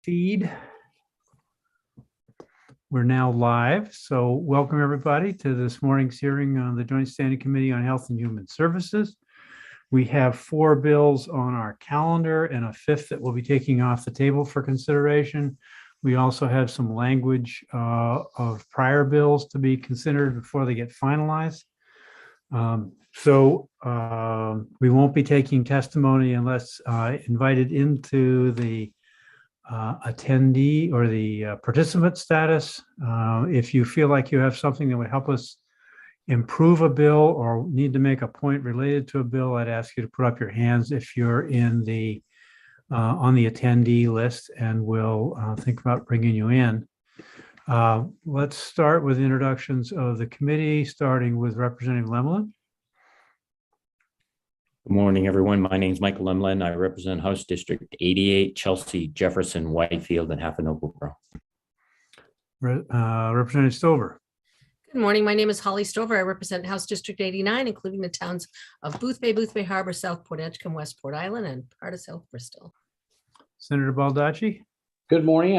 Feed. We're now live, so welcome everybody to this morning's hearing on the Joint Standing Committee on Health and Human Services. We have 4 bills on our calendar and a 5th that we'll be taking off the table for consideration. We also have some language of prior bills to be considered before they get finalized. We won't be taking testimony unless invited into the attendee or the participant status. If you feel like you have something that would help us improve a bill or need to make a point related to a bill, I'd ask you to put up your hands if you're in the on the attendee list, and we'll think about bringing you in. Let's start with introductions of the committee, starting with Representative Lemlin. Good morning, everyone. My name is Michael Lemlin. I represent House District 88, Chelsea, Jefferson, Whitefield, and Half an Oakbrook. Representative Stover. Good morning. My name is Holly Stover. I represent House District 89, including the towns of Boothbay Harbor, South Port Edgecombe, West Port Island, and part of South Bristol. Senator Baldacci. Good morning.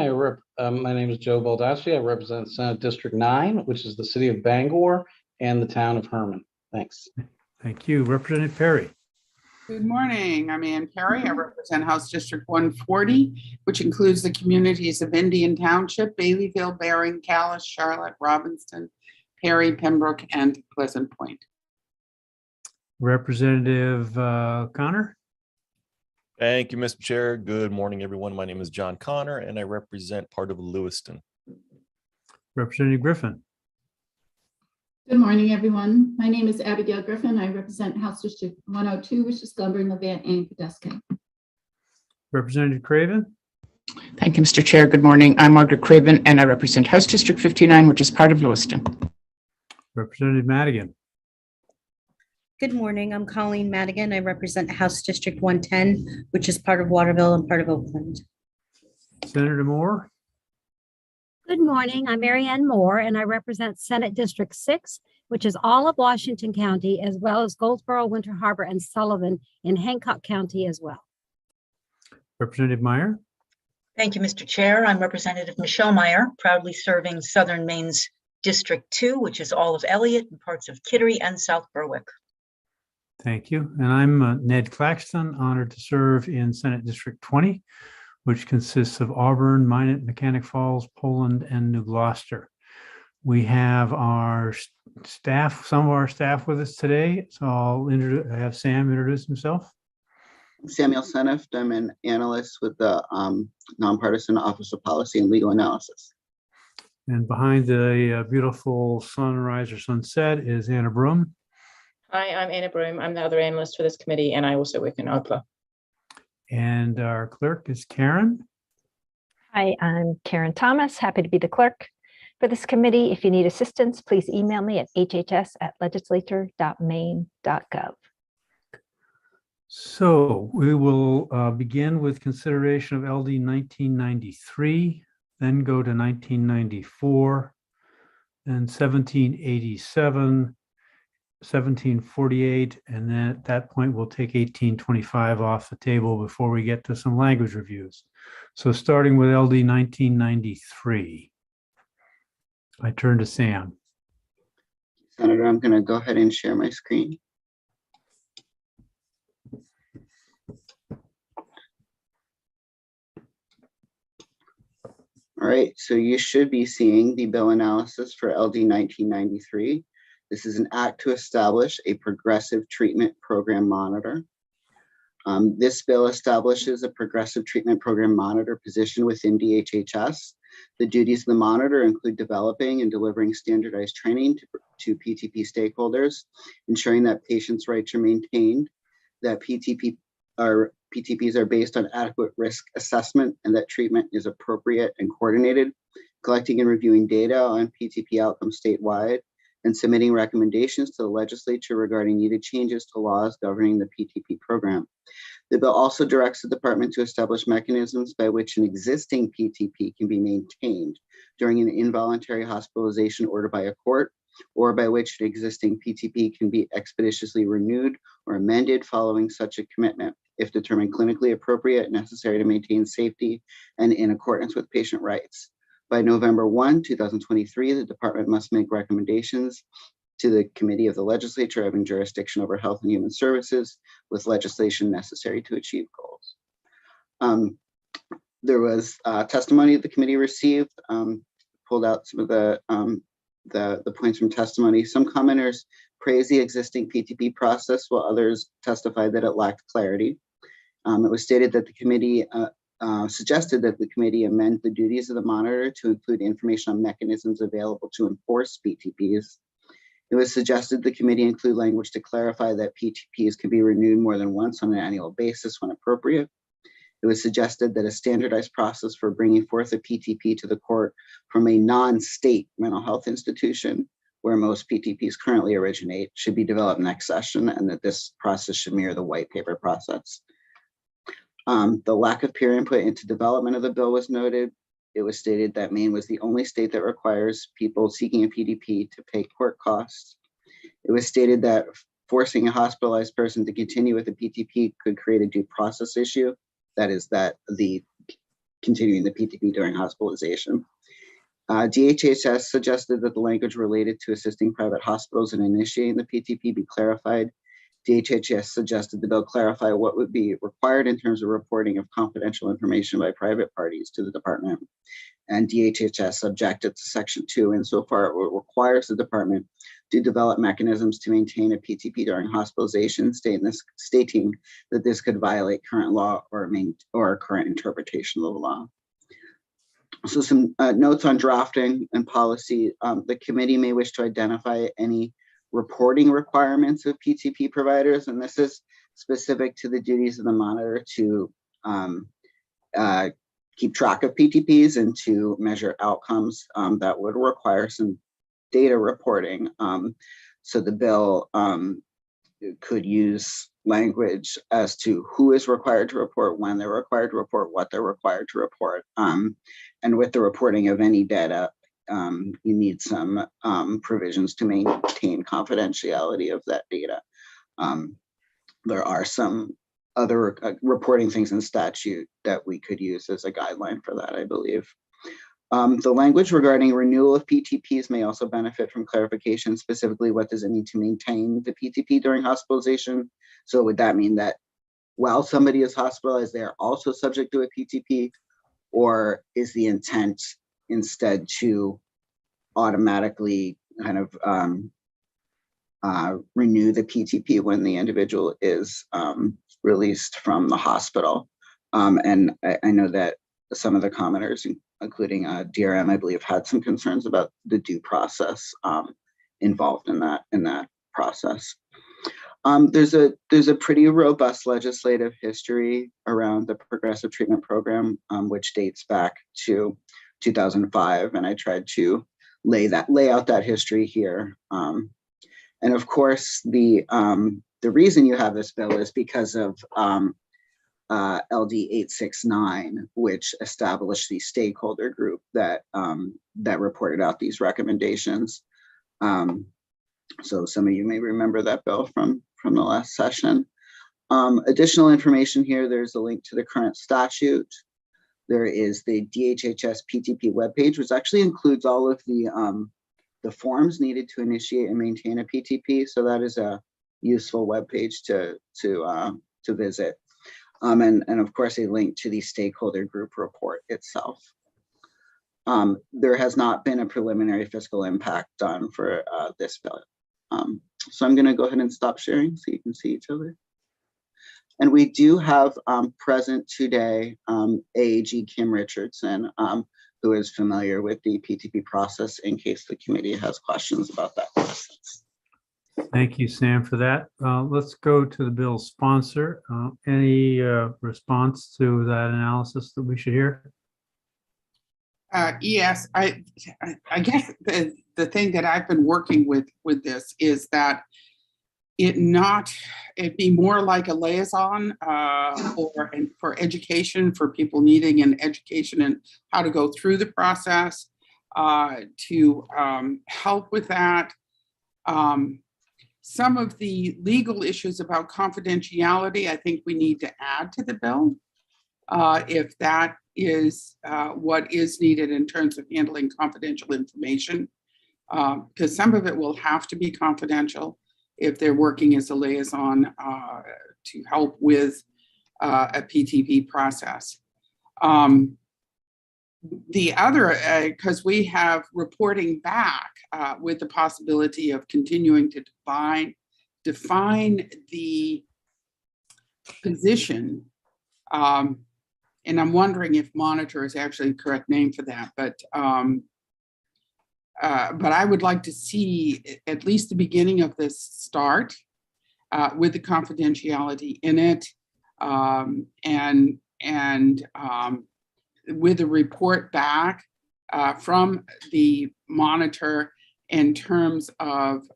My name is Joe Baldacci. I represent Senate District 9, which is the city of Bangor and the town of Herman. Thanks. Thank you. Representative Perry. Good morning. I'm Ann Perry. I represent House District 140, which includes the communities of Indian Township, Baileyville, Bering, Calais, Charlotte, Robbinston, Perry, Pembroke, and Pleasant Point. Representative Connor. Thank you, Mr. Chair. Good morning, everyone. My name is John Connor, and I represent part of Lewiston. Representative Griffin. Good morning, everyone. My name is Abigail Griffin. I represent House District 102, which is Glenburn, Levant, and Pedesque. Representative Craven. Thank you, Mr. Chair. Good morning. I'm Margaret Craven, and I represent House District 59, which is part of Lewiston. Representative Madigan. Good morning. I'm Colleen Madigan. I represent House District 110, which is part of Waterville and part of Oakland. Senator Moore. Good morning. I'm Mary Ann Moore, and I represent Senate District 6, which is all of Washington County, as well as Goldsboro, Winter Harbor, and Sullivan in Hancock County as well. Representative Meyer. Thank you, Mr. Chair. I'm Representative Michelle Meyer, proudly serving Southern Maine's District 2, which is all of Elliott and parts of Kittery and South Berwick. Thank you. And I'm Ned Claxton, honored to serve in Senate District 20, which consists of Auburn, Minot, Mechanic Falls, Poland, and New Gloucester. We have our staff, some of our staff with us today. So I'll have Sam introduce himself. Samuel Seneft. I'm an analyst with the Nonpartisan Office of Policy and Legal Analysis. And behind the beautiful sunrise or sunset is Anna Broom. Hi, I'm Anna Broom. I'm the other analyst for this committee, and I also work in OPLA. And our clerk is Karen. Hi, I'm Karen Thomas. Happy to be the clerk for this committee. If you need assistance, please email me at hhs@legislature.maine.gov. So we will begin with consideration of LD 1993, then go to 1994, then 1787, 1748, and then at that point we'll take 1825 off the table before we get to some language reviews. So starting with LD 1993, I turn to Sam. Senator, I'm going to go ahead and share my screen. All right, so you should be seeing the bill analysis for LD 1993. This is an act to establish a progressive treatment program monitor. This bill establishes a progressive treatment program monitor position within DHHS. The duties of the monitor include developing and delivering standardized training to PTP stakeholders, ensuring that patients' rights are maintained, that PTPs are based on adequate risk assessment, and that treatment is appropriate and coordinated, collecting and reviewing data on PTP outcomes statewide, and submitting recommendations to the legislature regarding needed changes to laws governing the PTP program. The bill also directs the department to establish mechanisms by which an existing PTP can be maintained during an involuntary hospitalization ordered by a court, or by which an existing PTP can be expeditiously renewed or amended following such a commitment, if determined clinically appropriate, necessary to maintain safety, and in accordance with patient rights. By November 1, 2023, the department must make recommendations to the Committee of the Legislature having jurisdiction over Health and Human Services with legislation necessary to achieve goals. There was testimony the committee received, pulled out some of the points from testimony. Some commenters praised the existing PTP process, while others testified that it lacked clarity. It was stated that the committee suggested that the committee amend the duties of the monitor to include information on mechanisms available to enforce PTPs. It was suggested the committee include language to clarify that PTPs can be renewed more than once on an annual basis when appropriate. It was suggested that a standardized process for bringing forth a PTP to the court from a non-state mental health institution, where most PTPs currently originate, should be developed next session, and that this process should mirror the white paper process. The lack of peer input into development of the bill was noted. It was stated that Maine was the only state that requires people seeking a PTP to pay court costs. It was stated that forcing a hospitalized person to continue with a PTP could create a due process issue. That is, that the continuing the PTP during hospitalization. DHHS suggested that the language related to assisting private hospitals in initiating the PTP be clarified. DHHS suggested the bill clarify what would be required in terms of reporting of confidential information by private parties to the department. And DHHS objected to Section 2 insofar it requires the department to develop mechanisms to maintain a PTP during hospitalization, stating that this could violate current law or current interpretation of the law. So some notes on drafting and policy. The committee may wish to identify any reporting requirements of PTP providers, and this is specific to the duties of the monitor to keep track of PTPs and to measure outcomes that would require some data reporting. So the bill could use language as to who is required to report, when they're required to report, what they're required to report. And with the reporting of any data, you need some provisions to maintain confidentiality of that data. There are some other reporting things in statute that we could use as a guideline for that, I believe. The language regarding renewal of PTPs may also benefit from clarification. Specifically, what does it mean to maintain the PTP during hospitalization? So would that mean that while somebody is hospitalized, they are also subject to a PTP, or is the intent instead to automatically kind of renew the PTP when the individual is released from the hospital? And I know that some of the commenters, including DRM, I believe, had some concerns about the due process involved in that process. There's a pretty robust legislative history around the Progressive Treatment Program, which dates back to 2005, and I tried to lay out that history here. And of course, the reason you have this bill is because of LD 869, which established the stakeholder group that reported out these recommendations. So some of you may remember that bill from the last session. Additional information here, there's a link to the current statute. There is the DHHS PTP webpage, which actually includes all of the forms needed to initiate and maintain a PTP. So that is a useful webpage to visit. And of course, a link to the stakeholder group report itself. There has not been a preliminary fiscal impact done for this bill. So I'm going to go ahead and stop sharing so you can see each other. And we do have present today AAG Kim Richardson, who is familiar with the PTP process in case the committee has questions about that process. Thank you, Sam, for that. Let's go to the bill's sponsor. Any response to that analysis that we should hear? Yes, I guess the thing that I've been working with this is that it be more like a liaison for education, for people needing an education and how to go through the process, to help with that. Some of the legal issues about confidentiality, I think we need to add to the bill. If that is what is needed in terms of handling confidential information, because some of it will have to be confidential if they're working as a liaison to help with a PTP process. The other, because we have reporting back with the possibility of continuing to define the position. And I'm wondering if monitor is actually the correct name for that, but I would like to see at least the beginning of this start with the confidentiality in it, and with a report back from the monitor in terms of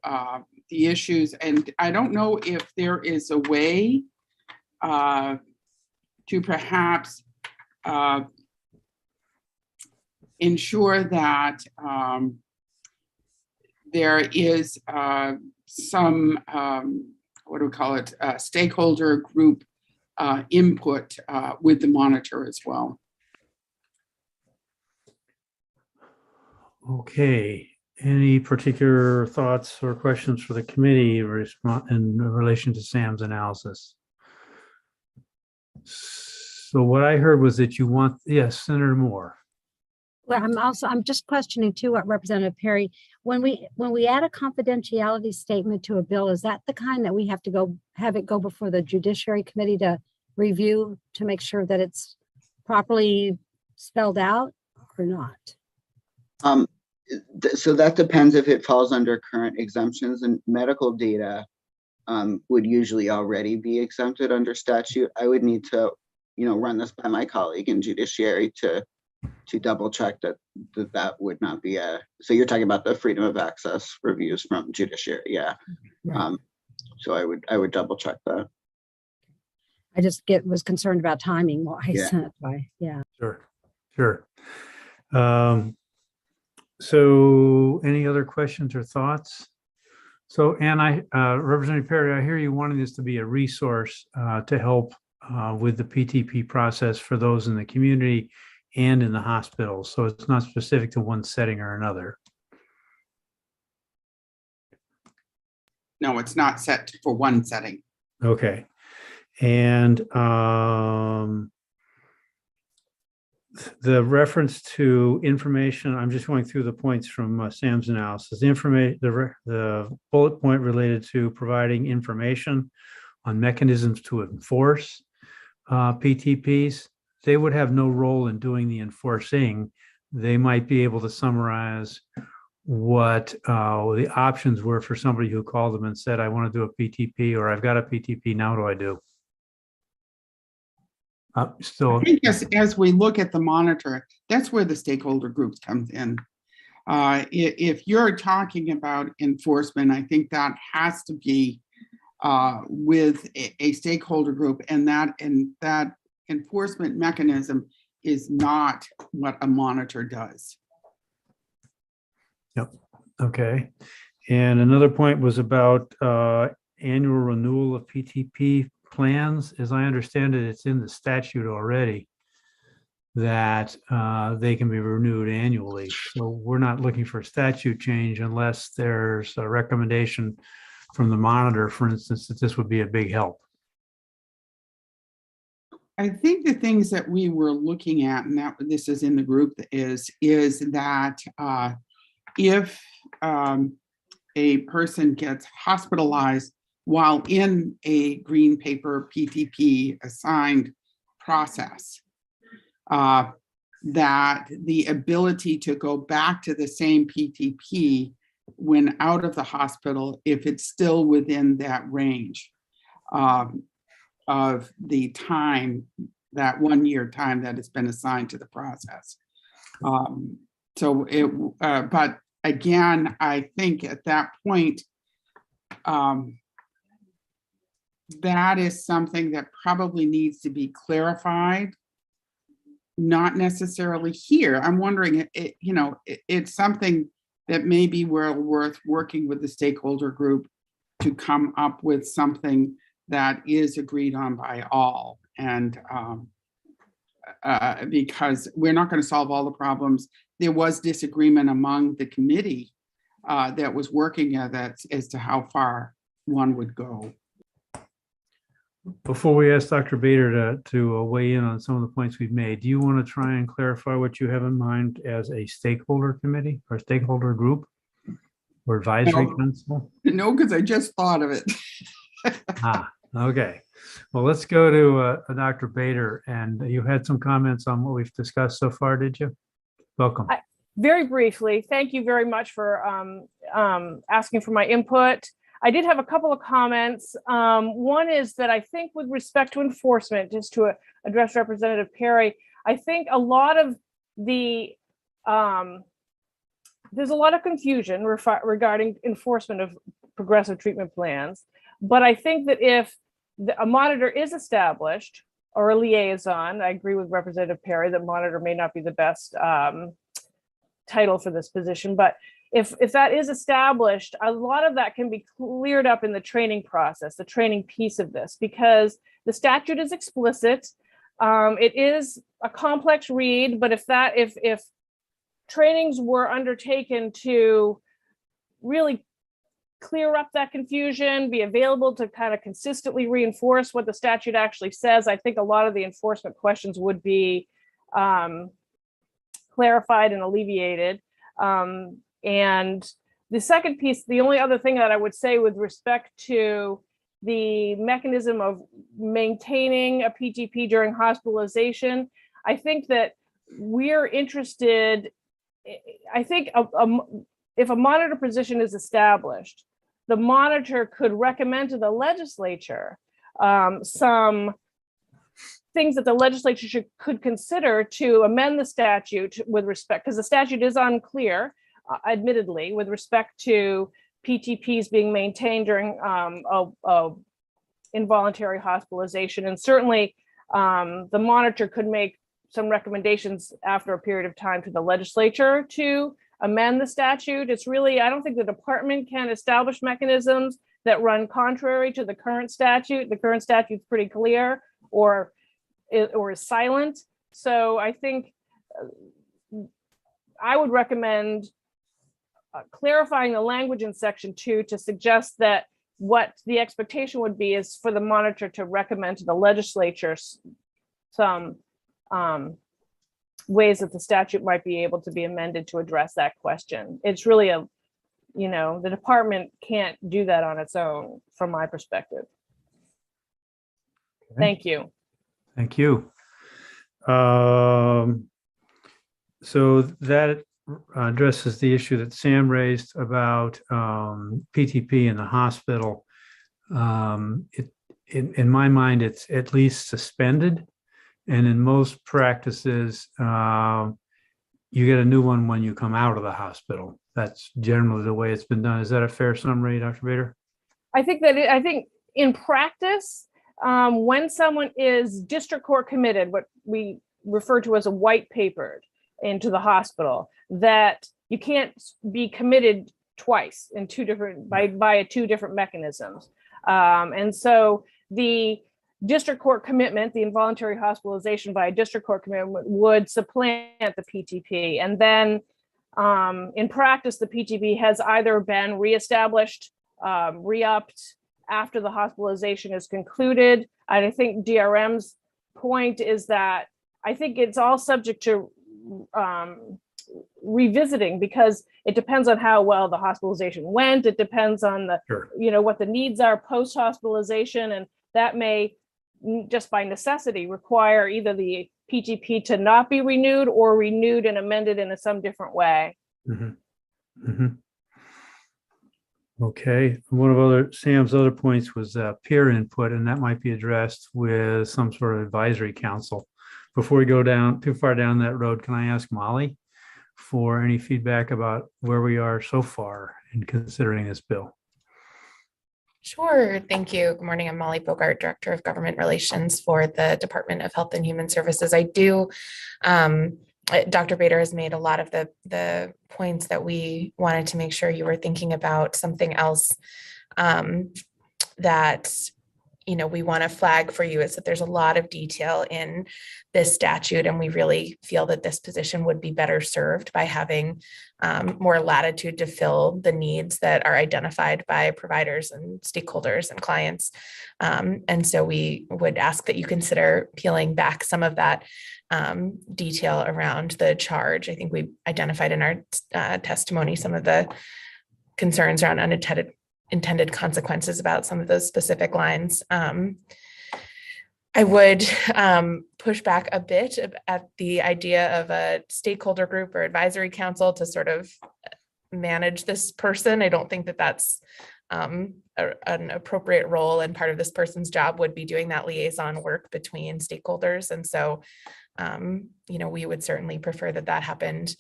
the issues. And I don't know if there is a way to perhaps ensure that there is some, what do we call it, stakeholder group input with the monitor as well. Okay, any particular thoughts or questions for the committee in relation to Sam's analysis? So what I heard was that you want, yes, Senator Moore. Well, I'm just questioning too what Representative Perry, when we add a confidentiality statement to a bill, is that the kind that we have to have it go before the Judiciary Committee to review to make sure that it's properly spelled out or not? So that depends if it falls under current exemptions, and medical data would usually already be exempted under statute. I would need to, run this by my colleague in Judiciary to double check that would not be so you're talking about the freedom of access reviews from Judiciary. Yeah. Right. So I would double check that. I just was concerned about timing while I sent it by. Yeah. Sure. So any other questions or thoughts? So, and Representative Perry, I hear you wanting this to be a resource to help with the PTP process for those in the community and in the hospital. So it's not specific to one setting or another. No, it's not set for one setting. Okay. And the reference to information, I'm just going through the points from Sam's analysis. The bullet point related to providing information on mechanisms to enforce PTPs. They would have no role in doing the enforcing. They might be able to summarize what the options were for somebody who called them and said, I want to do a PTP, or I've got a PTP, now what do I do? I think as we look at the monitor, that's where the stakeholder groups comes in. If you're talking about enforcement, I think that has to be with a stakeholder group, and that enforcement mechanism is not what a monitor does. Yep. Okay. And another point was about annual renewal of PTP plans. As I understand it, it's in the statute already that they can be renewed annually. So we're not looking for a statute change unless there's a recommendation from the monitor, for instance, that this would be a big help. I think the things that we were looking at, and that this is in the group, is that if a person gets hospitalized while in a green paper PTP assigned process, that the ability to go back to the same PTP when out of the hospital, if it's still within that range of the time, that 1 year time that has been assigned to the process. But again, I think at that point, that is something that probably needs to be clarified, not necessarily here. I'm wondering, it's something that may be worth working with the stakeholder group to come up with something that is agreed on by all. And because we're not going to solve all the problems. There was disagreement among the committee that was working at that as to how far one would go. Before we ask Dr. Bader to weigh in on some of the points we've made, do you want to try and clarify what you have in mind as a stakeholder committee or stakeholder group or advisory council? No, because I just thought of it. Okay. Well, let's go to Dr. Bader, and you had some comments on what we've discussed so far, did you? Welcome. Very briefly, thank you very much for asking for my input. I did have a couple of comments. One is that I think with respect to enforcement, just to address Representative Perry, I think a lot of the, there's a lot of confusion regarding enforcement of progressive treatment plans. But I think that if a monitor is established or a liaison, I agree with Representative Perry that monitor may not be the best title for this position, but if that is established, a lot of that can be cleared up in the training process, the training piece of this, because the statute is explicit. It is a complex read, but if trainings were undertaken to really clear up that confusion, be available to kind of consistently reinforce what the statute actually says, I think a lot of the enforcement questions would be clarified and alleviated. And the second piece, the only other thing that I would say with respect to the mechanism of maintaining a PTP during hospitalization, I think that we're interested, I think if a monitor position is established, the monitor could recommend to the legislature some things that the legislature could consider to amend the statute with respect, because the statute is unclear, admittedly, with respect to PTPs being maintained during involuntary hospitalization. And certainly the monitor could make some recommendations after a period of time to the legislature to amend the statute. It's really, I don't think the department can establish mechanisms that run contrary to the current statute. The current statute's pretty clear or is silent. So I think I would recommend clarifying the language in section 2 to suggest that what the expectation would be is for the monitor to recommend to the legislature some ways that the statute might be able to be amended to address that question. It's really the department can't do that on its own, from my perspective. Okay. Thank you. Thank you. So that addresses the issue that Sam raised about PTP in the hospital. In my mind, it's at least suspended. And in most practices, you get a new one when you come out of the hospital. That's generally the way it's been done. Is that a fair summary, Dr. Bader? I think in practice, when someone is district court committed, what we refer to as a white papered into the hospital, that you can't be committed twice in two different by two different mechanisms. And so the district court commitment, the involuntary hospitalization by a district court commitment, would supplant the PTP. And then in practice, the PTP has either been reestablished, re-upped after the hospitalization is concluded. And I think DRM's point is that I think it's all subject to revisiting, because it depends on how well the hospitalization went. It depends on the, what the needs are post-hospitalization, and that may just by necessity require either the PTP to not be renewed or renewed and amended in some different way. Mm-hmm. Mm-hmm. Okay. One of Sam's other points was peer input, and that might be addressed with some sort of advisory council. Before we go down too far down that road, can I ask Molly for any feedback about where we are so far in considering this bill? Sure. Thank you. Good morning. I'm Molly Bogart, Director of Government Relations for the Department of Health and Human Services. I do Dr. Bader has made a lot of the points that we wanted to make sure you were thinking about. Something else that we want to flag for you is that there's a lot of detail in this statute, and we really feel that this position would be better served by having more latitude to fill the needs that are identified by providers and stakeholders and clients. And so we would ask that you consider peeling back some of that detail around the charge. I think we identified in our testimony some of the concerns around unintended consequences about some of those specific lines. I would push back a bit at the idea of a stakeholder group or advisory council to sort of manage this person. I don't think that that's an appropriate role, and part of this person's job would be doing that liaison work between stakeholders. And so, we would certainly prefer that that happened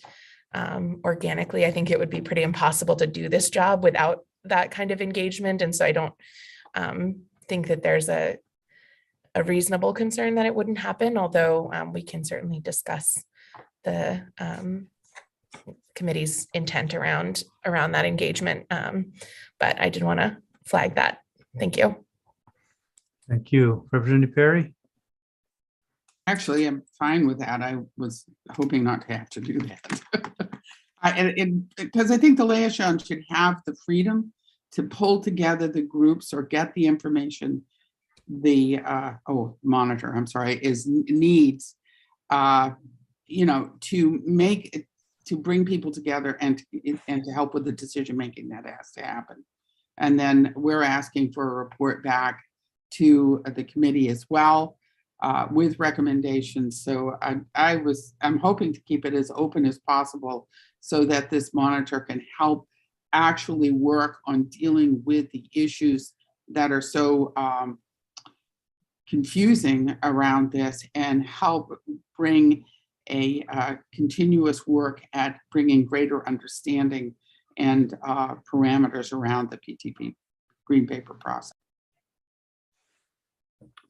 organically. I think it would be pretty impossible to do this job without that kind of engagement. And so I don't think that there's a reasonable concern that it wouldn't happen, although we can certainly discuss the committee's intent around that engagement. But I did want to flag that. Thank you. Thank you. Representative Perry? Actually, I'm fine with that. I was hoping not to have to do that. Because I think the liaison should have the freedom to pull together the groups or get the information the monitor, I'm sorry, needs, to bring people together and to help with the decision making that has to happen. And then we're asking for a report back to the committee as well with recommendations. So I'm hoping to keep it as open as possible so that this monitor can help actually work on dealing with the issues that are so confusing around this and help bring a continuous work at bringing greater understanding and parameters around the PTP green paper process.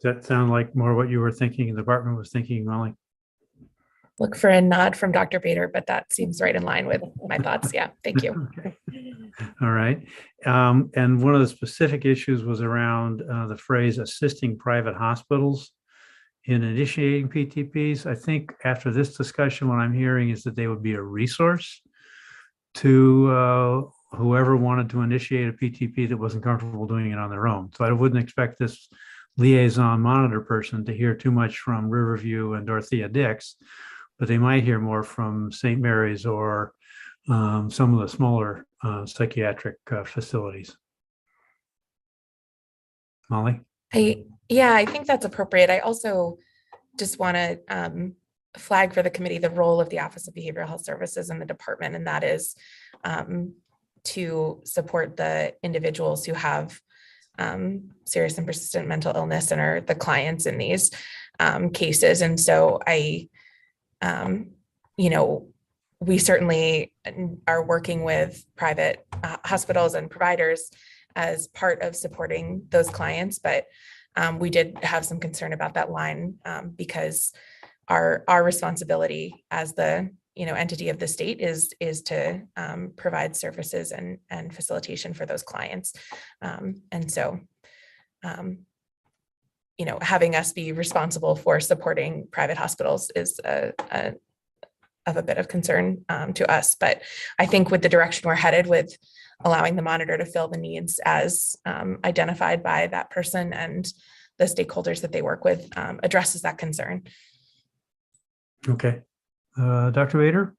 Does that sound like more what you were thinking the department was thinking, Molly? Look for a nod from Dr. Bader, but that seems right in line with my thoughts. Yeah, thank you. Okay. All right. And one of the specific issues was around the phrase assisting private hospitals in initiating PTPs. I think after this discussion, what I'm hearing is that they would be a resource to whoever wanted to initiate a PTP that wasn't comfortable doing it on their own. So I wouldn't expect this liaison monitor person to hear too much from Riverview and Dorothea Dix, but they might hear more from St. Mary's or some of the smaller psychiatric facilities. Molly? I think that's appropriate. I also just want to flag for the committee the role of the Office of Behavioral Health Services in the department, and that is to support the individuals who have serious and persistent mental illness and are the clients in these cases. And so we certainly are working with private hospitals and providers as part of supporting those clients, but we did have some concern about that line because our responsibility as the entity of the state is to provide services and facilitation for those clients. And so, having us be responsible for supporting private hospitals is of a bit of concern to us. But I think with the direction we're headed with allowing the monitor to fill the needs as identified by that person and the stakeholders that they work with addresses that concern. Okay. Dr. Bader?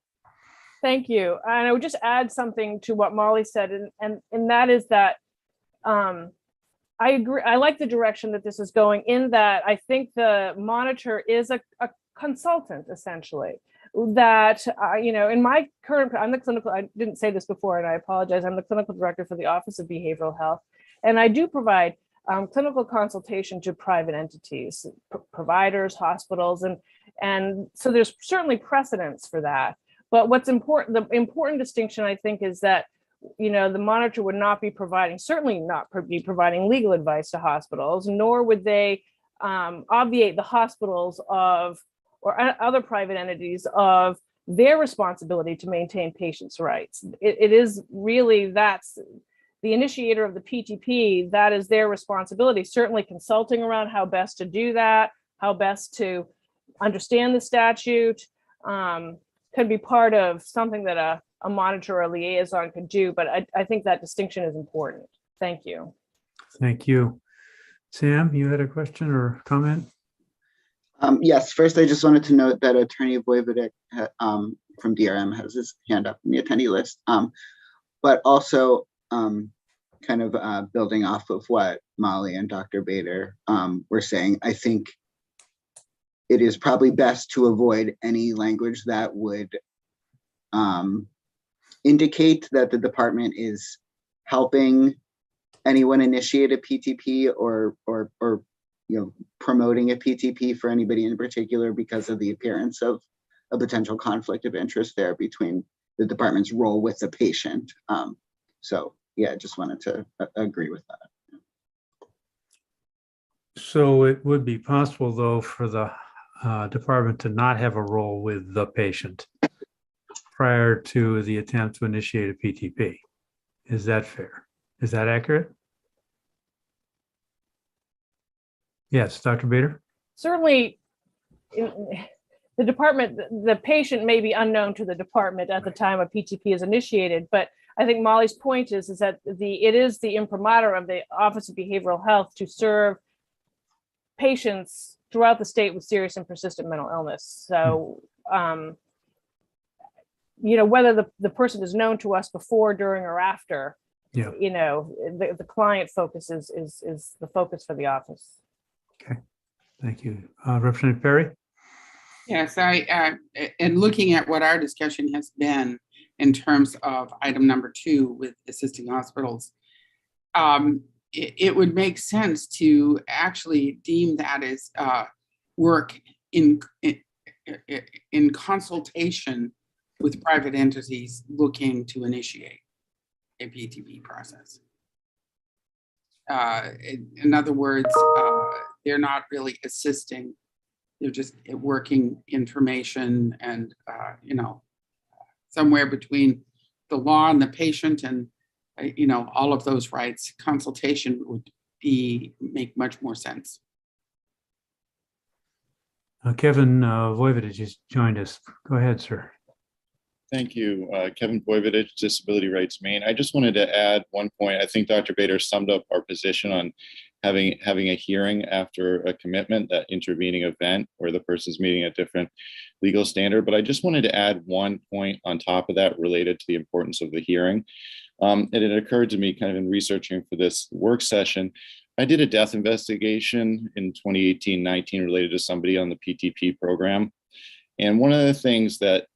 Thank you. And I would just add something to what Molly said, and that is that I agree. I like the direction that this is going, in that I think the monitor is a consultant, essentially. That, in my current, I'm the clinical, I didn't say this before, and I apologize. I'm the clinical director for the Office of Behavioral Health, and I do provide clinical consultation to private entities, providers, hospitals, and so there's certainly precedence for that. But what's important, the important distinction, I think, is that the monitor would not be providing, certainly not be providing legal advice to hospitals, nor would they obviate the hospitals or other private entities of their responsibility to maintain patients' rights. It is really, that's the initiator of the PTP, that is their responsibility. Certainly consulting around how best to do that, how best to understand the statute, could be part of something that a monitor or a liaison could do, but I think that distinction is important. Thank you. Thank you. Sam, you had a question or comment? Yes, first I just wanted to note that Attorney Voivodek from DRM has his hand up in the attendee list. But also kind of building off of what Molly and Dr. Bader were saying, I think it is probably best to avoid any language that would indicate that the department is helping anyone initiate a PTP or promoting a PTP for anybody in particular because of the appearance of a potential conflict of interest there between the department's role with the patient. So yeah, just wanted to agree with that. So it would be possible, though, for the department to not have a role with the patient prior to the attempt to initiate a PTP. Is that fair? Is that accurate? Yes, Dr. Bader? Certainly, the department, the patient may be unknown to the department at the time a PTP is initiated, but I think Molly's point is that it is the imprimatur of the Office of Behavioral Health to serve patients throughout the state with serious and persistent mental illness. So, whether the person is known to us before, during, or after, yeah, the client focus is the focus for the office. Okay, thank you. Representative Perry? Yes, and looking at what our discussion has been in terms of item number 2 with assisting hospitals, it would make sense to actually deem that as work in consultation with private entities looking to initiate a PTP process. In other words, they're not really assisting, they're just working information and, somewhere between the law and the patient and, all of those rights, consultation would make much more sense. Kevin Voivodich just joined us. Go ahead, sir. Thank you. Kevin Voivodich, Disability Rights Maine. I just wanted to add one point. I think Dr. Bader summed up our position on having a hearing after a commitment, that intervening event where the person's meeting a different legal standard. But I just wanted to add one point on top of that related to the importance of the hearing. And it occurred to me kind of in researching for this work session, I did a death investigation in 2018-19 related to somebody on the PTP program. And one of the things that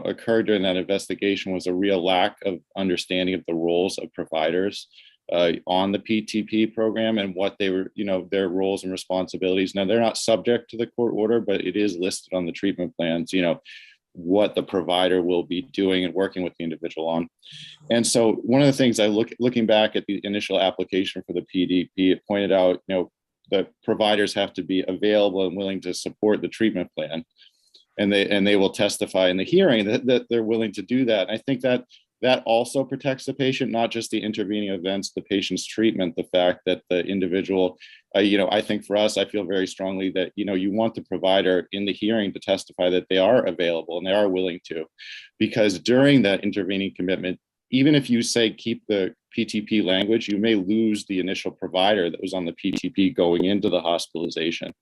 occurred during that investigation was a real lack of understanding of the roles of providers on the PTP program and what they were, their roles and responsibilities. Now, they're not subject to the court order, but it is listed on the treatment plans, what the provider will be doing and working with the individual on. And so one of the things looking back at the initial application for the PDP, it pointed out, that providers have to be available and willing to support the treatment plan. And they will testify in the hearing that they're willing to do that. And I think that also protects the patient, not just the intervening events, the patient's treatment, the fact that the individual, I think for us, I feel very strongly that, you want the provider in the hearing to testify that they are available and they are willing to, because during that intervening commitment, even if you say keep the PTP language, you may lose the initial provider that was on the PTP going into the hospitalization.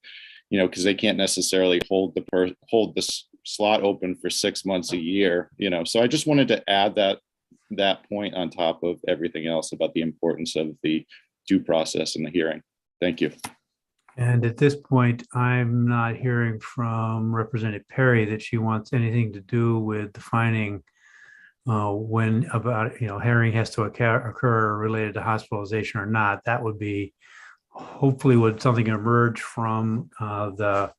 Because they can't necessarily hold the slot open for 6 months a year, So I just wanted to add that point on top of everything else about the importance of the due process in the hearing. Thank you. And at this point, I'm not hearing from Representative Perry that she wants anything to do with defining when about, hearing has to occur related to hospitalization or not. That would be hopefully would something emerge from the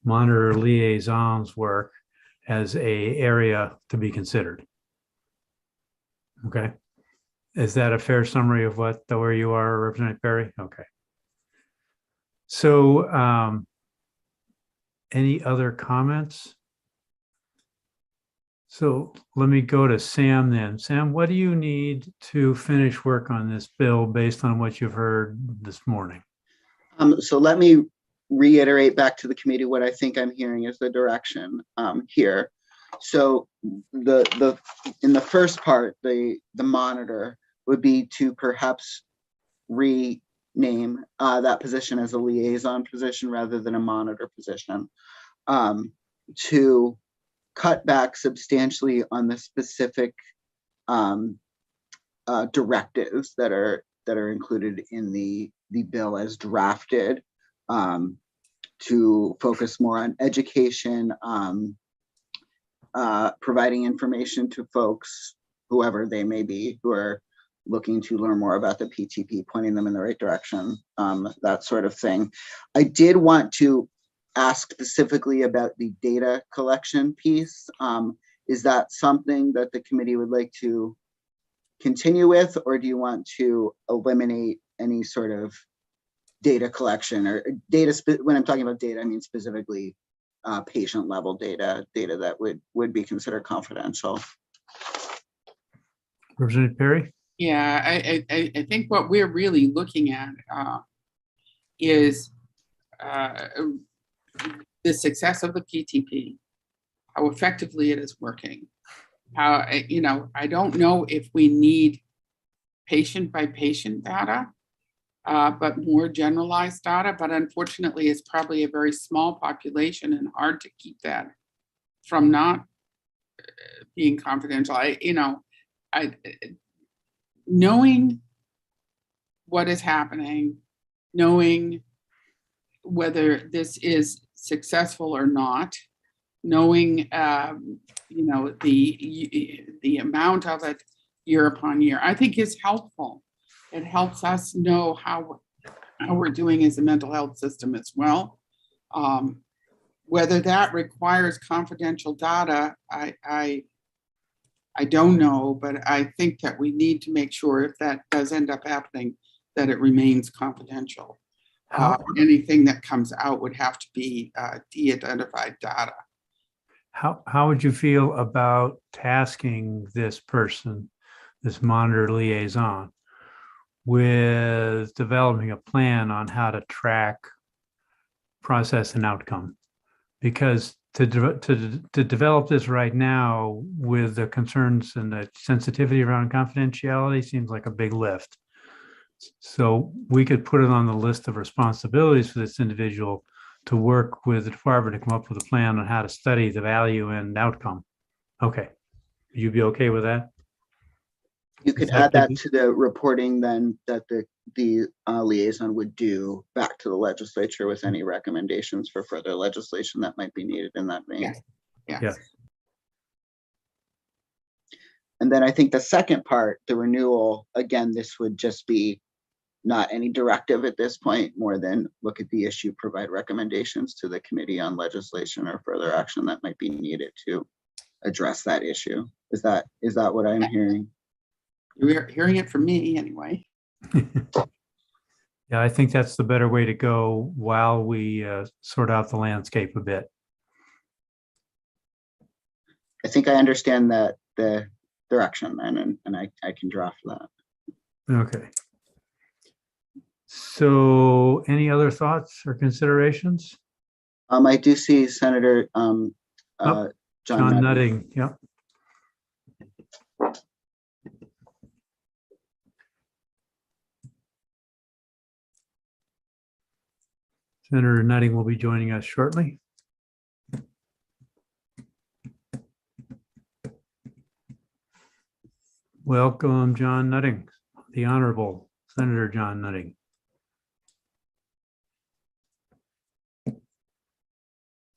monitor liaisons work as a area to be considered. Okay. Is that a fair summary of where you are, Representative Perry? Okay. So any other comments? So let me go to Sam then. Sam, what do you need to finish work on this bill based on what you've heard this morning? So let me reiterate back to the committee what I think I'm hearing is the direction here. So in the first part, the monitor would be to perhaps rename that position as a liaison position rather than a monitor position, to cut back substantially on the specific directives that are included in the bill as drafted, to focus more on education, providing information to folks, whoever they may be, who are looking to learn more about the PTP, pointing them in the right direction, that sort of thing. I did want to ask specifically about the data collection piece. Is that something that the committee would like to continue with, or do you want to eliminate any sort of data collection or data? When I'm talking about data, I mean specifically patient level data that would be considered confidential. Representative Perry? Yeah, I think what we're really looking at is the success of the PTP, how effectively it is working. How, I don't know if we need patient by patient data, but more generalized data, but unfortunately it's probably a very small population and hard to keep that from not being confidential. Knowing what is happening, knowing whether this is successful or not, knowing the amount of it year upon year, I think is helpful. It helps us know how we're doing as a mental health system as well. Whether that requires confidential data, I don't know, but I think that we need to make sure if that does end up happening, that it remains confidential. Anything that comes out would have to be de-identified data. How would you feel about tasking this person, this monitor liaison, with developing a plan on how to track, process, and outcome? Because to develop this right now with the concerns and the sensitivity around confidentiality seems like a big lift. So we could put it on the list of responsibilities for this individual to work with the department to come up with a plan on how to study the value and outcome. Okay. You'd be okay with that? You could add that to the reporting then that the liaison would do back to the legislature with any recommendations for further legislation that might be needed in that vein. Yeah. And then I think the second part, the renewal, again, this would just be not any directive at this point, more than look at the issue, provide recommendations to the committee on legislation or further action that might be needed to address that issue. Is that what I'm hearing? You're hearing it from me anyway. Yeah, I think that's the better way to go while we sort out the landscape a bit. I think I understand that the direction then, and I can draft that. Okay. So any other thoughts or considerations? I do see Senator John Nutting. Yep. Senator Nutting will be joining us shortly. Welcome, John Nutting, the Honorable Senator John Nutting.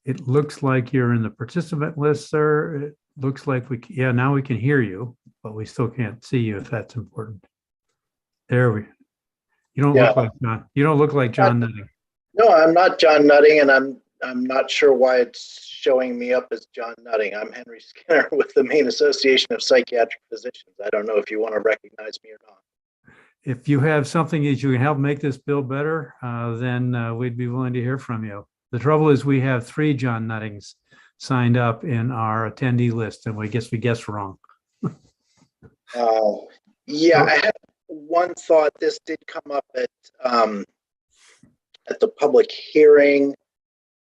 It looks like you're in the participant list, sir. It looks like now we can hear you, but we still can't see you if that's important. You don't look like John. You don't look like John Nutting. No, I'm not John Nutting, and I'm not sure why it's showing me up as John Nutting. I'm Henry Skinner with the Maine Association of Psychiatric Physicians. I don't know if you want to recognize me or not. If you have something that you can help make this bill better, then we'd be willing to hear from you. The trouble is we have 3 John Nuttings signed up in our attendee list, and we guessed wrong. Yeah, I had one thought. This did come up at the public hearing.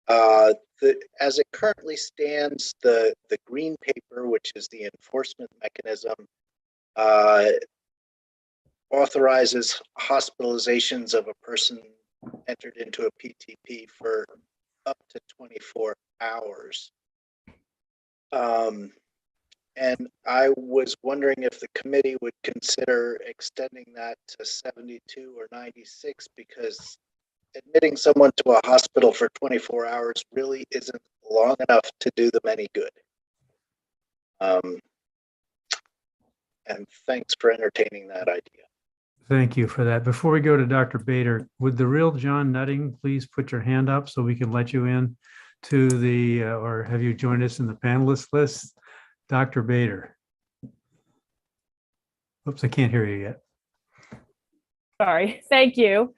As it currently stands, the green paper, which is the enforcement mechanism, authorizes hospitalizations of a person entered into a PTP for up to 24 hours. And I was wondering if the committee would consider extending that to 72 or 96, because admitting someone to a hospital for 24 hours really isn't long enough to do them any good. And thanks for entertaining that idea. Thank you for that. Before we go to Dr. Bader, would the real John Nutting please put your hand up so we can let you in to the, or have you joined us in the panelist list? Dr. Bader. Oops, I can't hear you yet. Sorry, thank you.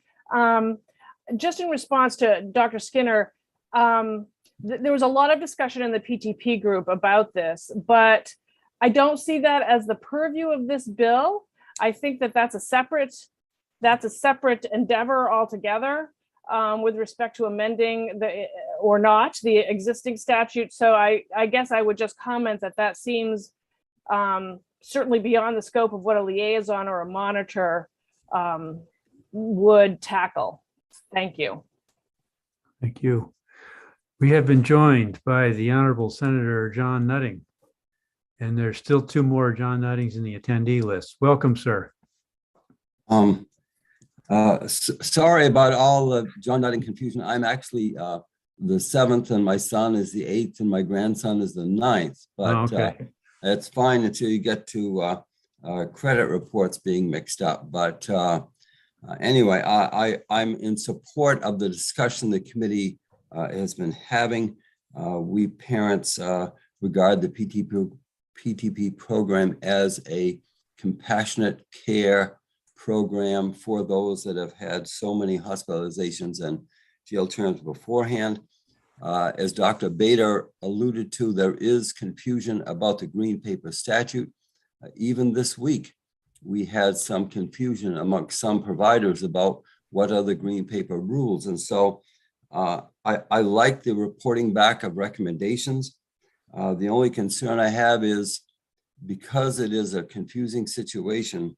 Just in response to Dr. Skinner, there was a lot of discussion in the PTP group about this, but I don't see that as the purview of this bill. I think that that's a separate endeavor altogether with respect to amending the existing statute. So I guess I would just comment that seems certainly beyond the scope of what a liaison or a monitor would tackle. Thank you. Thank you. We have been joined by the Honorable Senator John Nutting, and there's still two more John Nuttings in the attendee list. Welcome, sir. Sorry about all the John Nutting confusion. I'm actually the seventh, and my son is the eighth, and my grandson is the ninth. But it's fine until you get to credit reports being mixed up. But anyway, I'm in support of the discussion the committee has been having. We parents regard the PTP program as a compassionate care program for those that have had so many hospitalizations and jail terms beforehand. As Dr. Bader alluded to, there is confusion about the green paper statute. Even this week, we had some confusion amongst some providers about what are the green paper rules. And so I like the reporting back of recommendations. The only concern I have is because it is a confusing situation,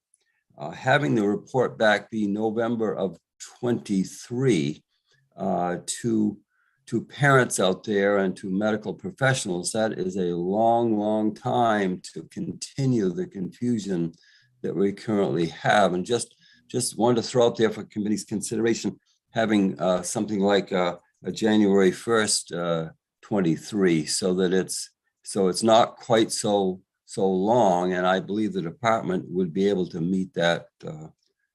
having the report back be November of 23 to parents out there and to medical professionals, that is a long, long time to continue the confusion that we currently have. And just wanted to throw out there for committee's consideration, having something like a January 1st, 23, so that it's not quite so long. And I believe the department would be able to meet that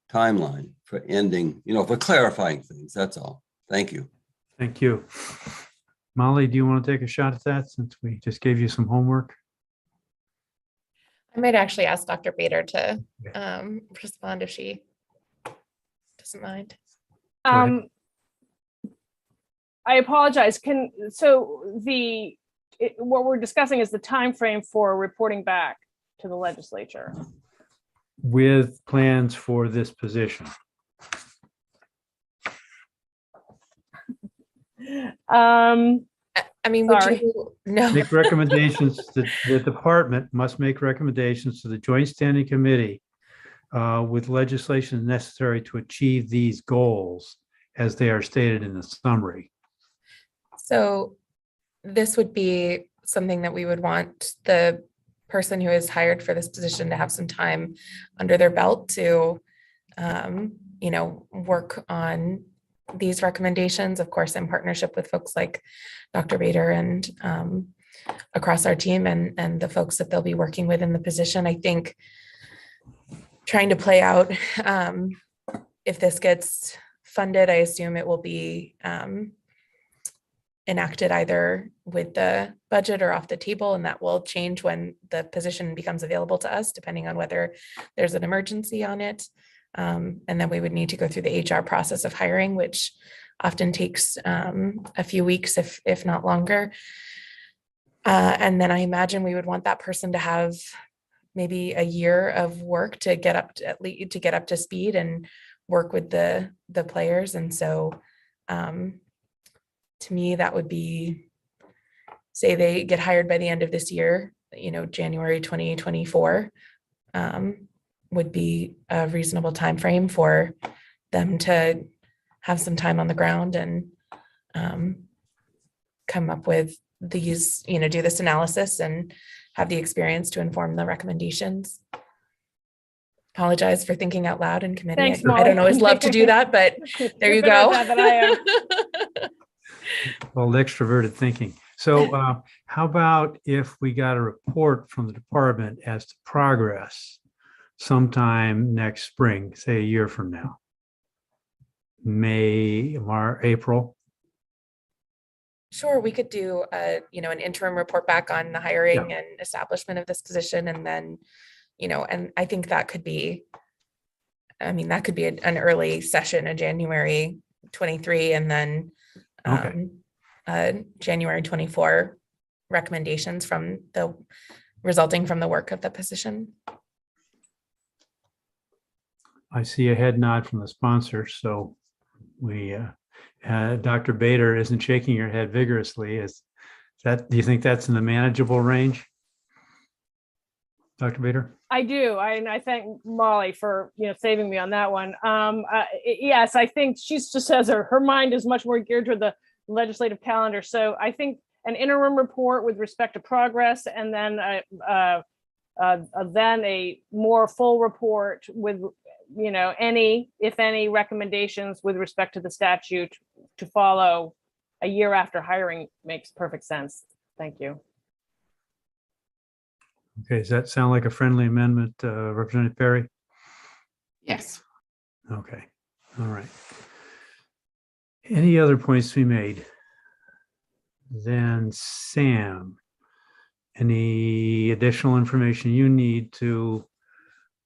timeline for ending, for clarifying things. That's all. Thank you. Thank you. Molly, do you want to take a shot at that since we just gave you some homework? I might actually ask Dr. Bader to respond if she doesn't mind. I apologize. What we're discussing is the time frame for reporting back to the legislature with plans for this position. I mean, make recommendations. The department must make recommendations to the Joint Standing Committee with legislation necessary to achieve these goals as they are stated in the summary. So this would be something that we would want the person who is hired for this position to have some time under their belt to, work on these recommendations, of course, in partnership with folks like Dr. Bader and across our team and the folks that they'll be working with in the position. I think trying to play out if this gets funded, I assume it will be enacted either with the budget or off the table, and that will change when the position becomes available to us, depending on whether there's an emergency on it. And then we would need to go through the HR process of hiring, which often takes a few weeks, if not longer. And then I imagine we would want that person to have maybe a year of work to get up to, at least to get up to speed and work with the players. And so to me, that would be, say they get hired by the end of this year, January 2024 would be a reasonable time frame for them to have some time on the ground and come up with these, do this analysis and have the experience to inform the recommendations. Apologize for thinking out loud in committee. Thanks, I don't Molly. always love to do that, but there you You're better go. at that than I am. Well, extroverted thinking. So how about if we got a report from the department as to progress sometime next spring, say a year from now? May, April? Sure, we could do an interim report back on the hiring and establishment of this position, and then, and I think that could be, that could be an early session in January 23, and then January 24 recommendations resulting from the work of the position. I see a head nod from the sponsor, so we, Dr. Bader isn't shaking your head vigorously. Do you think that's in the manageable range? Dr. Bader? I do. I thank Molly for saving me on that one. Yes, I think she just says her mind is much more geared to the legislative calendar. So I think an interim report with respect to progress, and then a more full report with if any recommendations with respect to the statute to follow a year after hiring makes perfect sense. Thank you. Okay, does that sound like a friendly amendment, Representative Perry? Yes. Okay, all right. Any other points to be made? Then Sam, any additional information you need to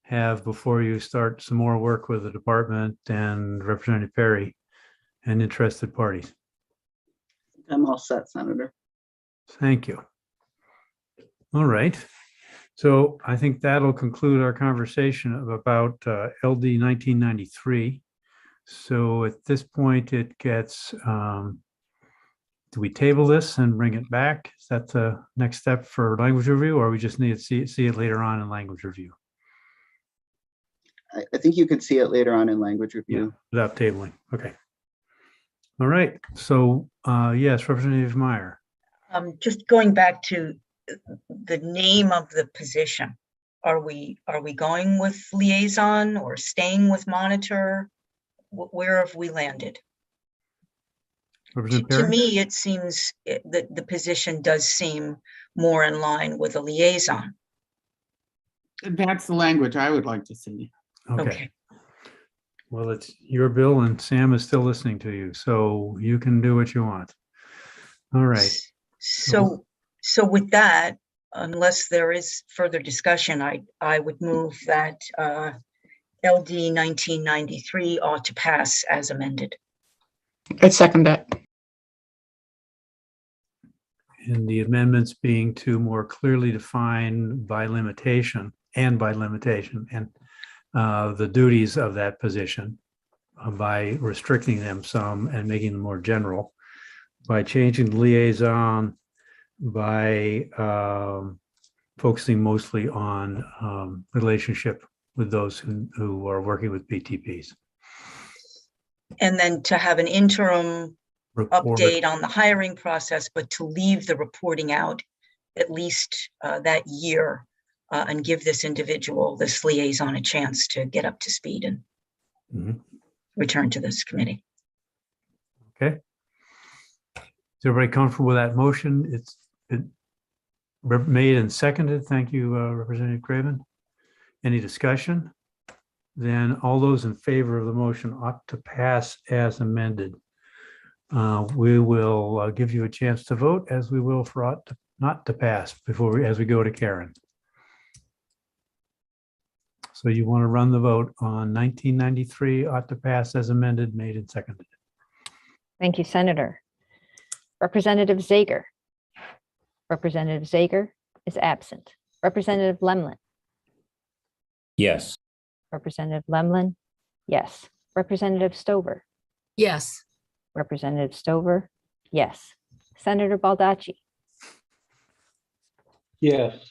have before you start some more work with the department and Representative Perry and interested parties? I'm all set, Senator. Thank you. All right. So I think that'll conclude our conversation about LD 1993. So at this point, it gets, do we table this and bring it back? Is that the next step for language review, or we just need to see it later on in language review? I think you could see it later on in language review. Yeah, without tabling. Okay. All right. So yes, Representative Meyer. Just going back to the name of the position. Are we going with liaison or staying with monitor? Where have we landed? To me, it seems that the position does seem more in line with a liaison. That's the language I would like to see. Okay. Well, it's your bill and Sam is still listening to you, so you can do what you want. All right. So with that, unless there is further discussion, I would move that LD 1993 ought to pass as amended. I'd second that. And the amendments being to more clearly define by limitation and the duties of that position by restricting them some and making them more general, by changing the liaison, by focusing mostly on relationship with those who are working with PTPs. And then to have an interim Report. Update on the hiring process, but to leave the reporting out at least that year and give this individual, this liaison, a chance to get up to speed and return to this committee. Okay. Is everybody comfortable with that motion? It's been made and seconded. Thank you, Representative Craven. Any discussion? Then all those in favor of the motion ought to pass as amended. We will give you a chance to vote, as we will for ought to not to pass as we go to Karen. So you want to run the vote on 1993 ought to pass as amended, made and seconded. Thank you, Senator. Representative Zager. Representative Zager is absent. Representative Lemlin. Yes. Representative Lemlin, yes. Representative Stover. Yes. Representative Stover, yes. Senator Baldacci. Yes.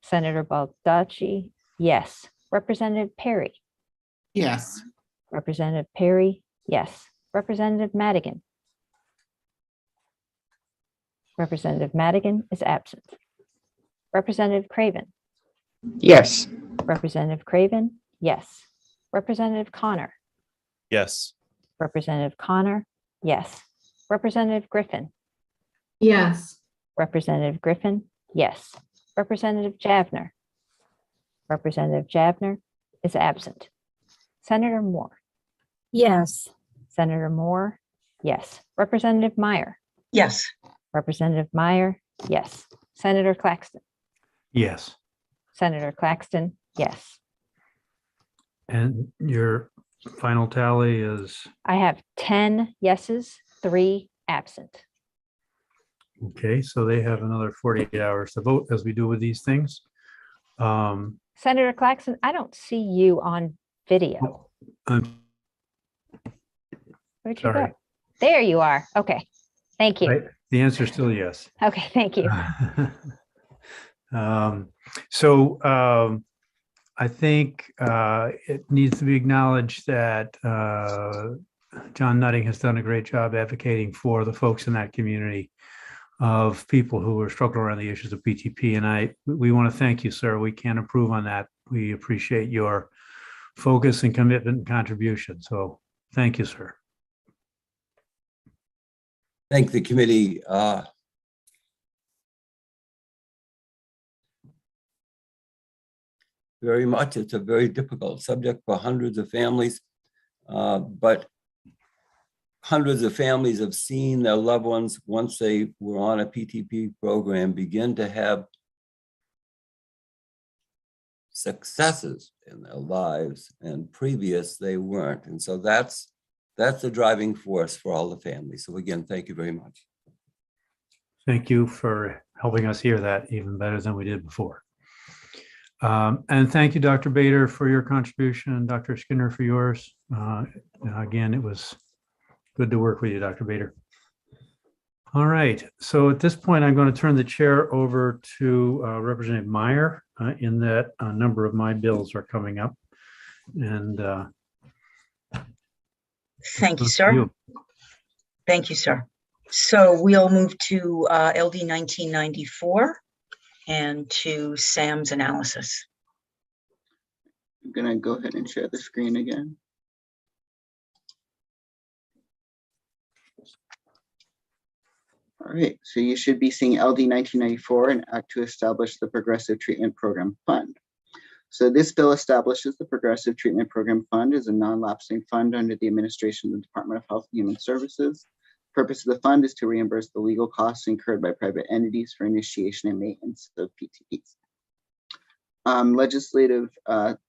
Senator Baldacci, yes. Representative Perry. Yes. Representative Perry, yes. Representative Madigan. Representative Madigan is absent. Representative Craven. Yes. Representative Craven, yes. Representative Connor. Yes. Representative Connor, yes. Representative Griffin. Yes. Representative Griffin, yes. Representative Javner. Representative Javner is absent. Senator Moore. Yes. Senator Moore, yes. Representative Meyer. Yes. Representative Meyer, yes. Senator Claxton. Yes. Senator Claxton, yes. And your final tally is, I have 10 yeses, 3 absent. okay, so they have another 48 hours to vote, as we do with these things. Senator Claxton, I don't see you on video. I'm Where'd you sorry. go? There you are. Okay. Thank you. Right. The answer is still yes. Okay, thank you. I think it needs to be acknowledged that John Nutting has done a great job advocating for the folks in that community of people who are struggling around the issues of PTP. And we want to thank you, sir. We can't improve on that. We appreciate your focus and commitment and contribution. So thank you, sir. Thank the committee. Very much. It's a very difficult subject for hundreds of families, but hundreds of families have seen their loved ones, once they were on a PTP program, begin to have successes in their lives, and previous they weren't. And so that's the driving force for all the families. So again, thank you very much. Thank you for helping us hear that even better than we did before. And thank you, Dr. Bader, for your contribution, and Dr. Skinner for yours. Again, it was good to work with you, Dr. Bader. All right, so at this point, I'm going to turn the chair over to Representative Meyer in that a number of my bills are coming up. And thank you, sir. Thank you, sir. So we'll move to LD 1994 and to Sam's analysis. I'm gonna go ahead and share the screen again. All right, so you should be seeing LD 1994, an act to establish the Progressive Treatment Program Fund. So this bill establishes the Progressive Treatment Program Fund as a non-lapsing fund under the administration of the Department of Health and Human Services. The purpose of the fund is to reimburse the legal costs incurred by private entities for initiation and maintenance of PTPs. Legislative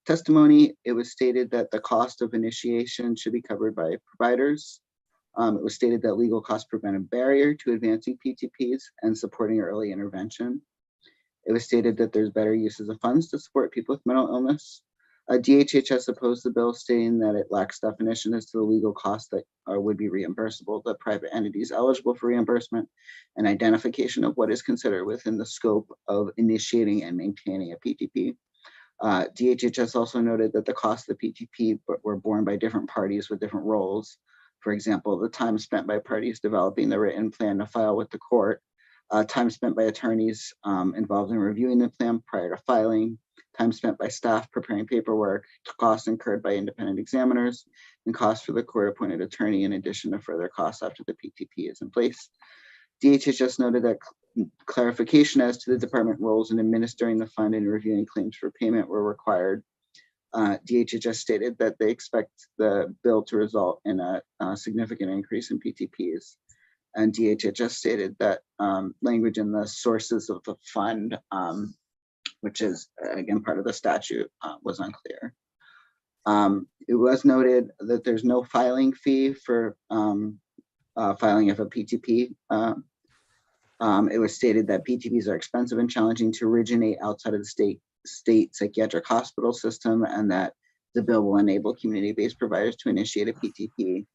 testimony, it was stated that the cost of initiation should be covered by providers. It was stated that legal costs prevent a barrier to advancing PTPs and supporting early intervention. It was stated that there's better uses of funds to support people with mental illness. DHHS opposed the bill, stating that it lacks definition as to the legal costs that would be reimbursable, the private entities eligible for reimbursement, and identification of what is considered within the scope of initiating and maintaining a PTP. DHHS also noted that the costs of the PTP were borne by different parties with different roles. For example, the time spent by parties developing the written plan to file with the court, time spent by attorneys involved in reviewing the plan prior to filing, time spent by staff preparing paperwork, costs incurred by independent examiners, and costs for the court-appointed attorney, in addition to further costs after the PTP is in place. DHHS noted that clarification as to the department roles in administering the fund and reviewing claims for payment were required. DHHS stated that they expect the bill to result in a significant increase in PTPs. And DHHS stated that language in the sources of the fund, which is again part of the statute, was unclear. It was noted that there's no filing fee for filing of a PTP It was stated that PTPs are expensive and challenging to originate outside of the state psychiatric hospital system, and that the bill will enable community-based providers to initiate a PTP.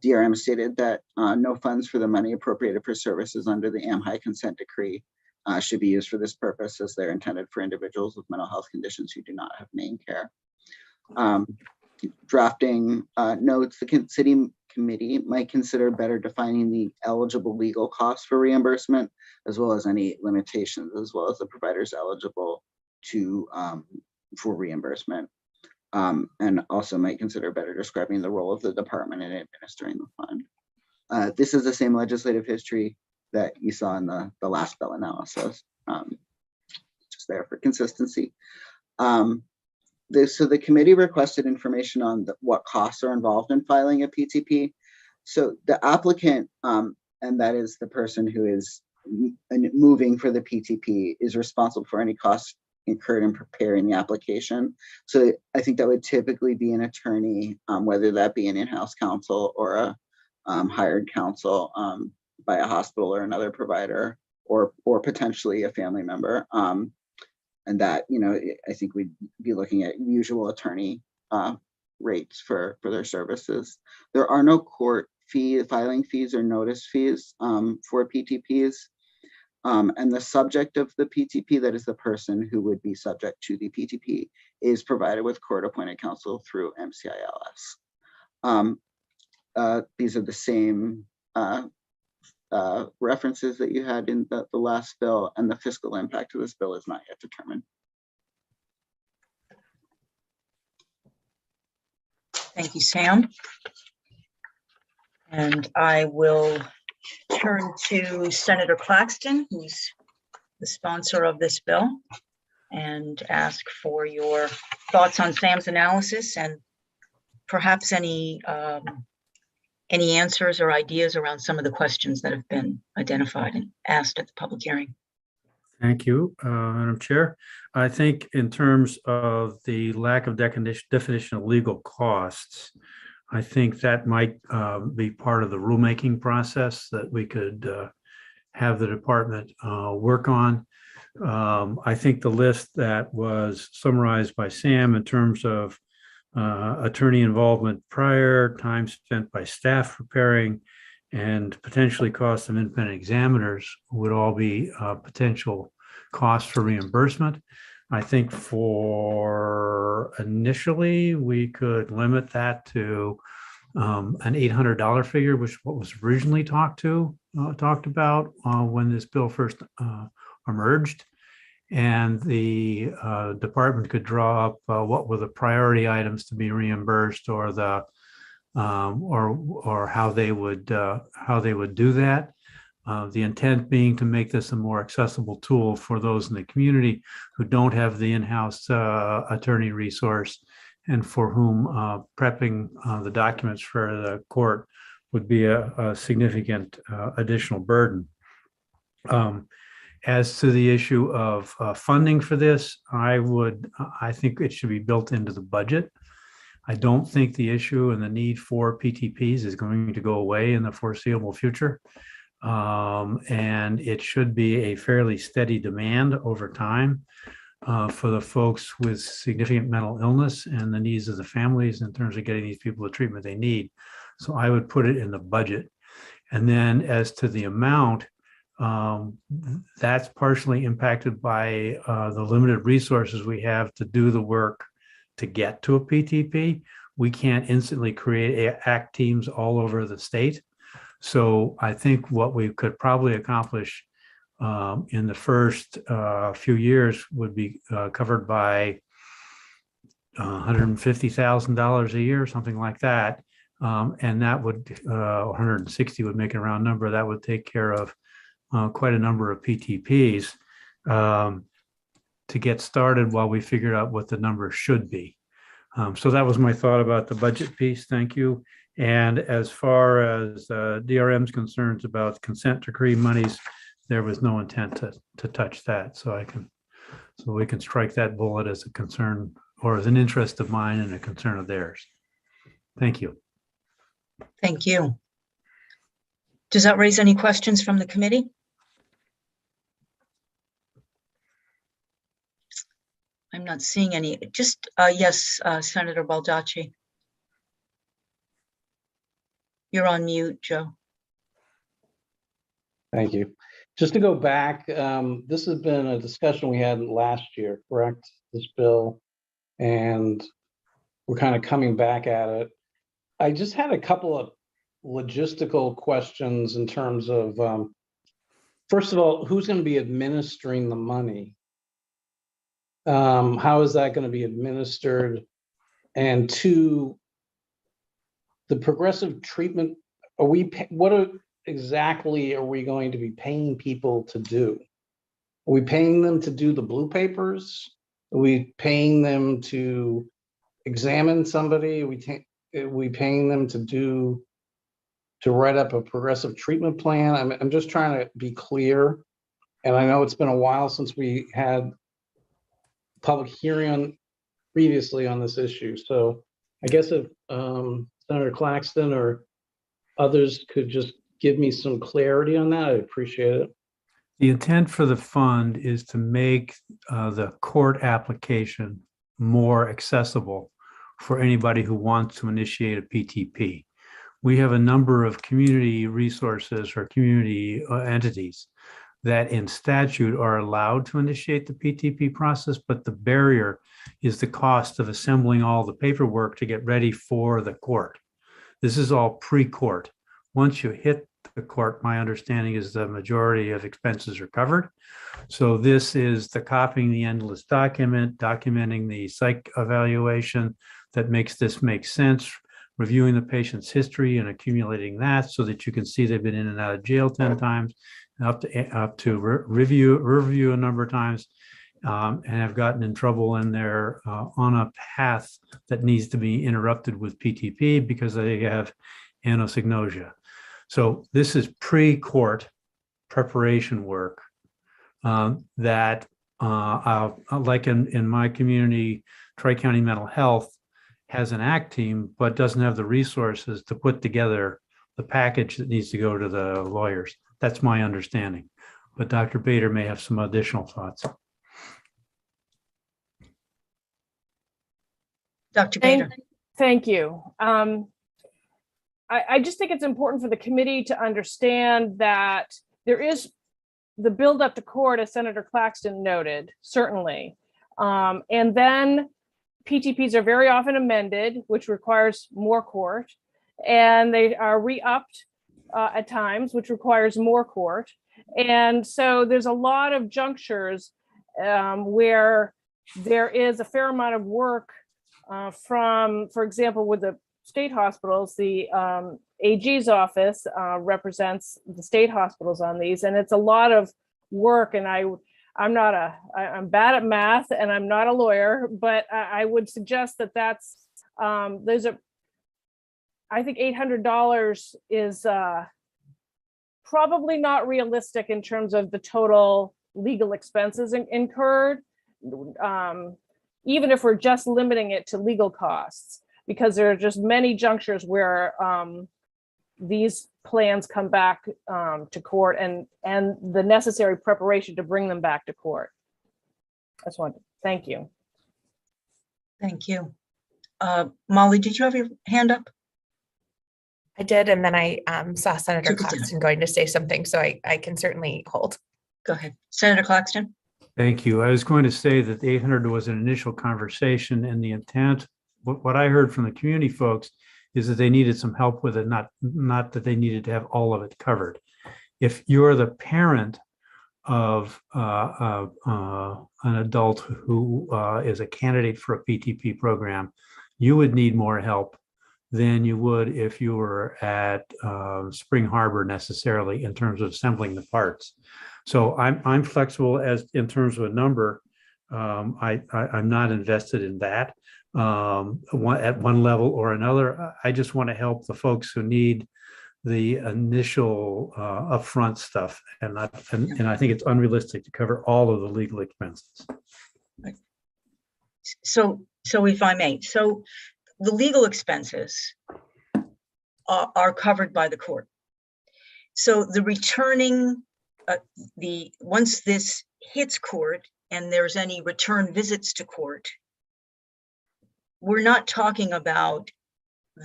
DRM stated that no funds for the money appropriated for services under the AMHI consent decree should be used for this purpose, as they're intended for individuals with mental health conditions who do not have main care. Drafting notes, the city committee might consider better defining the eligible legal costs for reimbursement, as well as any limitations, as well as the providers eligible to for reimbursement. And also might consider better describing the role of the department in administering the fund. This is the same legislative history that you saw in the last bill analysis, just there for consistency. So the committee requested information on what costs are involved in filing a PTP. So the applicant, and that is the person who is moving for the PTP, is responsible for any costs incurred in preparing the application. So I think that would typically be an attorney, whether that be an in-house counsel or a hired counsel by a hospital or another provider, or potentially a family member. And that, I think we'd be looking at usual attorney rates for their services. There are no court filing fees or notice fees for PTPs. And the subject of the PTP, that is the person who would be subject to the PTP, is provided with court-appointed counsel through MCILS. These are the same references that you had in the last bill, and the fiscal impact of this bill is not yet determined. Thank you, Sam. And I will turn to Senator Claxton, who's the sponsor of this bill, and ask for your thoughts on Sam's analysis and perhaps any answers or ideas around some of the questions that have been identified and asked at the public hearing. Thank you, Madam Chair. I think in terms of the lack of definition of legal costs, I think that might be part of the rulemaking process that we could have the department work on. I think the list that was summarized by Sam in terms of attorney involvement prior, time spent by staff preparing, and potentially cost of independent examiners would all be potential costs for reimbursement. I think for initially, we could limit that to an $800 figure, which what was originally talked about when this bill first emerged. And the department could draw up what were the priority items to be reimbursed, or the or how they would do that. The intent being to make this a more accessible tool for those in the community who don't have the in-house attorney resource, and for whom prepping the documents for the court would be a significant additional burden. As to the issue of funding for this, I think it should be built into the budget. I don't think the issue and the need for PTPs is going to go away in the foreseeable future. And it should be a fairly steady demand over time for the folks with significant mental illness and the needs of the families in terms of getting these people the treatment they need. So I would put it in the budget. And then as to the amount, that's partially impacted by the limited resources we have to do the work to get to a PTP. We can't instantly create ACT teams all over the state. So I think what we could probably accomplish in the first few years would be covered by $150,000 a year, something like that. And that would, 160 would make a round number. That would take care of quite a number of PTPs to get started while we figured out what the number should be. So that was my thought about the budget piece. Thank you. And as far as DRM's concerns about consent decree monies, there was no intent to touch that. So we can strike that bullet as a concern, or as an interest of mine and a concern of theirs. Thank you. Thank you. Does that raise any questions from the committee? I'm not seeing any. Just, yes, Senator Baldacci. You're on mute, Joe. Thank you. Just to go back, this has been a discussion we had last year, correct? This bill, and we're kind of coming back at it. I just had a couple of logistical questions in terms of, first of all, who's going to be administering the money? How is that going to be administered? And two, the progressive treatment, exactly are we going to be paying people to do? Are we paying them to do the blue papers? Are we paying them to examine somebody? Are we paying them to write up a progressive treatment plan? I'm just trying to be clear. And I know it's been a while since we had public hearing previously on this issue. So I guess if Senator Claxton or others could just give me some clarity on that, I'd appreciate it. The intent for the fund is to make the court application more accessible for anybody who wants to initiate a PTP. We have a number of community resources or community entities that in statute are allowed to initiate the PTP process, but the barrier is the cost of assembling all the paperwork to get ready for the court. This is all pre-court. Once you hit the court, my understanding is the majority of expenses are covered. So this is the copying the endless document, documenting the psych evaluation that makes this make sense, reviewing the patient's history and accumulating that so that you can see they've been in and out of jail 10 times, up to review a number of times, and have gotten in trouble and they're on a path that needs to be interrupted with PTP because they have anosognosia. So this is pre-court preparation work that, like in my community, Tri-County Mental Health has an ACT team, but doesn't have the resources to put together the package that needs to go to the lawyers. That's my understanding. But Dr. Bader may have some additional thoughts. Dr. Bader. Thank you. I just think it's important for the committee to understand that there is the build up to court, as Senator Claxton noted, certainly. And then PTPs are very often amended, which requires more court, and they are re-upped at times, which requires more court. And so there's a lot of junctures where there is a fair amount of work from, for example, with the state hospitals, the AG's office represents the state hospitals on these, and it's a lot of work. And I'm bad at math and I'm not a lawyer, but I would suggest that I think $800 is probably not realistic in terms of the total legal expenses incurred, even if we're just limiting it to legal costs, because there are just many junctures where these plans come back to court and the necessary preparation to bring them back to court. I just wanted to thank you. Thank you. Molly, did you have your hand up? I did, and then I saw Senator Claxton going to say something, so I can certainly hold. Go ahead. Senator Claxton. Thank you. I was going to say that the 800 was an initial conversation, and the intent, what I heard from the community folks is that they needed some help with it, not that they needed to have all of it covered. If you're the parent of an adult who is a candidate for a PTP program, you would need more help than you would if you were at Spring Harbor necessarily in terms of assembling the parts. So I'm flexible as in terms of a number. I'm not invested in that at one level or another. I just want to help the folks who need the initial upfront stuff, and I think it's unrealistic to cover all of the legal expenses. So if I may, so the legal expenses are covered by the court. So the returning, once this hits court, and there's any return visits to court, we're not talking about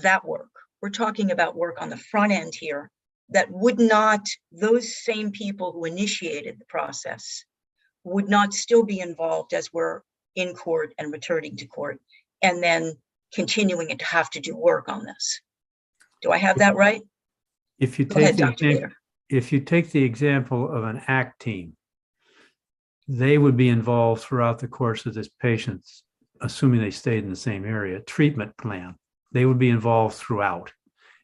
that work. We're talking about work on the front end here that would not, those same people who initiated the process would not still be involved as we're in court and returning to court and then continuing to have to do work on this. Do I have that right? If you Go ahead, take Dr. Bader. if you take the example of an ACT team, they would be involved throughout the course of this patient's, assuming they stayed in the same area, treatment plan. They would be involved throughout.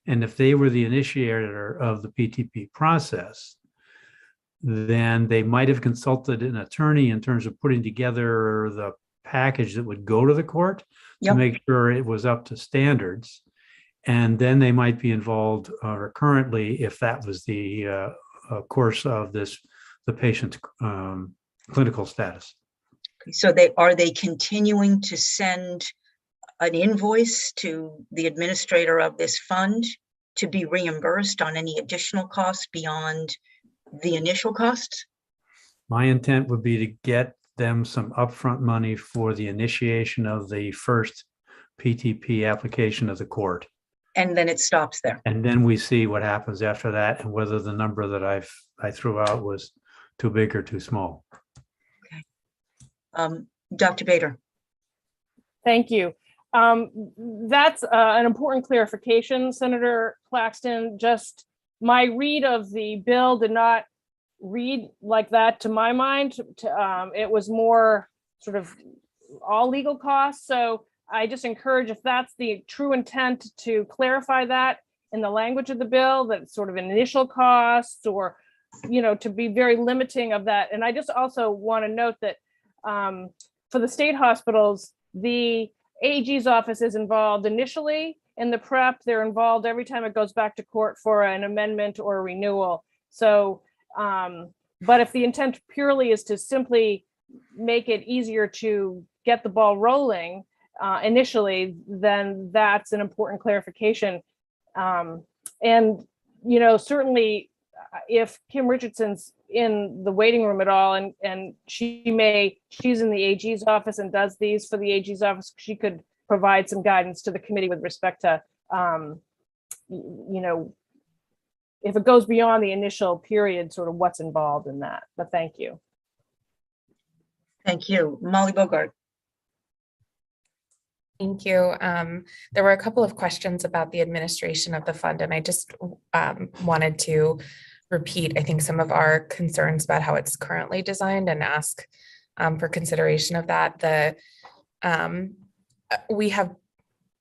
And if they were the initiator of the PTP process, then they might have consulted an attorney in terms of putting together the package that would go to the court to make sure it was up to standards. And then they might be involved recurrently if that was the course of the patient's clinical status. So are they continuing to send an invoice to the administrator of this fund to be reimbursed on any additional costs beyond the initial costs? My intent would be to get them some upfront money for the initiation of the first PTP application of the court. And then it stops there. And then we see what happens after that and whether the number that I threw out was too big or too small. Okay. Dr. Bader. Thank you. That's an important clarification, Senator Claxton. Just my read of the bill did not read like that to my mind. It was more sort of all legal costs. So I just encourage, if that's the true intent, to clarify that in the language of the bill, that sort of initial costs, or, you know, to be very limiting of that. And I just also want to note that for the state hospitals, the AG's office is involved initially in the prep. They're involved every time it goes back to court for an amendment or a renewal. So, but if the intent purely is to simply make it easier to get the ball rolling initially, then that's an important clarification. And, you know, certainly if Kim Richardson's in the waiting room at all, and she's in the AG's office and does these for the AG's office, she could provide some guidance to the committee with respect to, you know, if it goes beyond the initial period, sort of what's involved in that. But thank you. Thank you. Molly Bogart. Thank you. There were a couple of questions about the administration of the fund, and I just wanted to repeat, I think, some of our concerns about how it's currently designed and ask for consideration of that. We have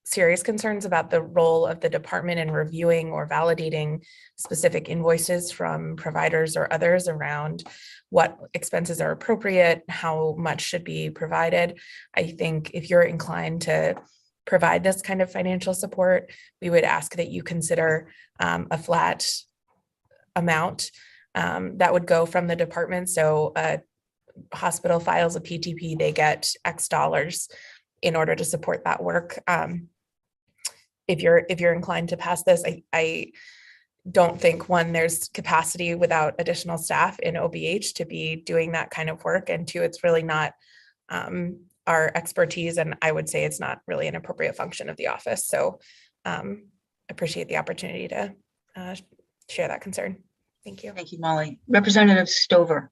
serious concerns about the role of the department in reviewing or validating specific invoices from providers or others around what expenses are appropriate, how much should be provided. I think if you're inclined to provide this kind of financial support, we would ask that you consider a flat amount that would go from the department. So a hospital files a PTP, they get X dollars in order to support that work. If you're inclined to pass this, I don't think, one, there's capacity without additional staff in OBH to be doing that kind of work, and two, it's really not our expertise, and I would say it's not really an appropriate function of the office. So appreciate the opportunity to share that concern. Thank you. Thank you, Molly. Representative Stover.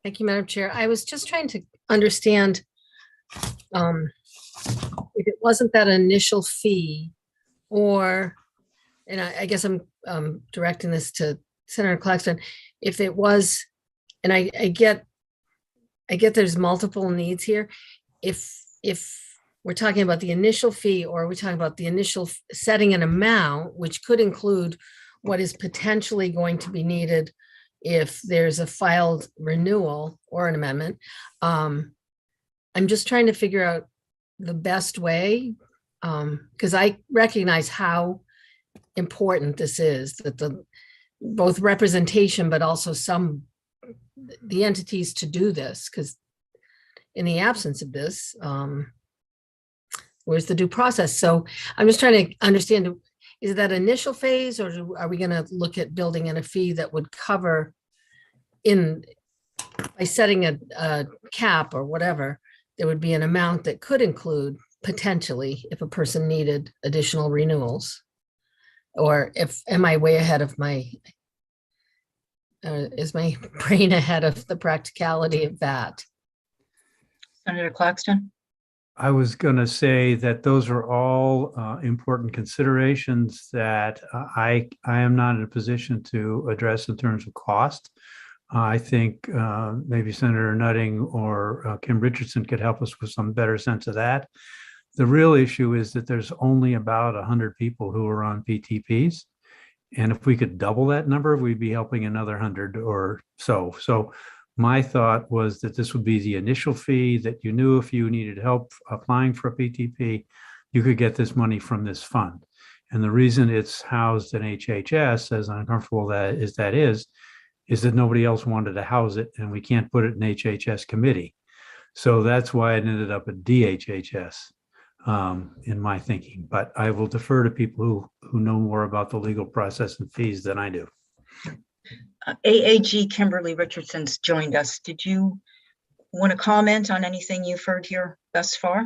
Thank you, Madam Chair. I was just trying to understand if it wasn't that initial fee, or, and I guess I'm directing this to Senator Claxton, if it was, and I get there's multiple needs here. If we're talking about the initial fee, or we're talking about the initial setting an amount, which could include what is potentially going to be needed if there's a filed renewal or an amendment. I'm just trying to figure out the best way, because I recognize how important this is, that the both representation, but also the entities to do this, because in the absence of this, where's the due process? So I'm just trying to understand, is that initial phase, or are we going to look at building in a fee that would cover in by setting a cap or whatever, there would be an amount that could include potentially if a person needed additional renewals. Or am I way ahead of is my brain ahead of the practicality of that? Senator Claxton? I was going to say that those are all important considerations that I am not in a position to address in terms of cost. I think maybe Senator Nutting or Kim Richardson could help us with some better sense of that. The real issue is that there's only about 100 people who are on PTPs. And if we could double that number, we'd be helping another 100 or so. So my thought was that this would be the initial fee, that you knew if you needed help applying for a PTP, you could get this money from this fund. And the reason it's housed in HHS, as uncomfortable that is that nobody else wanted to house it, and we can't put it in HHS committee. So that's why it ended up at DHHS in my thinking. But I will defer to people who know more about the legal process and fees than I do. AAG Kimberly Richardson's joined us. Did you want to comment on anything you've heard here thus far?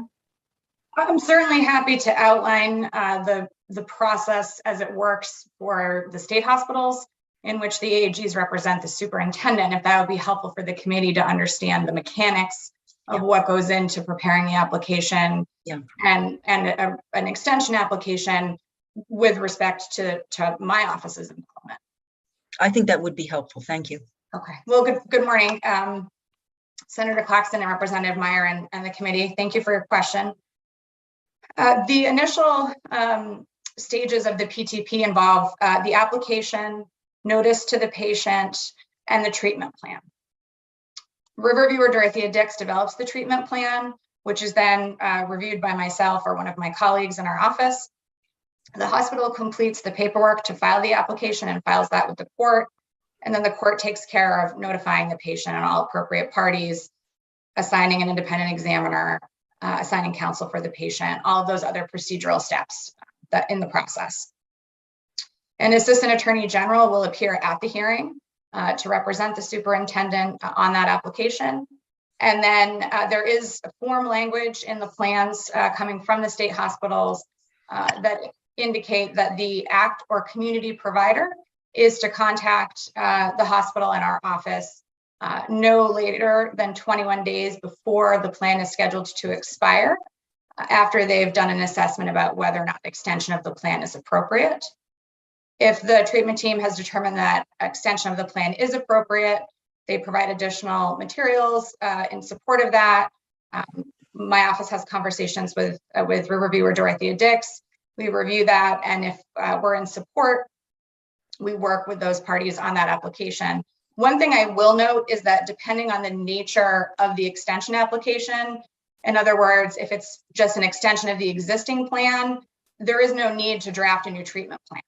I'm certainly happy to outline the process as it works for the state hospitals, in which the AAGs represent the superintendent, if that would be helpful for the committee to understand the mechanics of what goes into preparing the application and an extension application with respect to my office's involvement. I think that would be helpful. Thank you. Okay. Well, good morning, Senator Claxton and Representative Meyer and the committee. Thank you for your question. The initial stages of the PTP involve the application, notice to the patient, and the treatment plan. Riverviewer Dorothea Dix develops the treatment plan, which is then reviewed by myself or one of my colleagues in our office. The hospital completes the paperwork to file the application and files that with the court. And then the court takes care of notifying the patient and all appropriate parties, assigning an independent examiner, assigning counsel for the patient, all of those other procedural steps that in the process. An assistant attorney general will appear at the hearing to represent the superintendent on that application. And then there is form language in the plans coming from the state hospitals that indicate that the ACT or community provider is to contact the hospital and our office no later than 21 days before the plan is scheduled to expire, after they've done an assessment about whether or not extension of the plan is appropriate. If the treatment team has determined that extension of the plan is appropriate, they provide additional materials in support of that. My office has conversations with Riverviewer Dorothea Dix. We review that, and if we're in support, we work with those parties on that application. One thing I will note is that depending on the nature of the extension application, in other words, if it's just an extension of the existing plan, there is no need to draft a new treatment plan.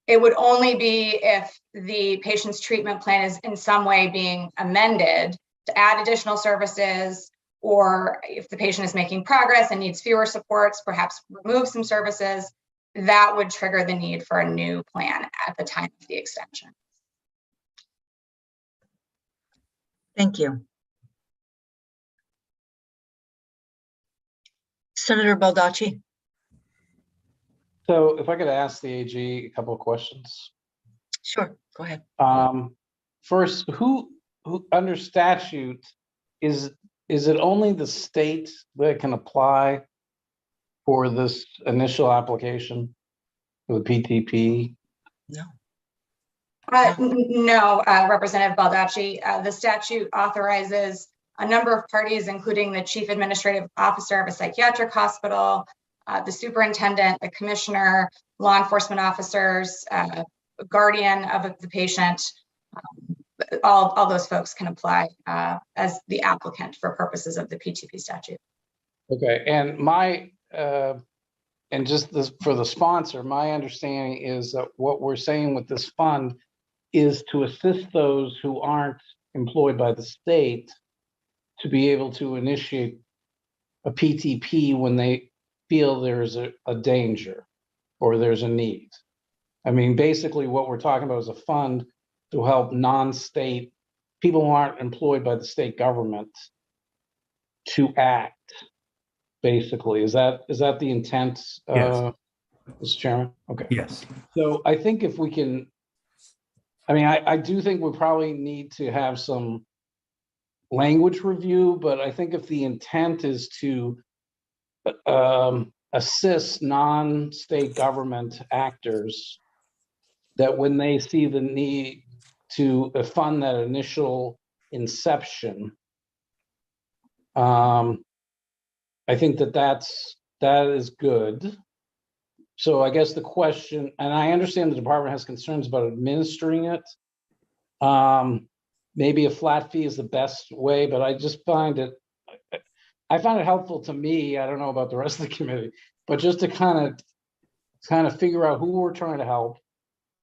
It would only be if the patient's treatment plan is in some way being amended to add additional services, or if the patient is making progress and needs fewer supports, perhaps remove some services, that would trigger the need for a new plan at the time of the extension. Thank you. Senator Baldacci. So if I could ask the AG a couple of questions. Sure, go ahead. First, who under statute is it only the state that can apply for this initial application for the PTP? No. No, Representative Baldacci. The statute authorizes a number of parties, including the chief administrative officer of a psychiatric hospital, the superintendent, the commissioner, law enforcement officers, guardian of the patient. All those folks can apply as the applicant for purposes of the PTP statute. Okay, and for the sponsor, my understanding is that what we're saying with this fund is to assist those who aren't employed by the state to be able to initiate a PTP when they feel there's a danger or there's a need. I mean, basically what we're talking about is a fund to help non-state people who aren't employed by the state government to act, basically. Is that the intent, Yes. Mr. Chairman? Okay. Yes. So I think if we can, I mean, I do think we probably need to have some language review, but I think if the intent is to assist non-state government actors, that when they see the need to fund that initial inception, I think that is good. So I guess the question, and I understand the department has concerns about administering it. Maybe a flat fee is the best way, but I just find it helpful to me. I don't know about the rest of the committee, but just to kind of figure out who we're trying to help,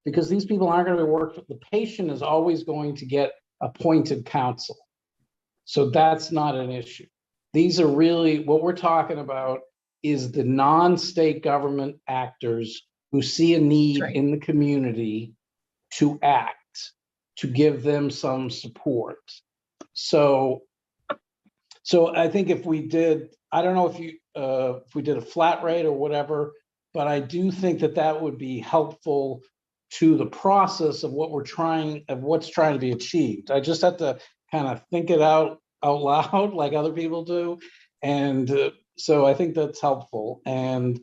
because these people aren't going to work. The patient is always going to get appointed counsel. So that's not an issue. These are really, what we're talking about is the non-state government actors who see a need in the community to act, to give them some support. So I think if we did, I don't know if we did a flat rate or whatever, but I do think that would be helpful to the process of what's trying to be achieved. I just have to kind of think it out loud like other people do. And so I think that's helpful. And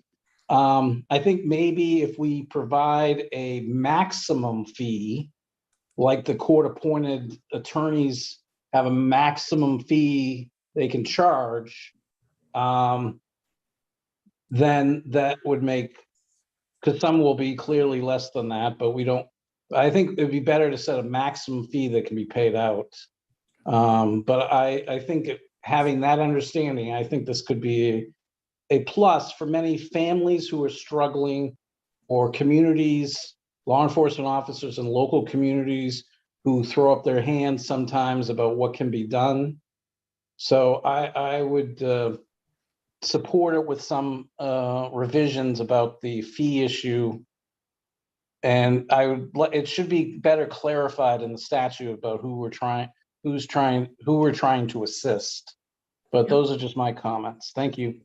I think maybe if we provide a maximum fee, like the court-appointed attorneys have a maximum fee they can charge, then that would make, because some will be clearly less than that, but I think it'd be better to set a maximum fee that can be paid out. But I think having that understanding, I think this could be a plus for many families who are struggling, or communities, law enforcement officers in local communities who throw up their hands sometimes about what can be done. So I would support it with some revisions about the fee issue. And it should be better clarified in the statute about who we're trying to assist. But those are just my comments. Thank you.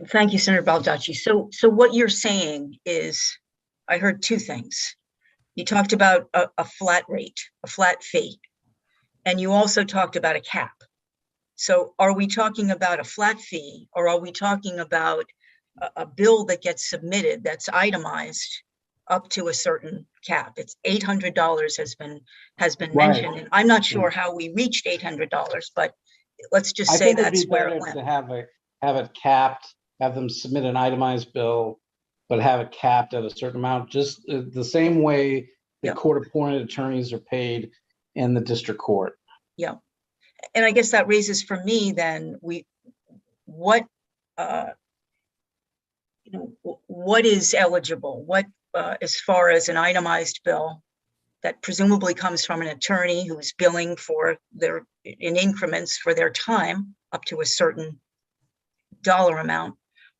Thank you, Senator Baldacci. So what you're saying is, I heard two things. You talked about a flat rate, a flat fee, and you also talked about a cap. So are we talking about a flat fee, or are we talking about a bill that gets submitted that's itemized up to a certain cap? It's $800 has been mentioned, and I'm not sure how we reached $800, but let's just say that's where it went. To have it capped, have them submit an itemized bill, but have it capped at a certain amount, just the same way the court-appointed attorneys are paid in the district court. Yeah. And I guess that raises for me then, what is eligible? What as far as an itemized bill that presumably comes from an attorney who's billing for in increments for their time up to a certain dollar amount?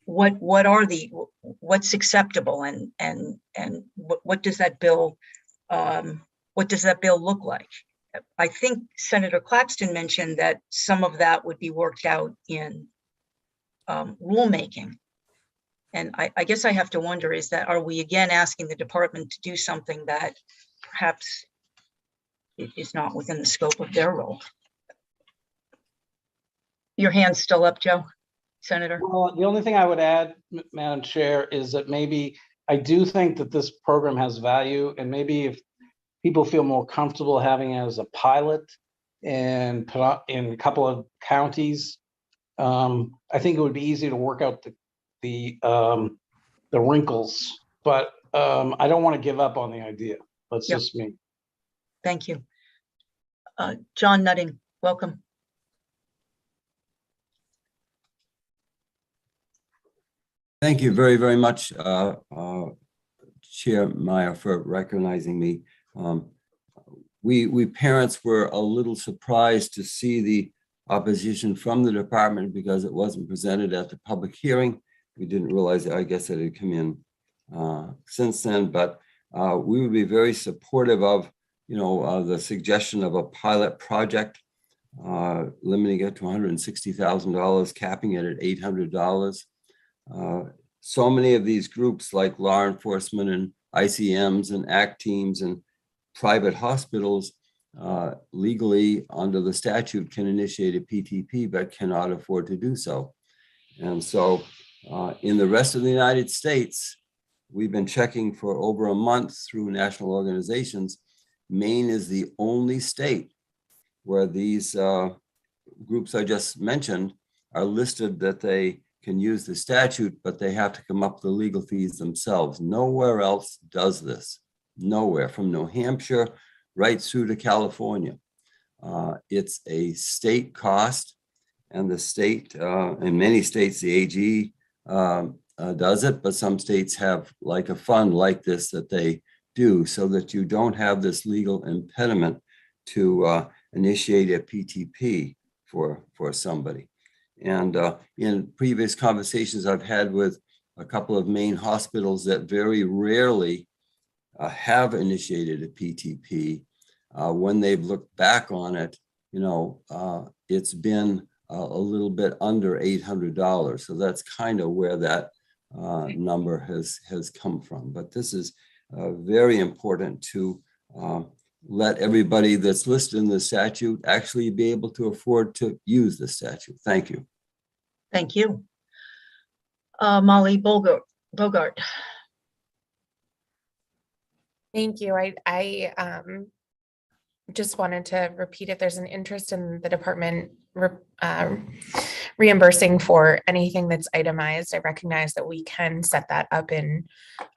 What's acceptable, and what does that bill look like? I think Senator Claxton mentioned that some of that would be worked out in rulemaking. And I guess I have to wonder, are we again asking the department to do something that perhaps is not within the scope of their role? Your hand's still up, Joe, Senator? Well, the only thing I would add, Madam Chair, is that maybe I do think that this program has value, and maybe if people feel more comfortable having it as a pilot and put up in a couple of counties, I think it would be easy to work out the wrinkles. But I don't want to give up on the idea. That's just me. Thank you. John Nutting, welcome. Thank you very, very much, Chair Meyer, for recognizing me. We parents were a little surprised to see the opposition from the department because it wasn't presented at the public hearing. We didn't realize it. I guess it had come in since then, but we would be very supportive of the suggestion of a pilot project, limiting it to $160,000, capping it at $800. So many of these groups like law enforcement and ICMs and ACT teams and private hospitals legally under the statute can initiate a PTP but cannot afford to do so. And so in the rest of the United States, we've been checking for over a month through national organizations. Maine is the only state where these groups I just mentioned are listed that they can use the statute, but they have to come up with the legal fees themselves. Nowhere else does this. Nowhere, from New Hampshire right through to California. It's a state cost, and the state, in many states, the AG does it, but some states have like a fund like this that they do so that you don't have this legal impediment to initiate a PTP for somebody. And in previous conversations I've had with a couple of Maine hospitals that very rarely have initiated a PTP, when they've looked back on it, it's been a little bit under $800. So that's kind of where that number has come from. But this is very important to let everybody that's listed in the statute actually be able to afford to use the statute. Thank you. Thank you. Molly Bogart. Thank you. I just wanted to repeat, if there's an interest in the department reimbursing for anything that's itemized, I recognize that we can set that up in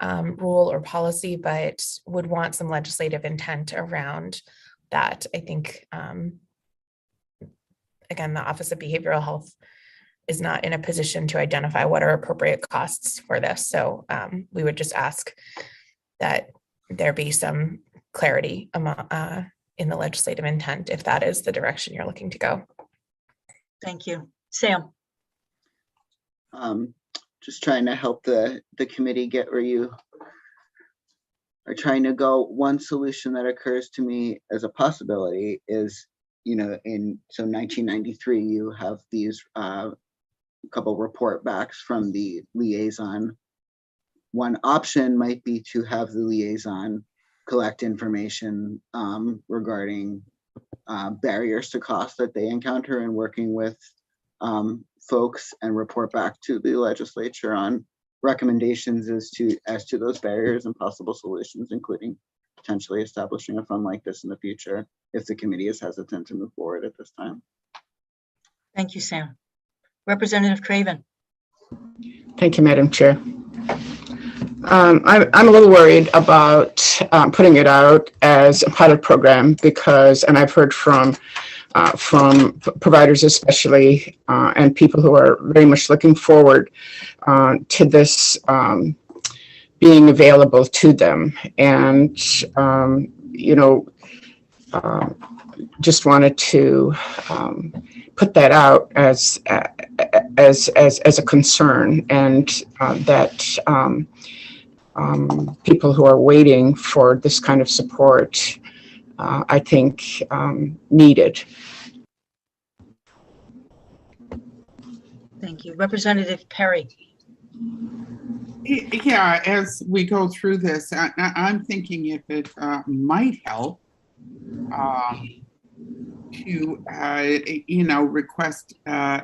rule or policy, but would want some legislative intent around that. I think, again, the Office of Behavioral Health is not in a position to identify what are appropriate costs for this. So we would just ask that there be some clarity in the legislative intent, if that is the direction you're looking to go. Thank you. Sam. Just trying to help the committee get where you are trying to go. One solution that occurs to me as a possibility is, in 1993, you have these couple report backs from the liaison. One option might be to have the liaison collect information regarding barriers to cost that they encounter in working with folks and report back to the legislature on recommendations as to those barriers and possible solutions, including potentially establishing a fund like this in the future if the committee is hesitant to move forward at this time. Thank you, Sam. Representative Craven. Thank you, Madam Chair. I'm a little worried about putting it out as a pilot program because, and I've heard from providers especially, and people who are very much looking forward to this being available to them. And, just wanted to put that out as a concern, and that people who are waiting for this kind of support, I think, need it. Thank you. Representative Perry. Yeah, as we go through this, I'm thinking if it might help to, request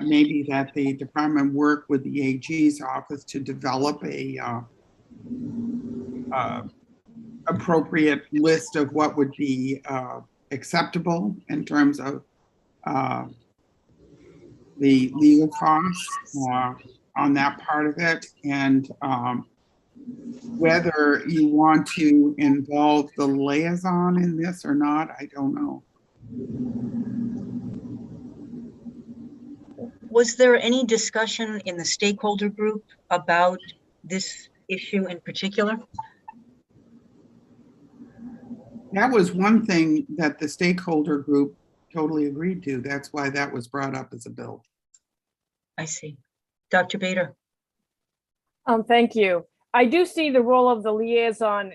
maybe that the department work with the AG's office to develop a appropriate list of what would be acceptable in terms of the legal costs on that part of it, and whether you want to involve the liaison in this or not, I don't know. Was there any discussion in the stakeholder group about this issue in particular? That was one thing that the stakeholder group totally agreed to. That's why that was brought up as a bill. I see. Dr. Bader. Thank you. I do see the role of the liaison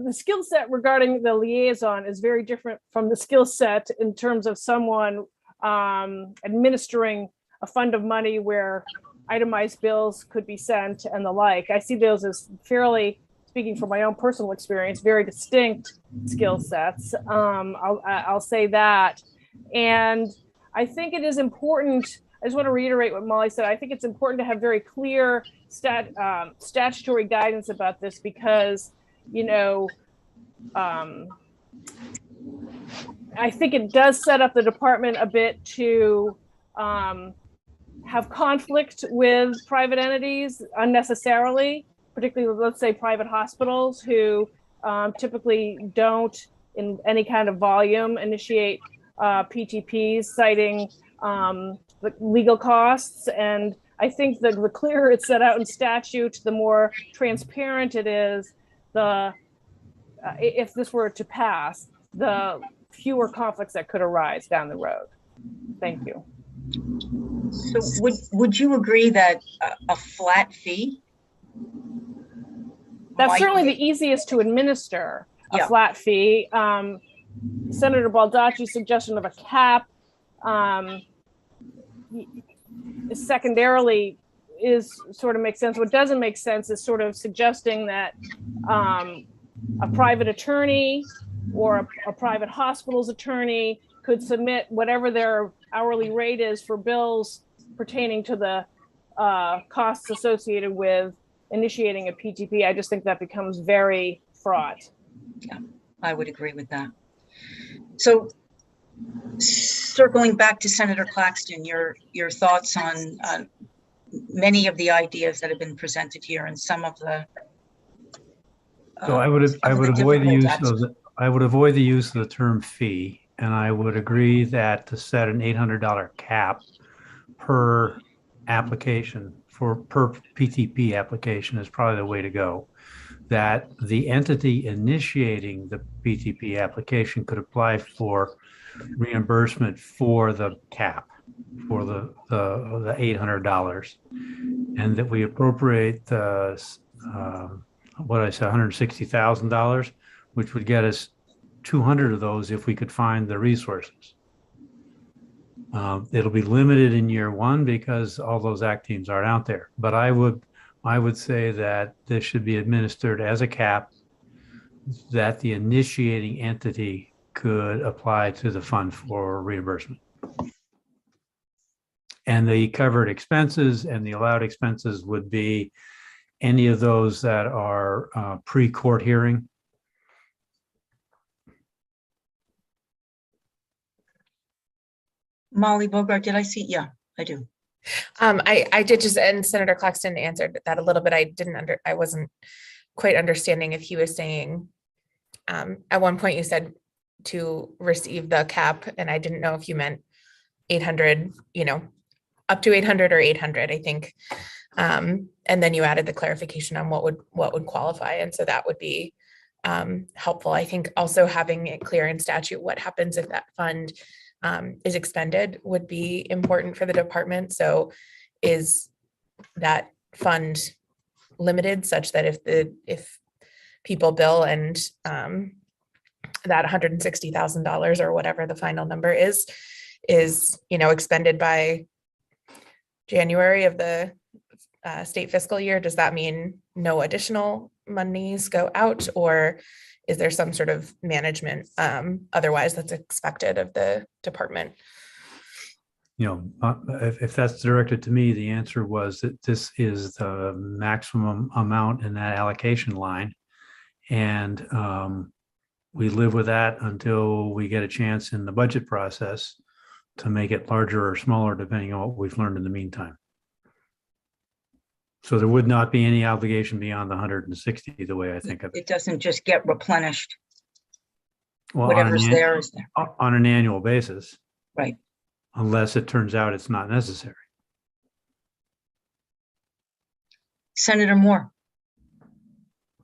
the skill set regarding the liaison is very different from the skill set in terms of someone administering a fund of money where itemized bills could be sent and the like. I see those as fairly, speaking from my own personal experience, very distinct skill sets. I'll say that. And I think it is important, I just want to reiterate what Molly said. I think it's important to have very clear statutory guidance about this because, I think it does set up the department a bit to have conflict with private entities unnecessarily, particularly, let's say, private hospitals who typically don't, in any kind of volume, initiate PTPs, citing the legal costs. And I think that the clearer it's set out in statute, the more transparent it is. If this were to pass, the fewer conflicts that could arise down the road. Thank you. So would you agree that a flat fee? That's certainly the easiest to administer, a flat fee. Senator Baldacci's suggestion of a cap secondarily is sort of makes sense. What doesn't make sense is sort of suggesting that a private attorney or a private hospital's attorney could submit whatever their hourly rate is for bills pertaining to the costs associated with initiating a PTP. I just think that becomes very fraught. Yeah, I would agree with that. So circling back to Senator Claxton, your thoughts on many of the ideas that have been presented here and some of the so I would avoid the use of the term fee, and I would agree that to set an $800 cap per application per PTP application is probably the way to go. That the entity initiating the PTP application could apply for reimbursement for the cap, for the $800, and that we appropriate what I said, $160,000, which would get us 200 of those if we could find the resources. It'll be limited in year one because all those ACT teams aren't out there. But I would say that this should be administered as a cap that the initiating entity could apply to the fund for reimbursement. And the covered expenses and the allowed expenses would be any of those that are pre-court hearing. Molly Bogart, did I see? Yeah, I do. I did just, and Senator Claxton answered that a little bit. I wasn't quite understanding if he was saying, at one point you said to receive the cap, and I didn't know if you meant 800, up to 800 or 800, I think. And then you added the clarification on what would qualify. And so that would be helpful. I think also having it clear in statute what happens if that fund is expended would be important for the department. So is that fund limited such that if people bill and that $160,000 or whatever the final number is expended by January of the state fiscal year, does that mean no additional monies go out, or is there some sort of management otherwise that's expected of the department? If that's directed to me, the answer was that this is the maximum amount in that allocation line. And we live with that until we get a chance in the budget process to make it larger or smaller, depending on what we've learned in the meantime. So there would not be any obligation beyond the 160, the way I think of it. It doesn't just get replenished. Well, whatever's there is there. On an annual basis. Right. Unless it turns out it's not necessary. Senator Moore.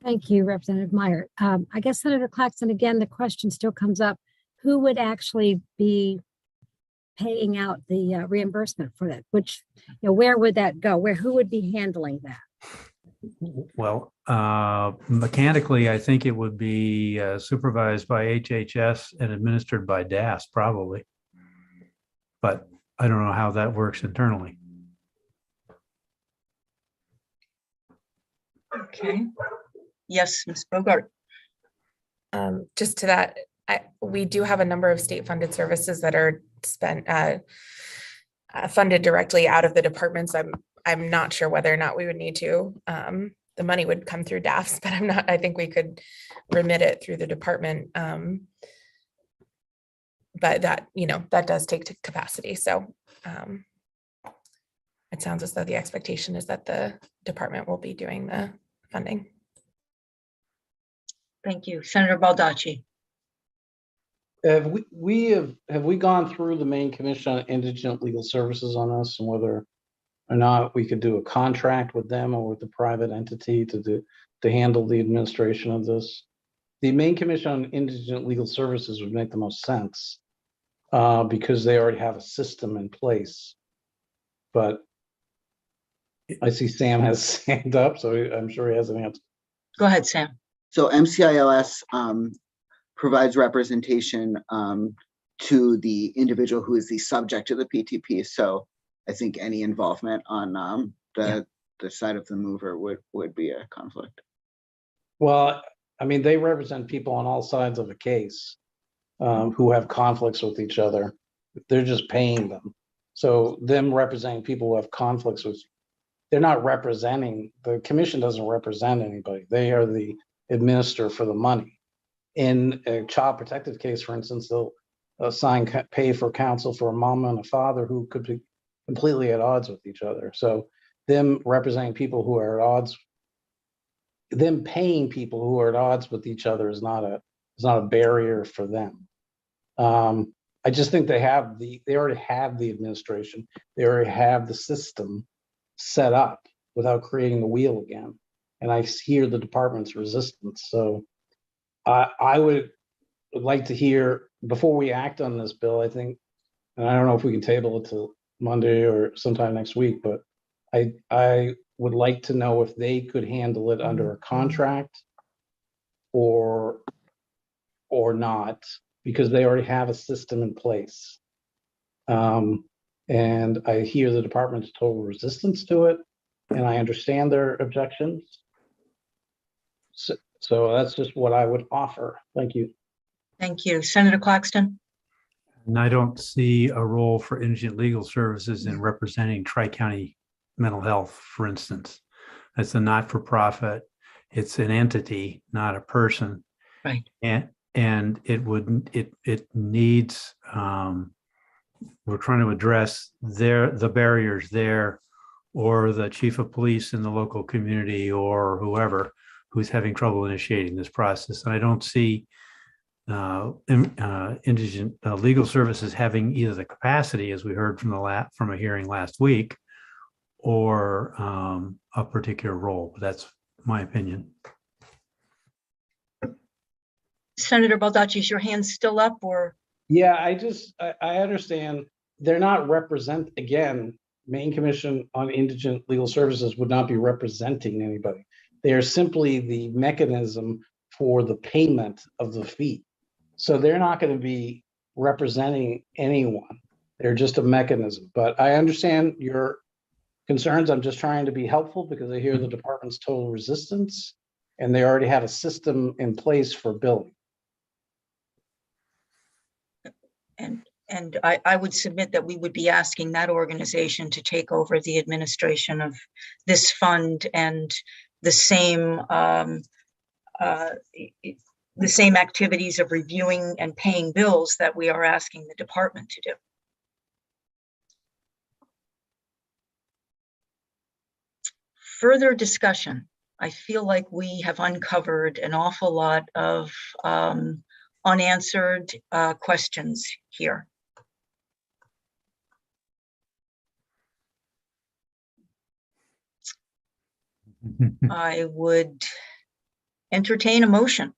Thank you, Representative Meyer. I guess Senator Claxton, again, the question still comes up. Who would actually be paying out the reimbursement for that? Which, where would that go? Who would be handling that? Well, mechanically, I think it would be supervised by HHS and administered by DAS probably. But I don't know how that works internally. Okay. Yes, Ms. Bogart. Just to that, we do have a number of state funded services that are funded directly out of the departments. I'm not sure whether or not we would need to. The money would come through DAFs, but I think we could remit it through the department. But that, that does take to capacity. So it sounds as though the expectation is that the department will be doing the funding. Thank you. Senator Baldacci. Have we gone through the Maine Commission on Indigent Legal Services on this, and whether or not we could do a contract with them or with a private entity to handle the administration of this? The Maine Commission on Indigent Legal Services would make the most sense because they already have a system in place. But I see Sam has his hand up, so I'm sure he has an answer. Go ahead, Sam. So MCILS provides representation to the individual who is the subject of the PTP. So I think any involvement on the side of the mover would be a conflict. Well, I mean, they represent people on all sides of a case who have conflicts with each other. They're just paying them. So them representing people who have conflicts with, they're not representing, the commission doesn't represent anybody. They are the administrator for the money. In a child protective case, for instance, they'll pay for counsel for a mom and a father who could be completely at odds with each other. So them representing people who are at odds, them paying people who are at odds with each other is not a barrier for them. I just think they already have the administration. They already have the system set up without creating the wheel again. And I hear the department's resistance. So I would like to hear, before we act on this bill, I think, and I don't know if we can table it till Monday or sometime next week, but I would like to know if they could handle it under a contract or not, because they already have a system in place. And I hear the department's total resistance to it, and I understand their objections. So that's just what I would offer. Thank you. Thank you. Senator Claxton. And I don't see a role for indigent legal services in representing Tri-County Mental Health, for instance. It's a not-for-profit. It's an entity, not a person. Right. And it needs, we're trying to address the barriers there, or the chief of police in the local community, or whoever who's having trouble initiating this process. And I don't see indigent legal services having either the capacity, as we heard from a hearing last week, or a particular role. But that's my opinion. Senator Baldacci, is your hand still up, or? Yeah, I understand they're not again, Maine Commission on Indigent Legal Services would not be representing anybody. They are simply the mechanism for the payment of the fee. So they're not going to be representing anyone. They're just a mechanism. But I understand your concerns. I'm just trying to be helpful because I hear the department's total resistance, and they already have a system in place for billing. And I would submit that we would be asking that organization to take over the administration of this fund and the same activities of reviewing and paying bills that we are asking the department to do. Further discussion. I feel like we have uncovered an awful lot of unanswered questions here. I would entertain a motion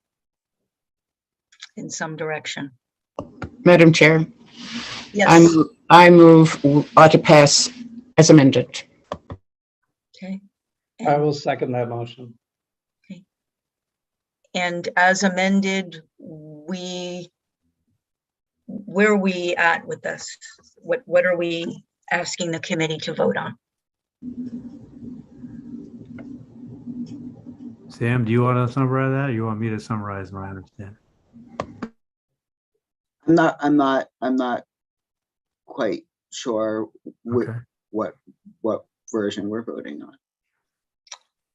in some direction. Madam Chair. Yes. I move ought to pass as amended. Okay. I will second that motion. And as amended, where are we at with this? What are we asking the committee to vote on? Sam, do you want to summarize that, or you want me to summarize my understanding? I'm not quite sure what version we're voting on.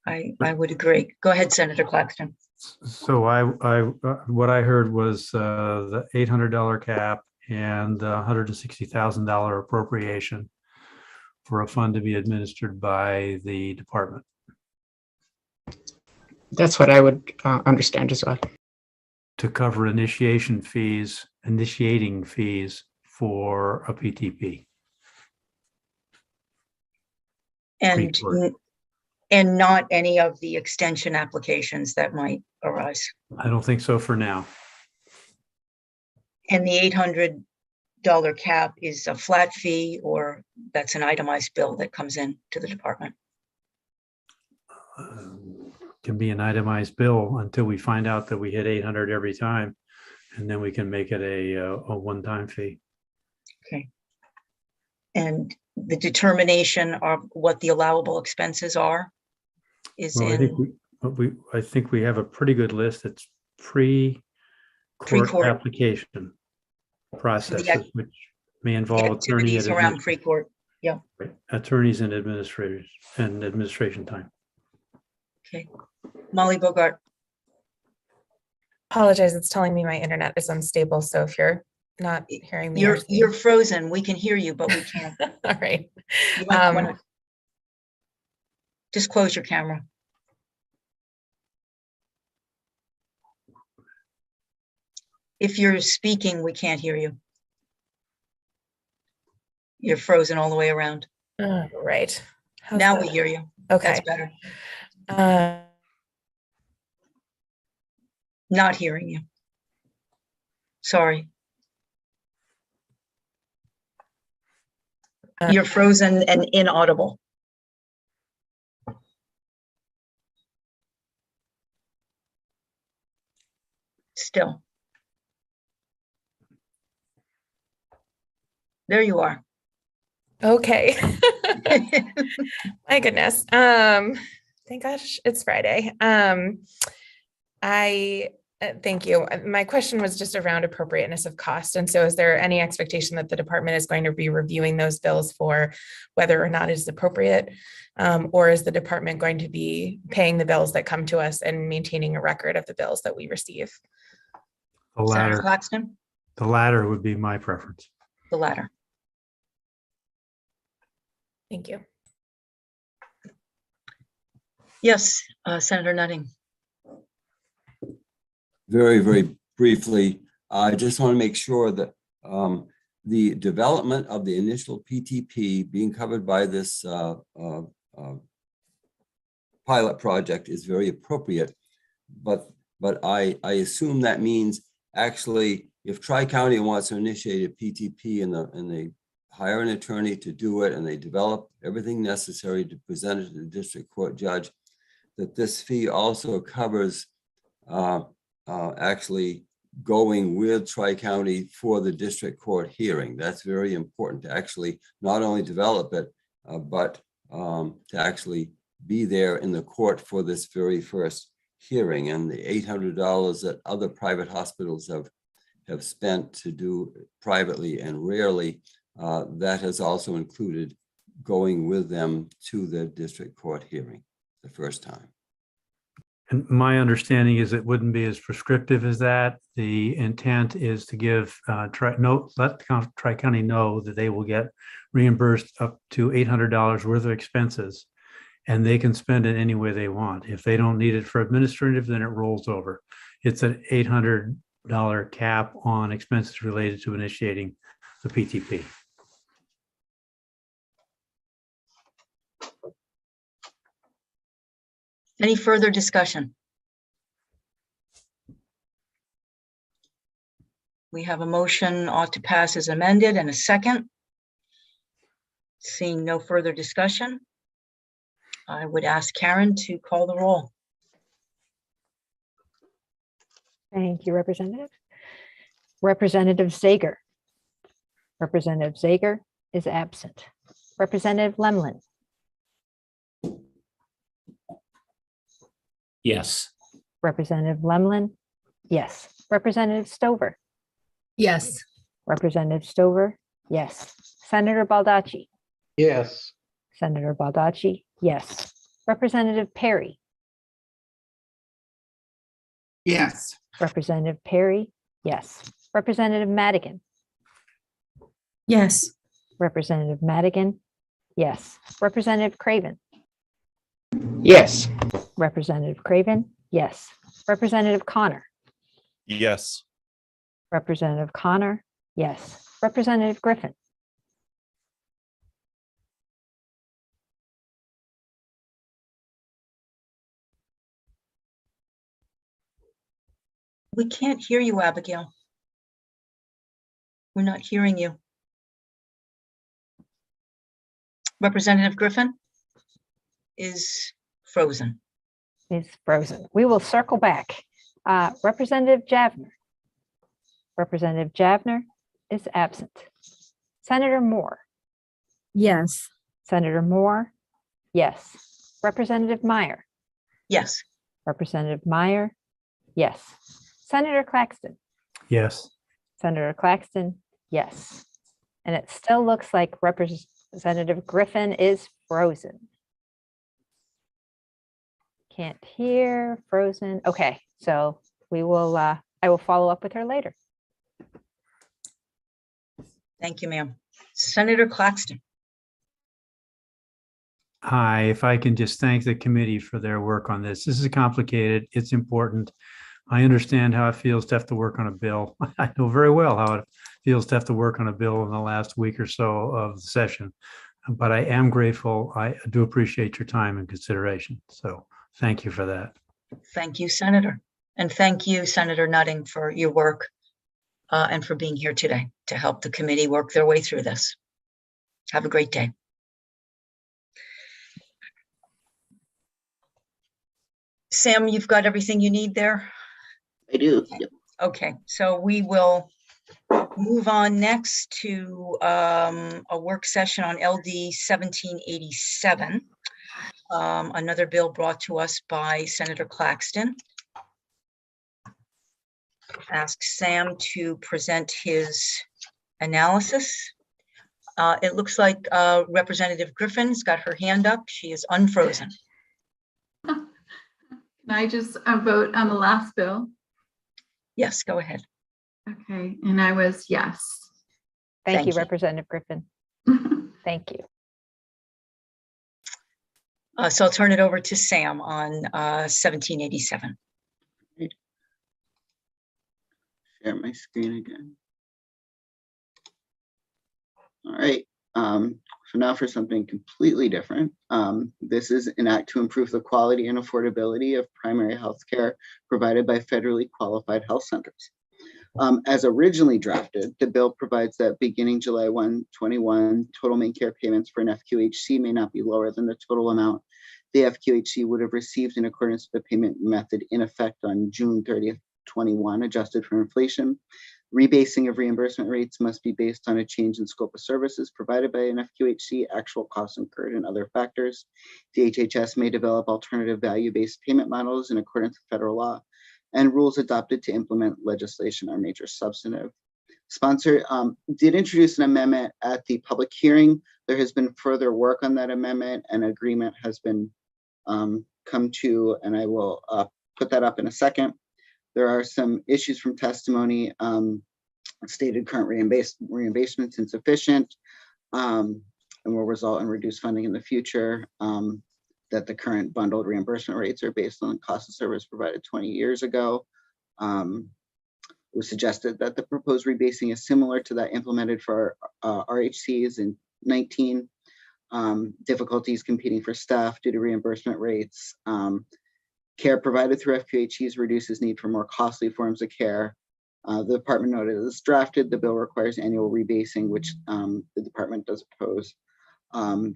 I would agree. Go ahead, Senator Claxton. So what I heard was the $800 cap and the $160,000 appropriation for a fund to be administered by the department. That's what I would understand as well. To cover initiating fees for a PTP. And not any of the extension applications that might arise. I don't think so for now. And the $800 cap is a flat fee, or that's an itemized bill that comes in to the department? Can be an itemized bill until we find out that we hit 800 every time, and then we can make it a one-time fee. Okay. And the determination of what the allowable expenses are is I think we have a pretty good list. It's pre-court application processes, which may involve activities around pre-court. Yeah. Attorneys and administrators and administration time. Okay. Molly Bogart. Apologize, it's telling me my internet is unstable. So if you're not hearing me, you're frozen. We can hear you, but we can't. All right. You might wanna just close your camera. If you're speaking, we can't hear you. You're frozen all the way around. Right. Now we hear you. Okay. That's better. Not hearing you. Sorry. You're frozen and inaudible. Still. There you are. Okay. My goodness. Thank gosh it's Friday. Thank you. My question was just around appropriateness of cost. And so is there any expectation that the department is going to be reviewing those bills for whether or not it's appropriate? Or is the department going to be paying the bills that come to us and maintaining a record of the bills that we receive? The latter. Senator Claxton? The latter would be my preference. The latter. Thank you. Yes, Senator Nutting. Very, very briefly, I just want to make sure that the development of the initial PTP being covered by this pilot project is very appropriate, but I assume that means actually if Tri-County wants to initiate a PTP and they hire an attorney to do it and they develop everything necessary to present it to the district court judge, that this fee also covers actually going with Tri-County for the district court hearing. That's very important to actually not only develop it, but to actually be there in the court for this very first hearing. And the $800 that other private hospitals have spent to do privately and rarely, that has also included going with them to the district court hearing the first time. And my understanding is it wouldn't be as prescriptive as that. The intent is to give let Tri-County know that they will get reimbursed up to $800 worth of expenses, and they can spend it any way they want. If they don't need it for administrative, then it rolls over. It's an $800 cap on expenses related to initiating the PTP. Any further discussion? We have a motion ought to pass as amended and a second. Seeing no further discussion, I would ask Karen to call the roll. Thank you, Representative. Representative Zager. Representative Zager is absent. Representative Lemlin. Yes. Representative Lemlin, yes. Representative Stover. Yes. Representative Stover, yes. Senator Baldacci. Yes. Senator Baldacci, yes. Representative Perry. Yes. Representative Perry, yes. Representative Madigan. Yes. Representative Madigan, yes. Representative Craven. Yes. Representative Craven, yes. Representative Connor. Yes. Representative Connor, yes. Representative Griffin. We can't hear you, Abigail. We're not hearing you. Representative Griffin is frozen. Is frozen. We will circle back. Representative Javner. Representative Javner is absent. Senator Moore. Yes. Senator Moore, yes. Representative Meyer. Yes. Representative Meyer, yes. Senator Claxton. Yes. Senator Claxton, yes. And it still looks like Representative Griffin is frozen. Can't hear, frozen. Okay, so we will, I will follow up with her later. Thank you, ma'am. Senator Claxton. Hi, if I can just thank the committee for their work on this. This is complicated. It's important. I understand how it feels to have to work on a bill. I know very well how it feels to have to work on a bill in the last week or so of the session. But I am grateful. I do appreciate your time and consideration. So thank you for that. Thank you, Senator. And thank you, Senator Nutting, for your work and for being here today to help the committee work their way through this. Have a great day. Sam, you've got everything you need there? I do. Okay. Okay, so we will move on next to a work session on LD 1787. Another bill brought to us by Senator Claxton. Ask Sam to present his analysis. It looks like Representative Griffin's got her hand up. She is unfrozen. Can I just vote on the last bill? Yes, go ahead. Okay, and I was yes. Thank you, Representative Griffin. Thank you. So I'll turn it over to Sam on 1787. Share my screen again. All right. So now for something completely different. This is an act to improve the quality and affordability of primary health care provided by federally qualified health centers. As originally drafted, the bill provides that beginning July 1, 21, total main care payments for an FQHC may not be lower than the total amount the FQHC would have received in accordance with the payment method in effect on June 30th, 21, adjusted for inflation. Rebasing of reimbursement rates must be based on a change in scope of services provided by an FQHC, actual costs incurred, and other factors. The HHS may develop alternative value-based payment models in accordance with federal law, and rules adopted to implement legislation are major substantive. Sponsor did introduce an amendment at the public hearing. There has been further work on that amendment, and agreement has been come to, and I will put that up in a second. There are some issues from testimony. Stated current reimbursements insufficient and will result in reduced funding in the future. That the current bundled reimbursement rates are based on the cost of service provided 20 years ago. It was suggested that the proposed rebasing is similar to that implemented for RHCs in 19. Difficulties competing for staff due to reimbursement rates. Care provided through FQHCs reduces need for more costly forms of care. The department noted as drafted, the bill requires annual rebasing, which the department does oppose.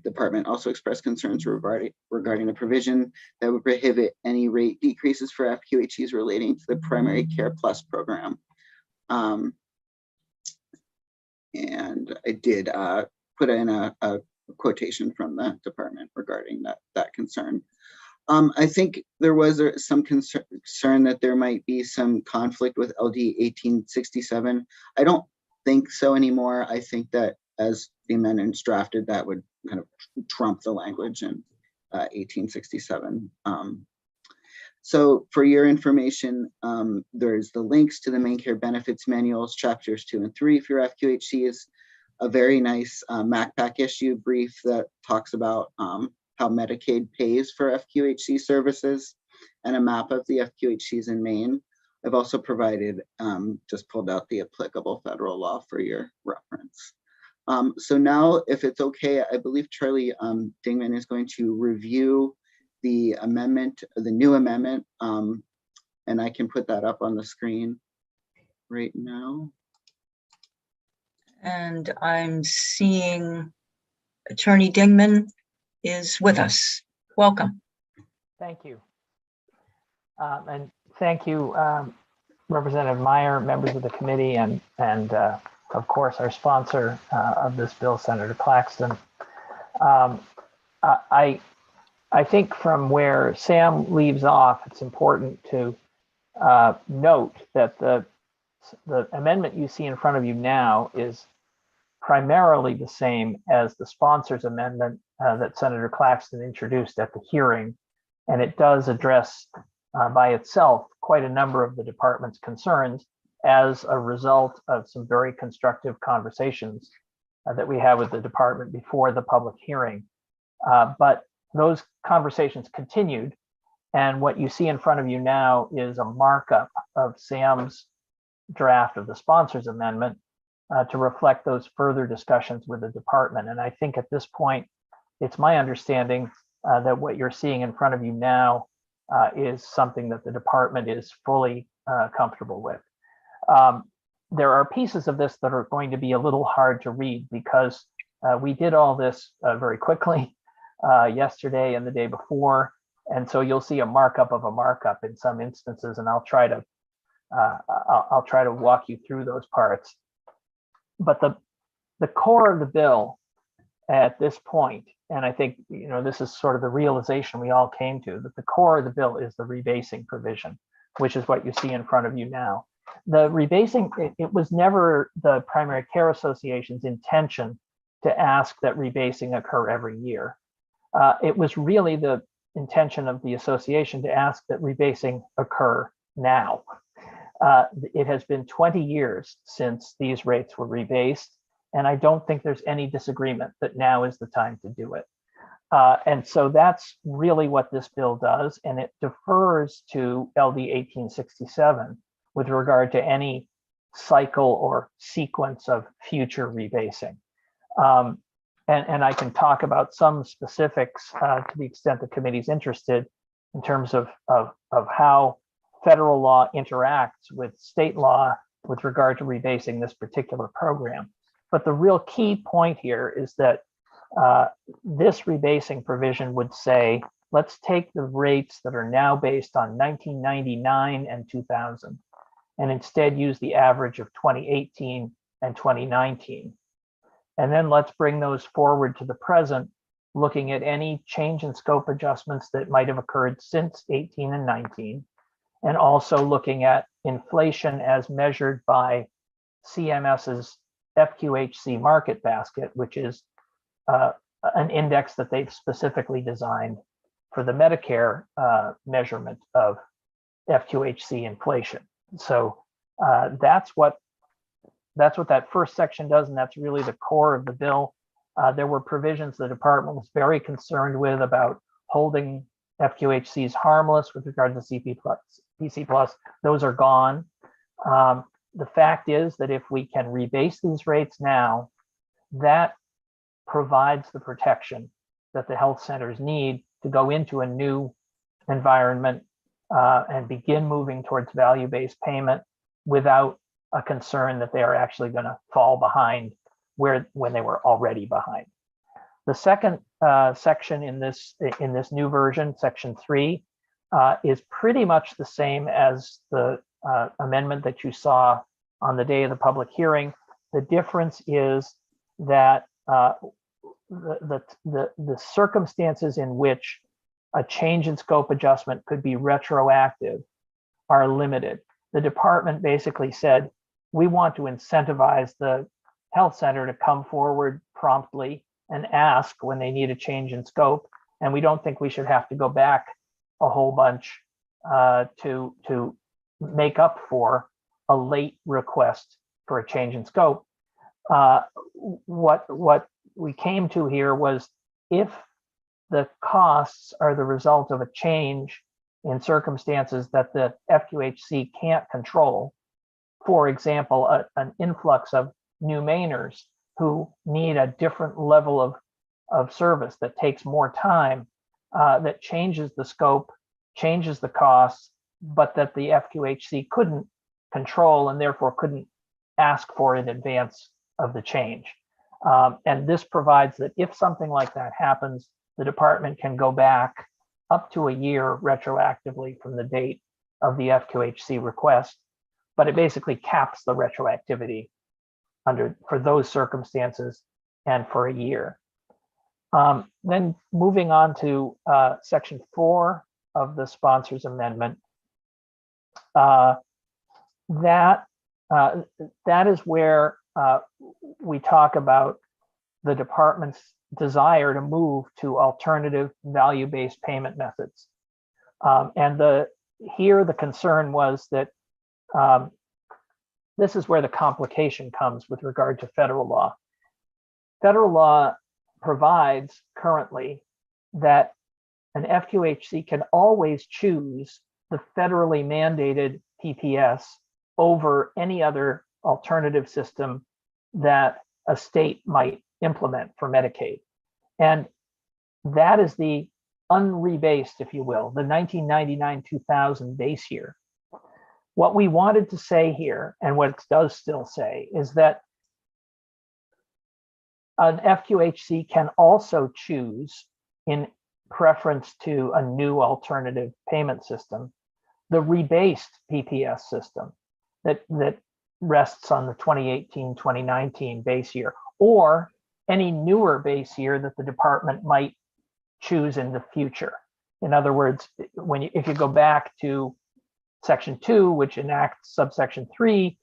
Department also expressed concerns regarding the provision that would prohibit any rate decreases for FQHCs relating to the Primary Care Plus program. And I did put in a quotation from the department regarding that concern. I think there was some concern that there might be some conflict with LD 1867. I don't think so anymore. I think that as the amendments drafted, that would kind of trump the language in 1867. So for your information, there's the links to the main care benefits manuals, chapters 2 and 3 for your FQHCs, a very nice MacPac issue brief that talks about how Medicaid pays for FQHC services, and a map of the FQHCs in Maine. I've also provided, just pulled out the applicable federal law for your reference. So now, if it's okay, I believe Charlie Dingman is going to review the amendment, the new amendment, and I can put that up on the screen right now. And I'm seeing Attorney Dingman is with us. Welcome. Thank you. And thank you, Representative Meyer, members of the committee, and of course, our sponsor of this bill, Senator Claxton. I think from where Sam leaves off, it's important to note that the amendment you see in front of you now is primarily the same as the sponsor's amendment that Senator Claxton introduced at the hearing, and it does address by itself quite a number of the department's concerns as a result of some very constructive conversations that we had with the department before the public hearing. But those conversations continued, and what you see in front of you now is a markup of Sam's draft of the sponsor's amendment to reflect those further discussions with the department. And I think at this point, it's my understanding that what you're seeing in front of you now is something that the department is fully comfortable with. There are pieces of this that are going to be a little hard to read because we did all this very quickly yesterday and the day before. And so you'll see a markup of a markup in some instances, and I'll try to walk you through those parts. But the core of the bill at this point, and I think this is sort of the realization we all came to, that the core of the bill is the rebasing provision, which is what you see in front of you now. The rebasing, it was never the Primary Care Association's intention to ask that rebasing occur every year. It was really the intention of the association to ask that rebasing occur now. It has been 20 years since these rates were rebased, and I don't think there's any disagreement that now is the time to do it. And so that's really what this bill does, and it defers to LD 1867 with regard to any cycle or sequence of future rebasing. And I can talk about some specifics to the extent the committee's interested in terms of how federal law interacts with state law with regard to rebasing this particular program. But the real key point here is that this rebasing provision would say, let's take the rates that are now based on 1999 and 2000, and instead use the average of 2018 and 2019. And then let's bring those forward to the present, looking at any change in scope adjustments that might have occurred since 18 and 19, and also looking at inflation as measured by CMS's FQHC market basket, which is an index that they've specifically designed for the Medicare measurement of FQHC inflation. So that's what that first section does, and that's really the core of the bill. There were provisions the department was very concerned with about holding FQHCs harmless with regard to PC plus. Those are gone. The fact is that if we can rebase these rates now, that provides the protection that the health centers need to go into a new environment and begin moving towards value-based payment without a concern that they are actually going to fall behind when they were already behind. The second section in this new version, section 3, is pretty much the same as the amendment that you saw on the day of the public hearing. The difference is that the circumstances in which a change in scope adjustment could be retroactive are limited. The department basically said, we want to incentivize the health center to come forward promptly and ask when they need a change in scope. And we don't think we should have to go back a whole bunch to make up for a late request for a change in scope. What we came to here was, if the costs are the result of a change in circumstances that the FQHC can't control, for example, an influx of new Mainers who need a different level of service that takes more time, that changes the scope, changes the costs, but that the FQHC couldn't control and therefore couldn't ask for in advance of the change. And this provides that if something like that happens, the department can go back up to a year retroactively from the date of the FQHC request, but it basically caps the retroactivity for those circumstances and for a year. Then moving on to section 4 of the sponsor's amendment, that is where we talk about the department's desire to move to alternative value-based payment methods. And here the concern was that this is where the complication comes with regard to federal law. Federal law provides currently that an FQHC can always choose the federally mandated PPS over any other alternative system that a state might implement for Medicaid. And that is the unrebased, if you will, the 1999-2000 base year. What we wanted to say here, and what it does still say, is that an FQHC can also choose, in preference to a new alternative payment system, the rebased PPS system that rests on the 2018-2019 base year, or any newer base year that the department might choose in the future. In other words, if you go back to section 2, which enacts subsection 3,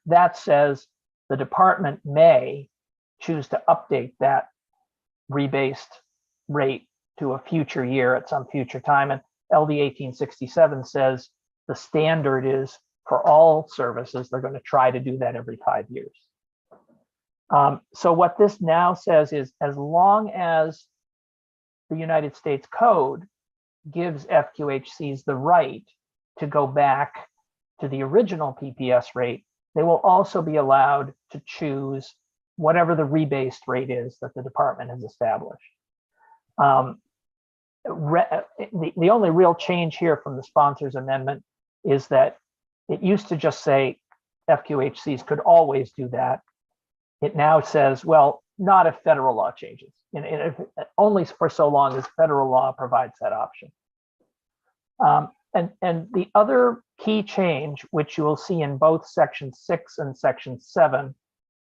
that says the department may choose to update that rebased rate to a future year at some future time. And LD 1867 says the standard is for all services, they're going to try to do that every 5 years. So what this now says is, as long as the United States Code gives FQHCs the right to go back to the original PPS rate, they will also be allowed to choose whatever the rebased rate is that the department has established. The only real change here from the sponsor's amendment is that it used to just say FQHCs could always do that. It now says, well, not if federal law changes, and only for so long as federal law provides that option. And the other key change, which you will see in both section 6 and section 7,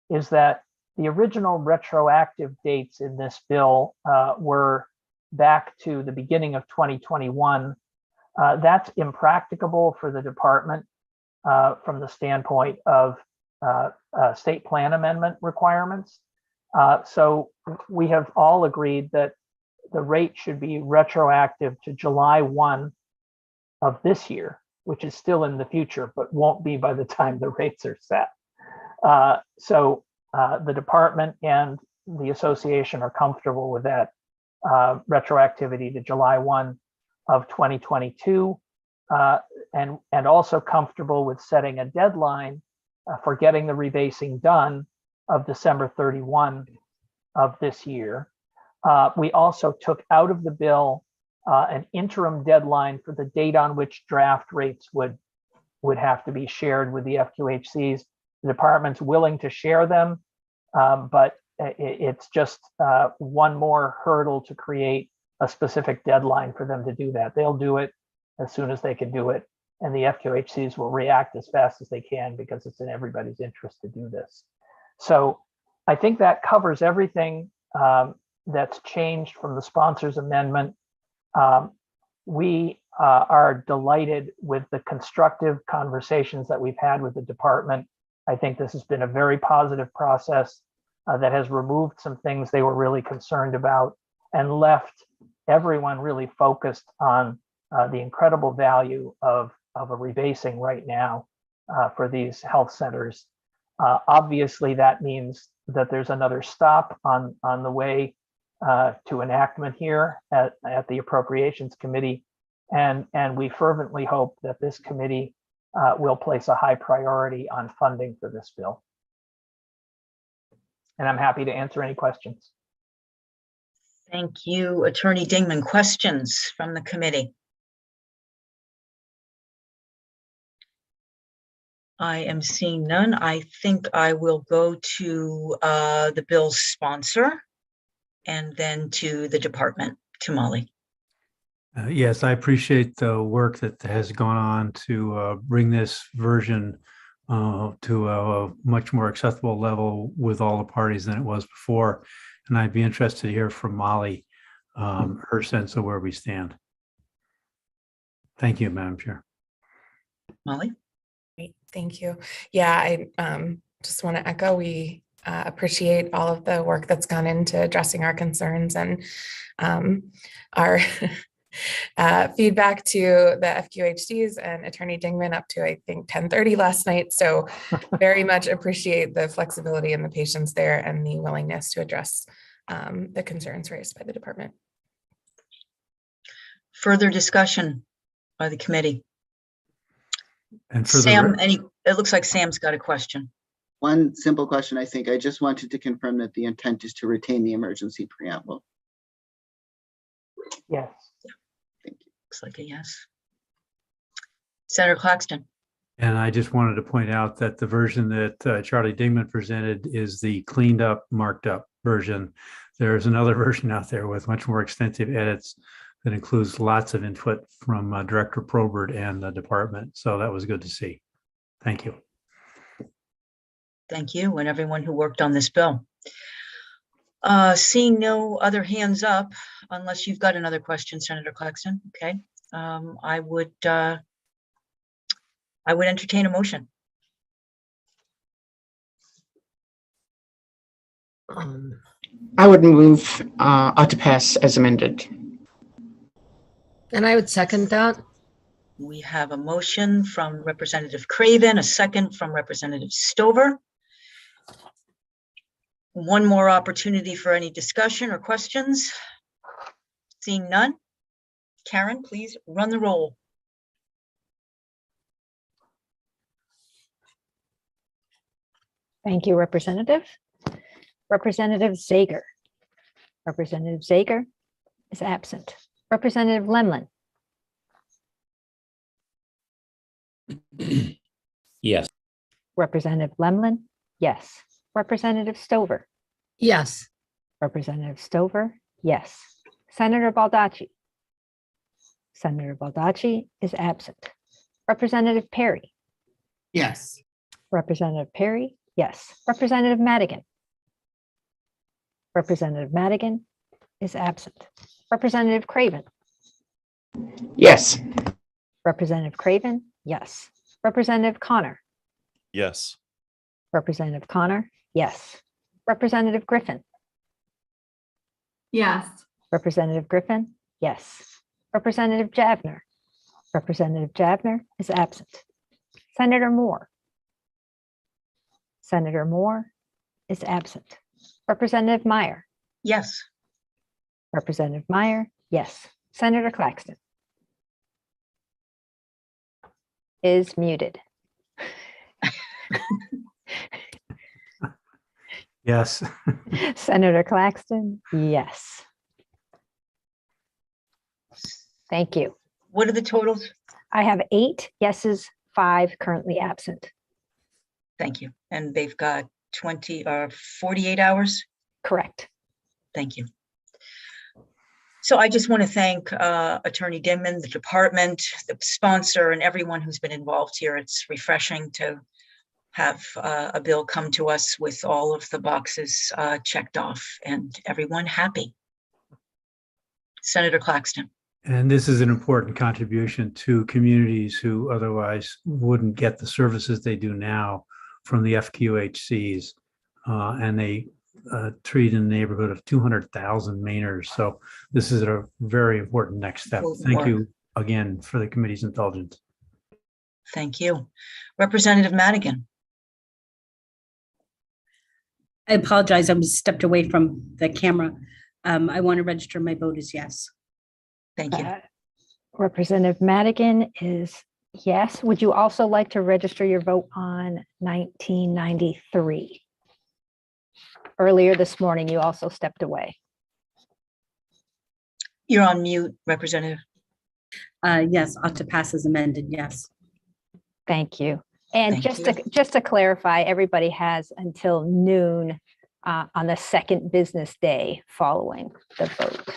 is that the original retroactive dates in this bill were back to the beginning of 2021. That's impracticable for the department from the standpoint of state plan amendment requirements. So we have all agreed that the rate should be retroactive to July 1 of this year, which is still in the future, but won't be by the time the rates are set. So the department and the association are comfortable with that retroactivity to July 1 of 2022, and also comfortable with setting a deadline for getting the rebasing done of December 31 of this year. We also took out of the bill an interim deadline for the date on which draft rates would have to be shared with the FQHCs. The department's willing to share them, but it's just one more hurdle to create a specific deadline for them to do that. They'll do it as soon as they can do it, and the FQHCs will react as fast as they can because it's in everybody's interest to do this. So I think that covers everything that's changed from the sponsor's amendment. We are delighted with the constructive conversations that we've had with the department. I think this has been a very positive process that has removed some things they were really concerned about and left everyone really focused on the incredible value of a rebasing right now for these health centers. Obviously, that means that there's another stop on the way to enactment here at the Appropriations Committee. And we fervently hope that this committee will place a high priority on funding for this bill. And I'm happy to answer any questions. Thank you, Attorney Dingman. Questions from the committee? I am seeing none. I think I will go to the bill's sponsor and then to the department, to Molly. Yes, I appreciate the work that has gone on to bring this version to a much more acceptable level with all the parties than it was before. And I'd be interested to hear from Molly, her sense of where we stand. Thank you, Madam Chair. Molly? Great, thank you. Yeah, I just want to echo, we appreciate all of the work that's gone into addressing our concerns, and our feedback to the FQHCs and Attorney Dingman up to, I think, 10:30 last night. So very much appreciate the flexibility and the patience there and the willingness to address the concerns raised by the department. Further discussion by the committee. And for Sam, it looks like Sam's got a question. One simple question, I think. I just wanted to confirm that the intent is to retain the emergency preamble. Yes. Yeah. Thank you. Looks like a yes. Senator Claxton. And I just wanted to point out that the version that Charlie Dingman presented is the cleaned up, marked up version. There's another version out there with much more extensive edits that includes lots of input from Director Probert and the department. So that was good to see. Thank you. Thank you, and everyone who worked on this bill. Seeing no other hands up, unless you've got another question, Senator Claxton. Okay, I would entertain a motion. I would move to pass as amended. And I would second that. We have a motion from Representative Craven, a second from Representative Stover. One more opportunity for any discussion or questions. Seeing none. Karen, please run the roll. Thank you, Representative. Representative Zager. Representative Zager is absent. Representative Lemlin. Yes. Representative Lemlin, yes. Representative Stover. Yes. Representative Stover, yes. Senator Baldacci. Senator Baldacci is absent. Representative Perry. Yes. Representative Perry, yes. Representative Madigan. Representative Madigan is absent. Representative Craven. Yes. Representative Craven, yes. Representative Connor. Yes. Representative Connor, yes. Representative Griffin. Yes. Representative Griffin, yes. Representative Javner. Representative Javner is absent. Senator Moore. Senator Moore is absent. Representative Meyer. Yes. Representative Meyer, yes. Senator Claxton is muted. Yes. Senator Claxton, yes. Thank you. What are the totals? I have 8 yeses, 5 currently absent. Thank you. And they've got 48 hours Correct. Thank you. So I just want to thank Attorney Dinman, the department, the sponsor, and everyone who's been involved here. It's refreshing to have a bill come to us with all of the boxes checked off and everyone happy. Senator Claxton. And this is an important contribution to communities who otherwise wouldn't get the services they do now from the FQHCs. And they treat in the neighborhood of 200,000 Mainers. So this is a very important next step. Thank you again for the committee's indulgence. Thank you. Representative Madigan. I apologize. I was stepped away from the camera. I want to register my vote as yes. Thank you. Representative Madigan is yes. Would you also like to register your vote on 1993? Earlier this morning, you also stepped away. You're on mute, Representative. Yes, ought to pass as amended, yes. Thank you. And Thank just to clarify, everybody has until noon on the second business day following the vote.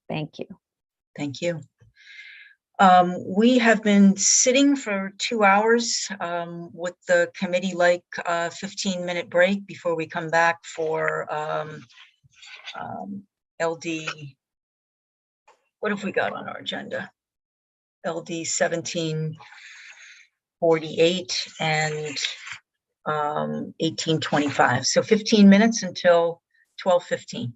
Thank you. Thank you. We have been sitting for 2 hours with the committee like 15-minute break before we come back for LD. What have we got on our agenda? LD 1748 and 1825. So 15 minutes until 12:15.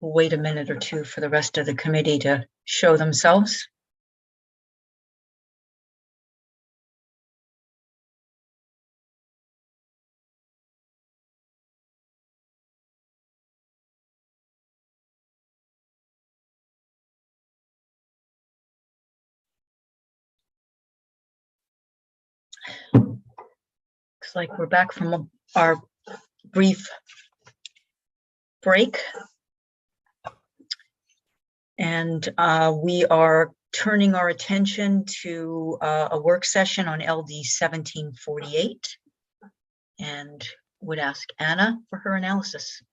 We'll wait a minute or two for the rest of the committee to show themselves. Looks like we're back from our brief break. And we are turning our attention to a work session on LD 1748 and would ask Anna for her analysis.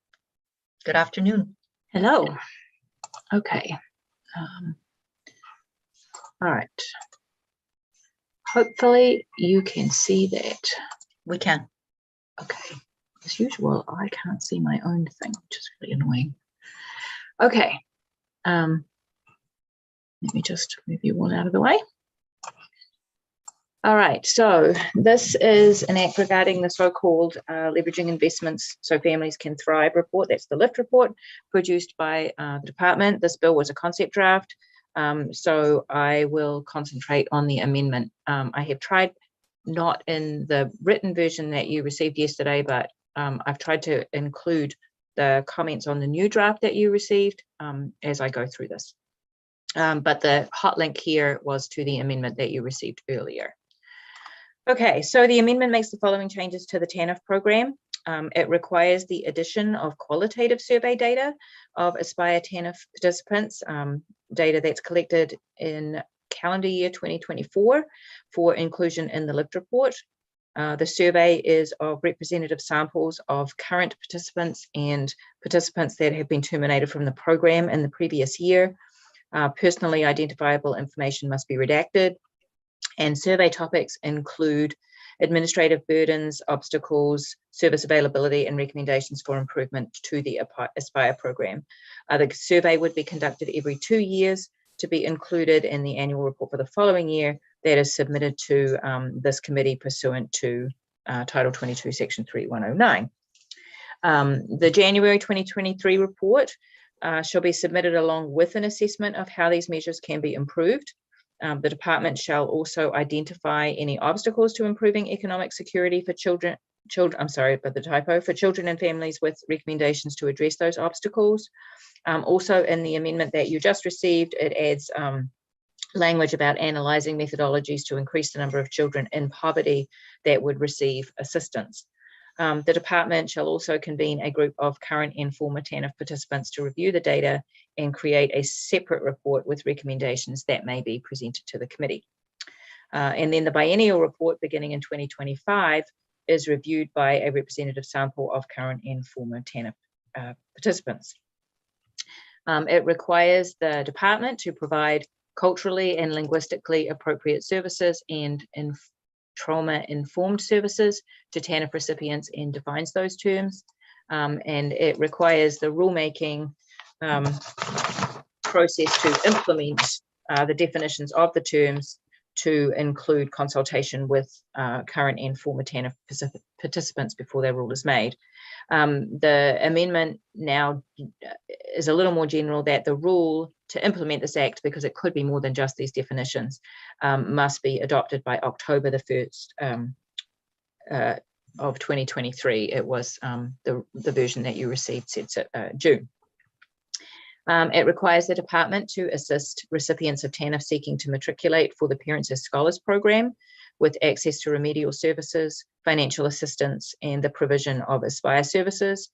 Good afternoon. Hello. Okay. All right. Hopefully you can see that. We can. Okay. As usual, I can't see my own thing, which is really annoying. Okay. Let me just move you all out of the way. All right, so this is an act regarding the so-called leveraging investments so families can thrive report. That's the LIFT report produced by the department. This bill was a concept draft, so I will concentrate on the amendment. I have tried, not in the written version that you received yesterday, but I've tried to include the comments on the new draft that you received as I go through this. But the hot link here was to the amendment that you received earlier. Okay, so the amendment makes the following changes to the TANF program. It requires the addition of qualitative survey data of Aspire TANF participants, data that's collected in calendar year 2024 for inclusion in the LIFT report. The survey is of representative samples of current participants and participants that have been terminated from the program in the previous year. Personally identifiable information must be redacted, and survey topics include administrative burdens, obstacles, service availability, and recommendations for improvement to the Aspire program. The survey would be conducted every 2 years to be included in the annual report for the following year that is submitted to this committee pursuant to Title 22, Section 3109. The January 2023 report shall be submitted along with an assessment of how these measures can be improved. The department shall also identify any obstacles to improving economic security for children, for children and families with recommendations to address those obstacles. Also in the amendment that you just received, it adds language about analyzing methodologies to increase the number of children in poverty that would receive assistance. The department shall also convene a group of current and former TANF participants to review the data and create a separate report with recommendations that may be presented to the committee. And then the biennial report beginning in 2025 is reviewed by a representative sample of current and former TANF participants. It requires the department to provide culturally and linguistically appropriate services and trauma-informed services to TANF recipients and defines those terms. And it requires the rulemaking process to implement the definitions of the terms to include consultation with current and former TANF participants before their rule is made. The amendment now is a little more general that the rule to implement this act, because it could be more than just these definitions, must be adopted by October the 1st of 2023. It was the version that you received said June. It requires the department to assist recipients of TANF seeking to matriculate for the Parents as Scholars program with access to remedial services, financial assistance, and the provision of Aspire services.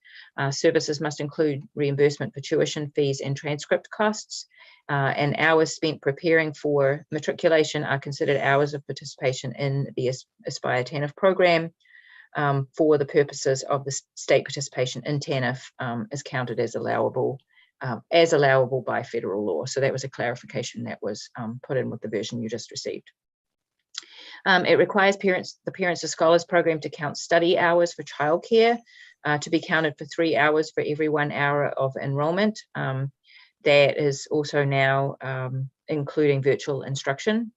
Services must include reimbursement for tuition fees and transcript costs, and hours spent preparing for matriculation are considered hours of participation in the Aspire TANF program. For the purposes of the state participation in TANF is counted as allowable by federal law. So that was a clarification that was put in with the version you just received. It requires the Parents as Scholars program to count study hours for childcare, to be counted for 3 hours for every 1 hour of enrollment. That is also now including virtual instruction,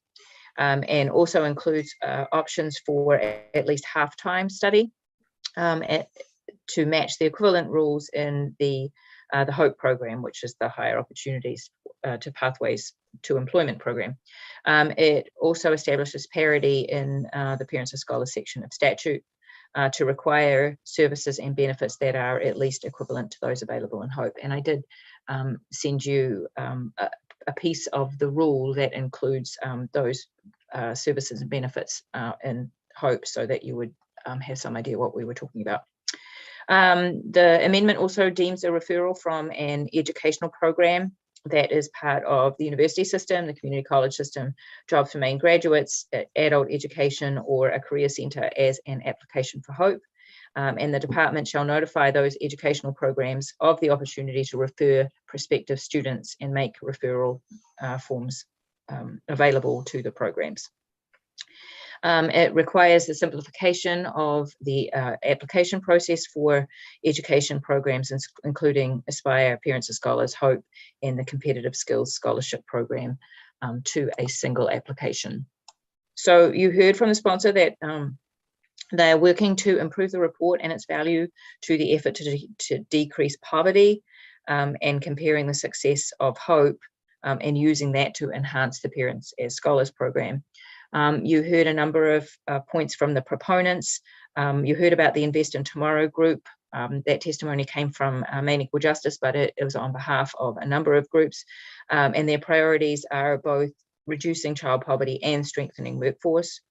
and also includes options for at least half-time study to match the equivalent rules in the the HOPE program, which is the Higher Opportunities to Pathways to Employment program. It also establishes parity in the Parents of Scholars section of statute to require services and benefits that are at least equivalent to those available in HOPE. And I did send you a piece of the rule that includes those services and benefits in HOPE so that you would have some idea what we were talking about. The amendment also deems a referral from an educational program that is part of the university system, the community college system, jobs for Maine graduates, adult education, or a career centre as an application for HOPE. And the department shall notify those educational programs of the opportunity to refer prospective students and make referral forms available to the programs. It requires the simplification of the application process for education programs, including Aspire, Parents of Scholars, HOPE, and the Competitive Skills Scholarship Program to a single application. So you heard from the sponsor that they are working to improve the report and its value to the effort to decrease poverty and comparing the success of HOPE and using that to enhance the Parents as Scholars program. You heard a number of points from the proponents. You heard about the Invest in Tomorrow group. That testimony came from Maine Equal Justice, but it was on behalf of a number of groups. And their priorities are both reducing child poverty and strengthening workforce.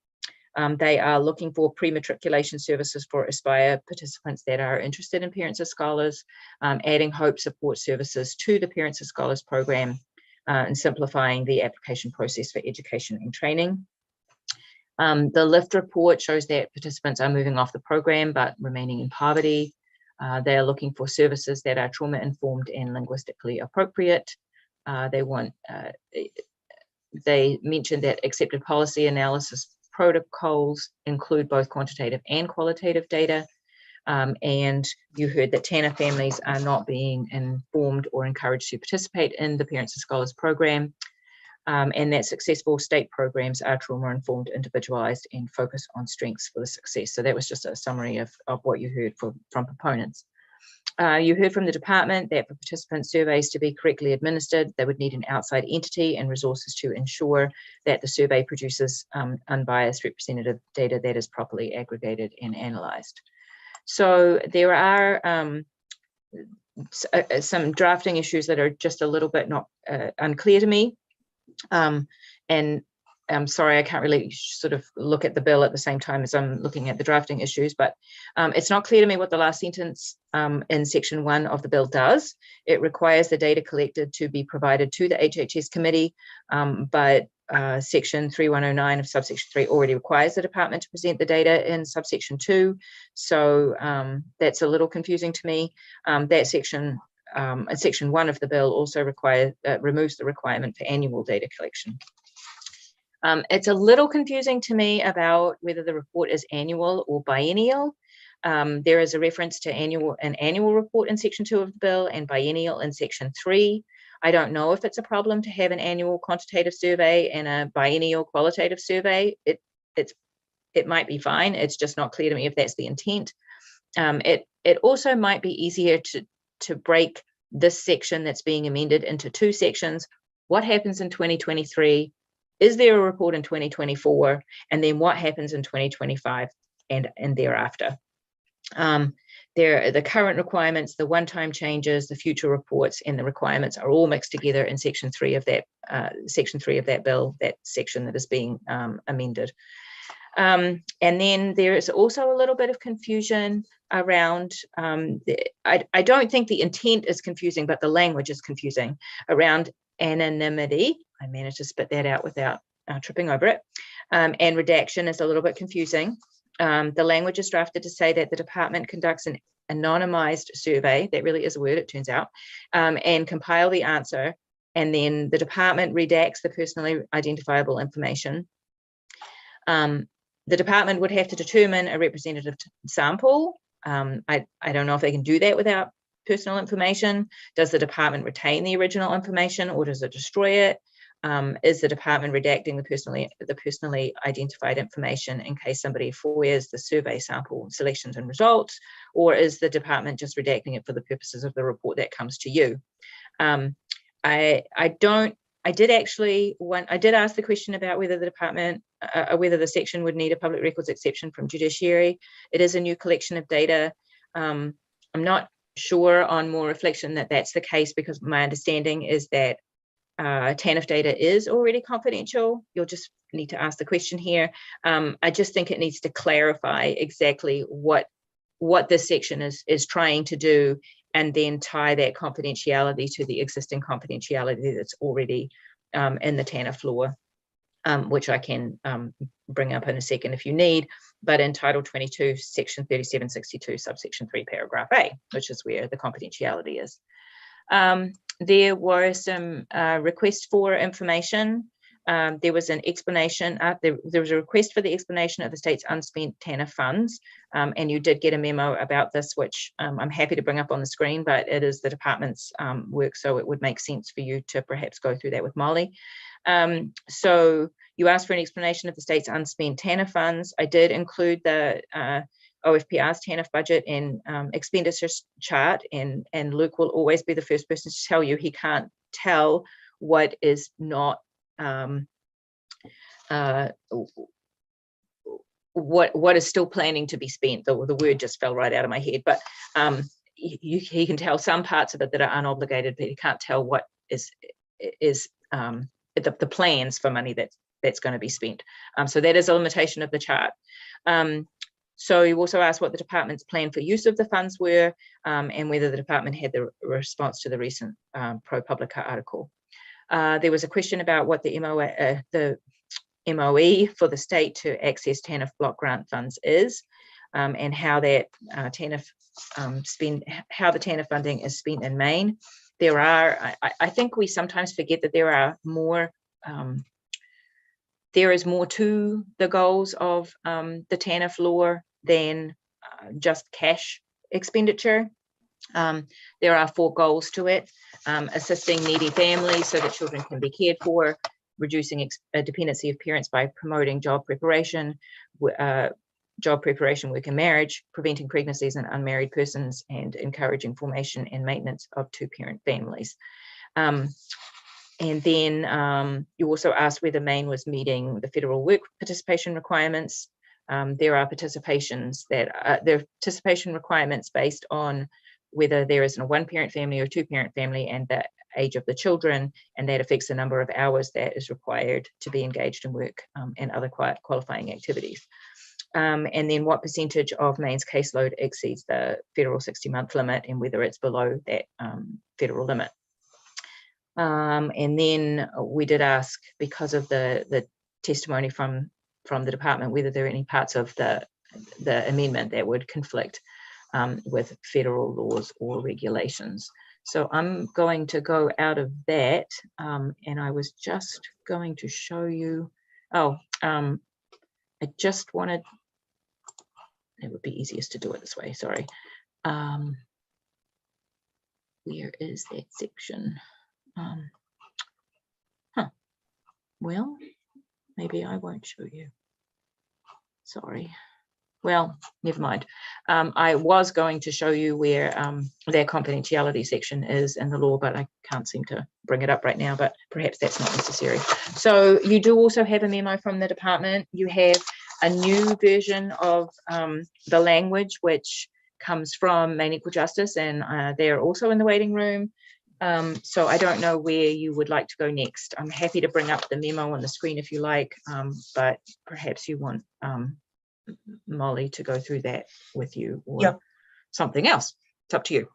They are looking for pre-matriculation services for Aspire participants that are interested in Parents of Scholars, adding HOPE support services to the Parents of Scholars program, and simplifying the application process for education and training. The LIFT report shows that participants are moving off the program but remaining in poverty. They are looking for services that are trauma-informed and linguistically appropriate. They mentioned that accepted policy analysis protocols include both quantitative and qualitative data. And you heard that TANA families are not being informed or encouraged to participate in the Parents of Scholars program. And that successful state programs are trauma-informed, individualized, and focus on strengths for the success. So that was just a summary of what you heard from proponents. You heard from the department that for participant surveys to be correctly administered, they would need an outside entity and resources to ensure that the survey produces unbiased representative data that is properly aggregated and analyzed. So there are some drafting issues that are just a little bit not unclear to me. And I'm sorry, I can't really sort of look at the bill at the same time as I'm looking at the drafting issues, but it's not clear to me what the last sentence in section 1 of the bill does. It requires the data collected to be provided to the HHS committee, but section 3109 of subsection 3 already requires the department to present the data in subsection 2. So that's a little confusing to me. That section section 1 of the bill also removes the requirement for annual data collection. It's a little confusing to me about whether the report is annual or biennial. There is a reference to an annual report in section 2 of the bill and biennial in section 3. I don't know if it's a problem to have an annual quantitative survey and a biennial qualitative survey. It might be fine. It's just not clear to me if that's the intent. It also might be easier to break this section that's being amended into 2 sections. What happens in 2023? Is there a report in 2024? And then what happens in 2025 and thereafter? The current requirements, the one-time changes, the future reports, and the requirements are all mixed together in section 3 of that bill, that section that is being amended. And then there is also a little bit of confusion around, I don't think the intent is confusing, but the language is confusing around anonymity. I managed to spit that out without tripping over it. And redaction is a little bit confusing. The language is drafted to say that the department conducts an anonymized survey, that really is a word, it turns out, and compile the answer. And then the department redacts the personally identifiable information. The department would have to determine a representative sample. I don't know if they can do that without personal information. Does the department retain the original information or does it destroy it? Is the department redacting the personally identified information in case somebody FOIAs the survey sample selections and results, or is the department just redacting it for the purposes of the report that comes to you? I did ask the question about whether the department, whether the section would need a public records exception from judiciary. It is a new collection of data. I'm not sure on more reflection that that's the case, because my understanding is that TANF data is already confidential. You'll just need to ask the question here. I just think it needs to clarify exactly what this section is trying to do, and then tie that confidentiality to the existing confidentiality that's already in the TANF law, which I can bring up in a second if you need. But in Title 22, Section 3762, subsection 3, paragraph A, which is where the confidentiality is. There were some requests for information. There was an explanation. There was a request for the explanation of the state's unspent TANF funds, and you did get a memo about this, which I'm happy to bring up on the screen, but it is the department's work, so it would make sense for you to perhaps go through that with Molly. So you asked for an explanation of the state's unspent TANF funds. I did include the OFPR's TANF budget and expenditure chart, and Luke will always be the first person to tell you he can't tell what is not what is still planning to be spent. The word just fell right out of my head, but he can tell some parts of it that are unobligated, but he can't tell what is the plans for money that's going to be spent. So that is a limitation of the chart. So you also asked what the department's plan for use of the funds were, and whether the department had the response to the recent ProPublica article. There was a question about what the MOE for the state to access TANF block grant funds is, and how that TANF how the TANF funding is spent in Maine. There are, I think we sometimes forget that there are more. There is more to the goals of the TANF law than just cash expenditure. There are 4 goals to it: assisting needy families so that children can be cared for, reducing dependency of parents by promoting job preparation, work and marriage, preventing pregnancies in unmarried persons, and encouraging formation and maintenance of 2-parent families. And then you also asked whether Maine was meeting the federal work participation requirements. There are participation requirements based on whether there is a 1-parent family or 2-parent family and the age of the children, and that affects the number of hours that is required to be engaged in work and other qualifying activities. And then what percentage of Maine's caseload exceeds the federal 60-month limit, and whether it's below that federal limit. And then we did ask, because of the testimony from the department, whether there are any parts of the amendment that would conflict with federal laws or regulations. So I'm going to go out of that, and I was just going to show you, I just wanted, it would be easiest to do it this way, sorry. Where is that section? Well, maybe I won't show you. Sorry. Well, never mind. I was going to show you where their confidentiality section is in the law, but I can't seem to bring it up right now, but perhaps that's not necessary. So you do also have a memo from the department. You have a new version of the language, which comes from Maine Equal Justice, and they're also in the waiting room. So I don't know where you would like to go next. I'm happy to bring up the memo on the screen if you like, but perhaps you want Molly to go through that with you, or something else. It's up to you.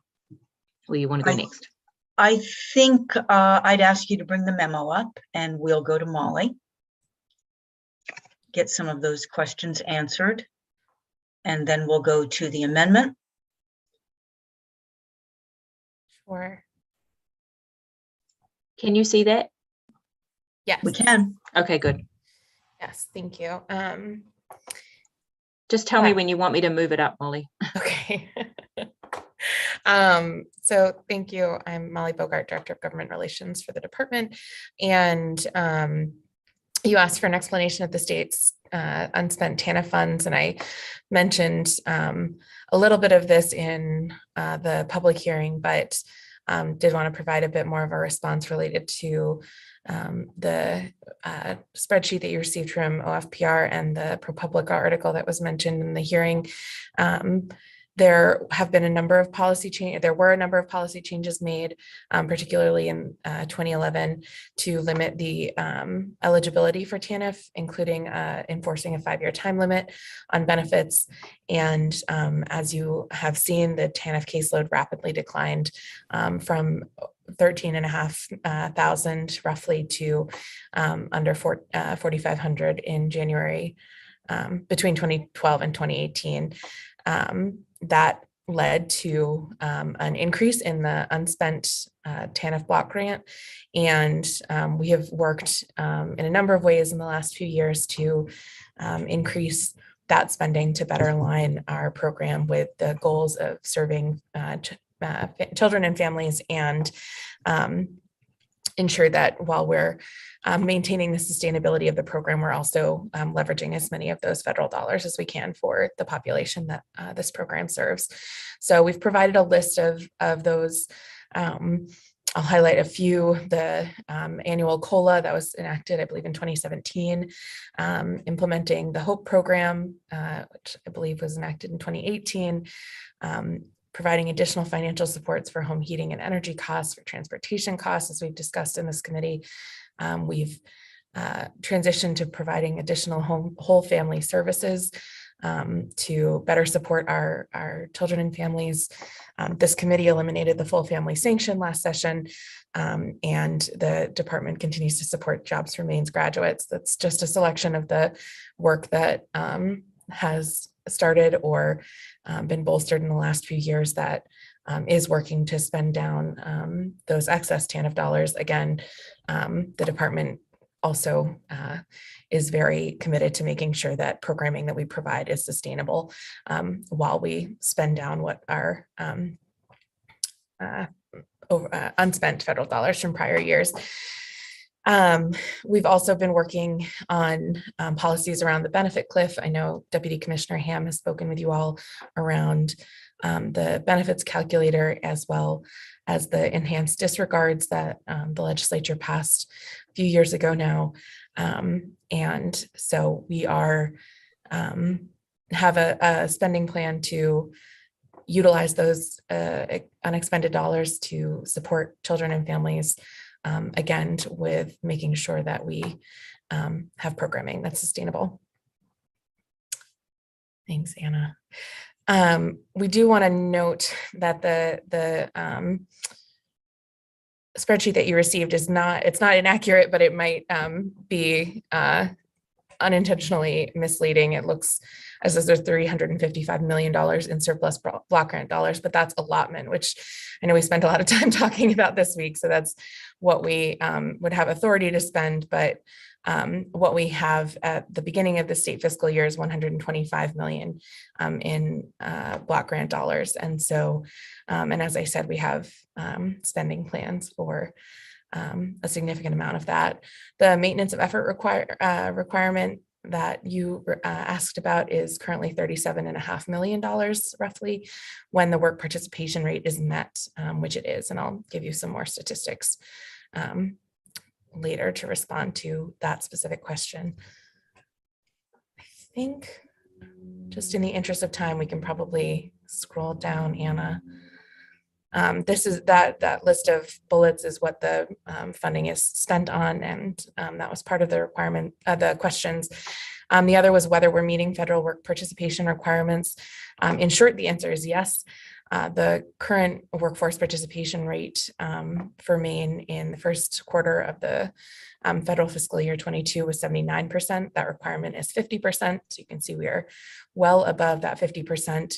Where you want to go next? I think I'd ask you to bring the memo up, and we'll go to Molly, get some of those questions answered, and then we'll go to the amendment. Sure. Can you see that? Yes. We can. Okay, good. Yes, thank you. Just tell me when you want me to move it up, Molly. Okay. So thank you. I'm Molly Bogart, Director of Government Relations for the department. And you asked for an explanation of the state's unspent TANF funds, and I mentioned a little bit of this in the public hearing, but did want to provide a bit more of a response related to the spreadsheet that you received from OFPR and the ProPublica article that was mentioned in the hearing. There have been a number of policy changes. There were a number of policy changes made, particularly in 2011, to limit the eligibility for TANF, including enforcing a 5-year time limit on benefits. And as you have seen, the TANF caseload rapidly declined from 13,500 roughly to under 4,500 in January between 2012 and 2018. That led to an increase in the unspent TANF block grant. And we have worked in a number of ways in the last few years to increase that spending to better align our program with the goals of serving children and families, and ensure that while we're maintaining the sustainability of the program, we're also leveraging as many of those federal dollars as we can for the population that this program serves. So we've provided a list of those. I'll highlight a few. The annual COLA that was enacted, I believe, in 2017, implementing the HOPE program, which I believe was enacted in 2018, providing additional financial supports for home heating and energy costs, for transportation costs, as we've discussed in this committee. We've transitioned to providing additional whole family services to better support our children and families. This committee eliminated the full family sanction last session, and the department continues to support Jobs for Maine's graduates. That's just a selection of the work that has started or been bolstered in the last few years that is working to spend down those excess TANF dollars. Again, the department also is very committed to making sure that programming that we provide is sustainable while we spend down what are unspent federal dollars from prior years. We've also been working on policies around the benefit cliff. I know Deputy Commissioner Ham has spoken with you all around the benefits calculator, as well as the enhanced disregards that the legislature passed a few years ago now. And so we are have a spending plan to utilize those unexpended dollars to support children and families, again, with making sure that we have programming that's sustainable. Thanks, Anna. We do want to note that the spreadsheet that you received is it's not inaccurate, but it might be unintentionally misleading. It looks as if there's $355 million in surplus block grant dollars, but that's allotment, which I know we spent a lot of time talking about this week. So that's what we would have authority to spend, but what we have at the beginning of the state fiscal year is $125 million in block grant dollars. And so, and as I said, we have spending plans for a significant amount of that. The maintenance of effort requirement that you asked about is currently $37.5 million roughly when the work participation rate is met, which it is. And I'll give you some more statistics later to respond to that specific question. I think just in the interest of time, we can probably scroll down, Anna. This is that list of bullets is what the funding is spent on, and that was part of the requirement, the questions. The other was whether we're meeting federal work participation requirements. In short, the answer is yes. The current workforce participation rate for Maine in the first quarter of the federal fiscal year 22 was 79%. That requirement is 50%. So you can see we are well above that 50%.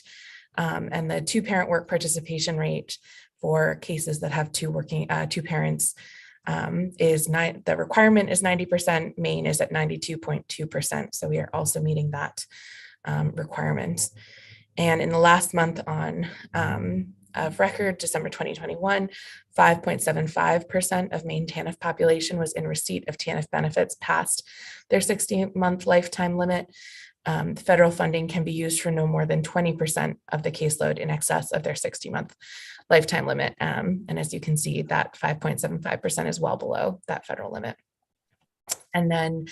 And the two-parent work participation rate for cases that have two parents the requirement is 90%. Maine is at 92.2%. So we are also meeting that requirement. And in the last month on of record, December 2021, 5.75% of Maine TANF population was in receipt of TANF benefits past their 60-month lifetime limit. The federal funding can be used for no more than 20% of the caseload in excess of their 60-month lifetime limit. And as you can see, that 5.75% is well below that federal limit. And then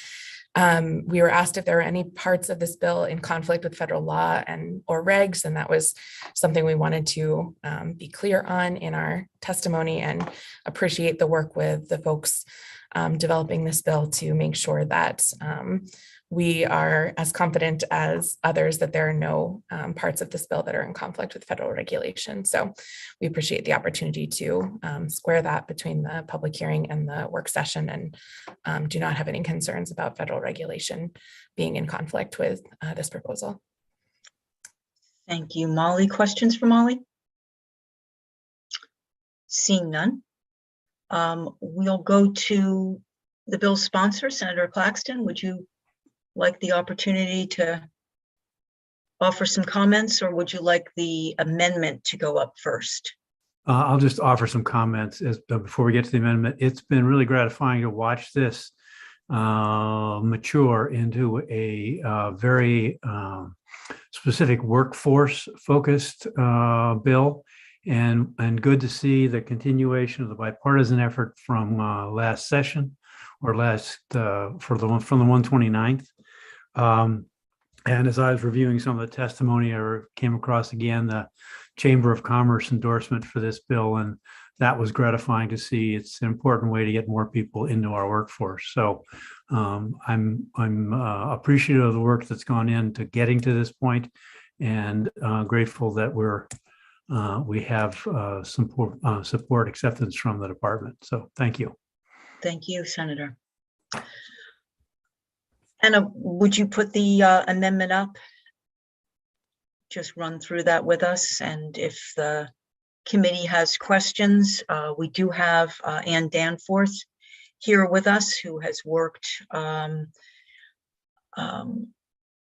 we were asked if there were any parts of this bill in conflict with federal law or regs, and that was something we wanted to be clear on in our testimony, and appreciate the work with the folks developing this bill to make sure that we are as confident as others that there are no parts of this bill that are in conflict with federal regulation. So we appreciate the opportunity to square that between the public hearing and the work session, and do not have any concerns about federal regulation being in conflict with this proposal. Thank you. Molly, questions for Molly? Seeing none, we'll go to the bill's sponsor, Senator Claxton. Would you like the opportunity to offer some comments, or would you like the amendment to go up first? I'll just offer some comments before we get to the amendment. It's been really gratifying to watch this mature into a very specific workforce-focused bill, and good to see the continuation of the bipartisan effort from last session, or from the 129th. And as I was reviewing some of the testimony, I came across again the Chamber of Commerce endorsement for this bill, and that was gratifying to see. It's an important way to get more people into our workforce. So I'm appreciative of the work that's gone into getting to this point, and grateful that we have support acceptance from the department. So thank you. Thank you, Senator. Anna, would you put the amendment up? Just run through that with us, and if the committee has questions, we do have Ann Danforth here with us, who has worked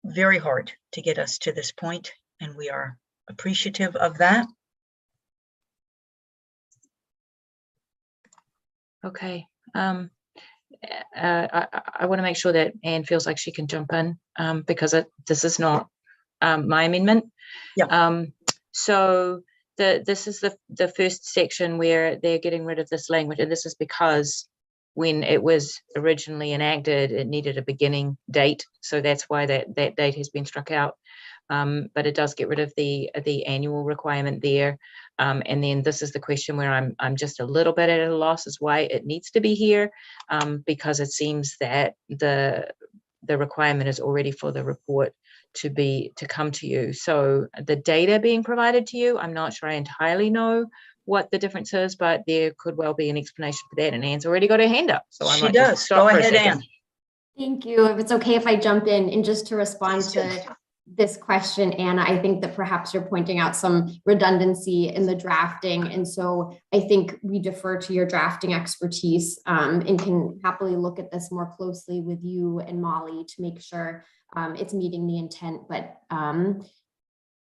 very hard to get us to this point, and we are appreciative of that. Okay. I want to make sure that Anne feels like she can jump in, because this is not my amendment. Yeah. So this is the first section where they're getting rid of this language, and this is because when it was originally enacted, it needed a beginning date, so that's why that date has been struck out. But it does get rid of the annual requirement there. And then this is the question where I'm just a little bit at a loss as why it needs to be here, because it seems that the requirement is already for the report to come to you. So the data being provided to you, I'm not sure I entirely know what the difference is, but there could well be an explanation for that. And Anne's already got her hand up, so I might just stop. Go ahead, Anne. Thank you. If it's okay if I jump in and just to respond to this question, Anna, I think that perhaps you're pointing out some redundancy in the drafting. And so I think we defer to your drafting expertise and can happily look at this more closely with you and Molly to make sure it's meeting the intent, but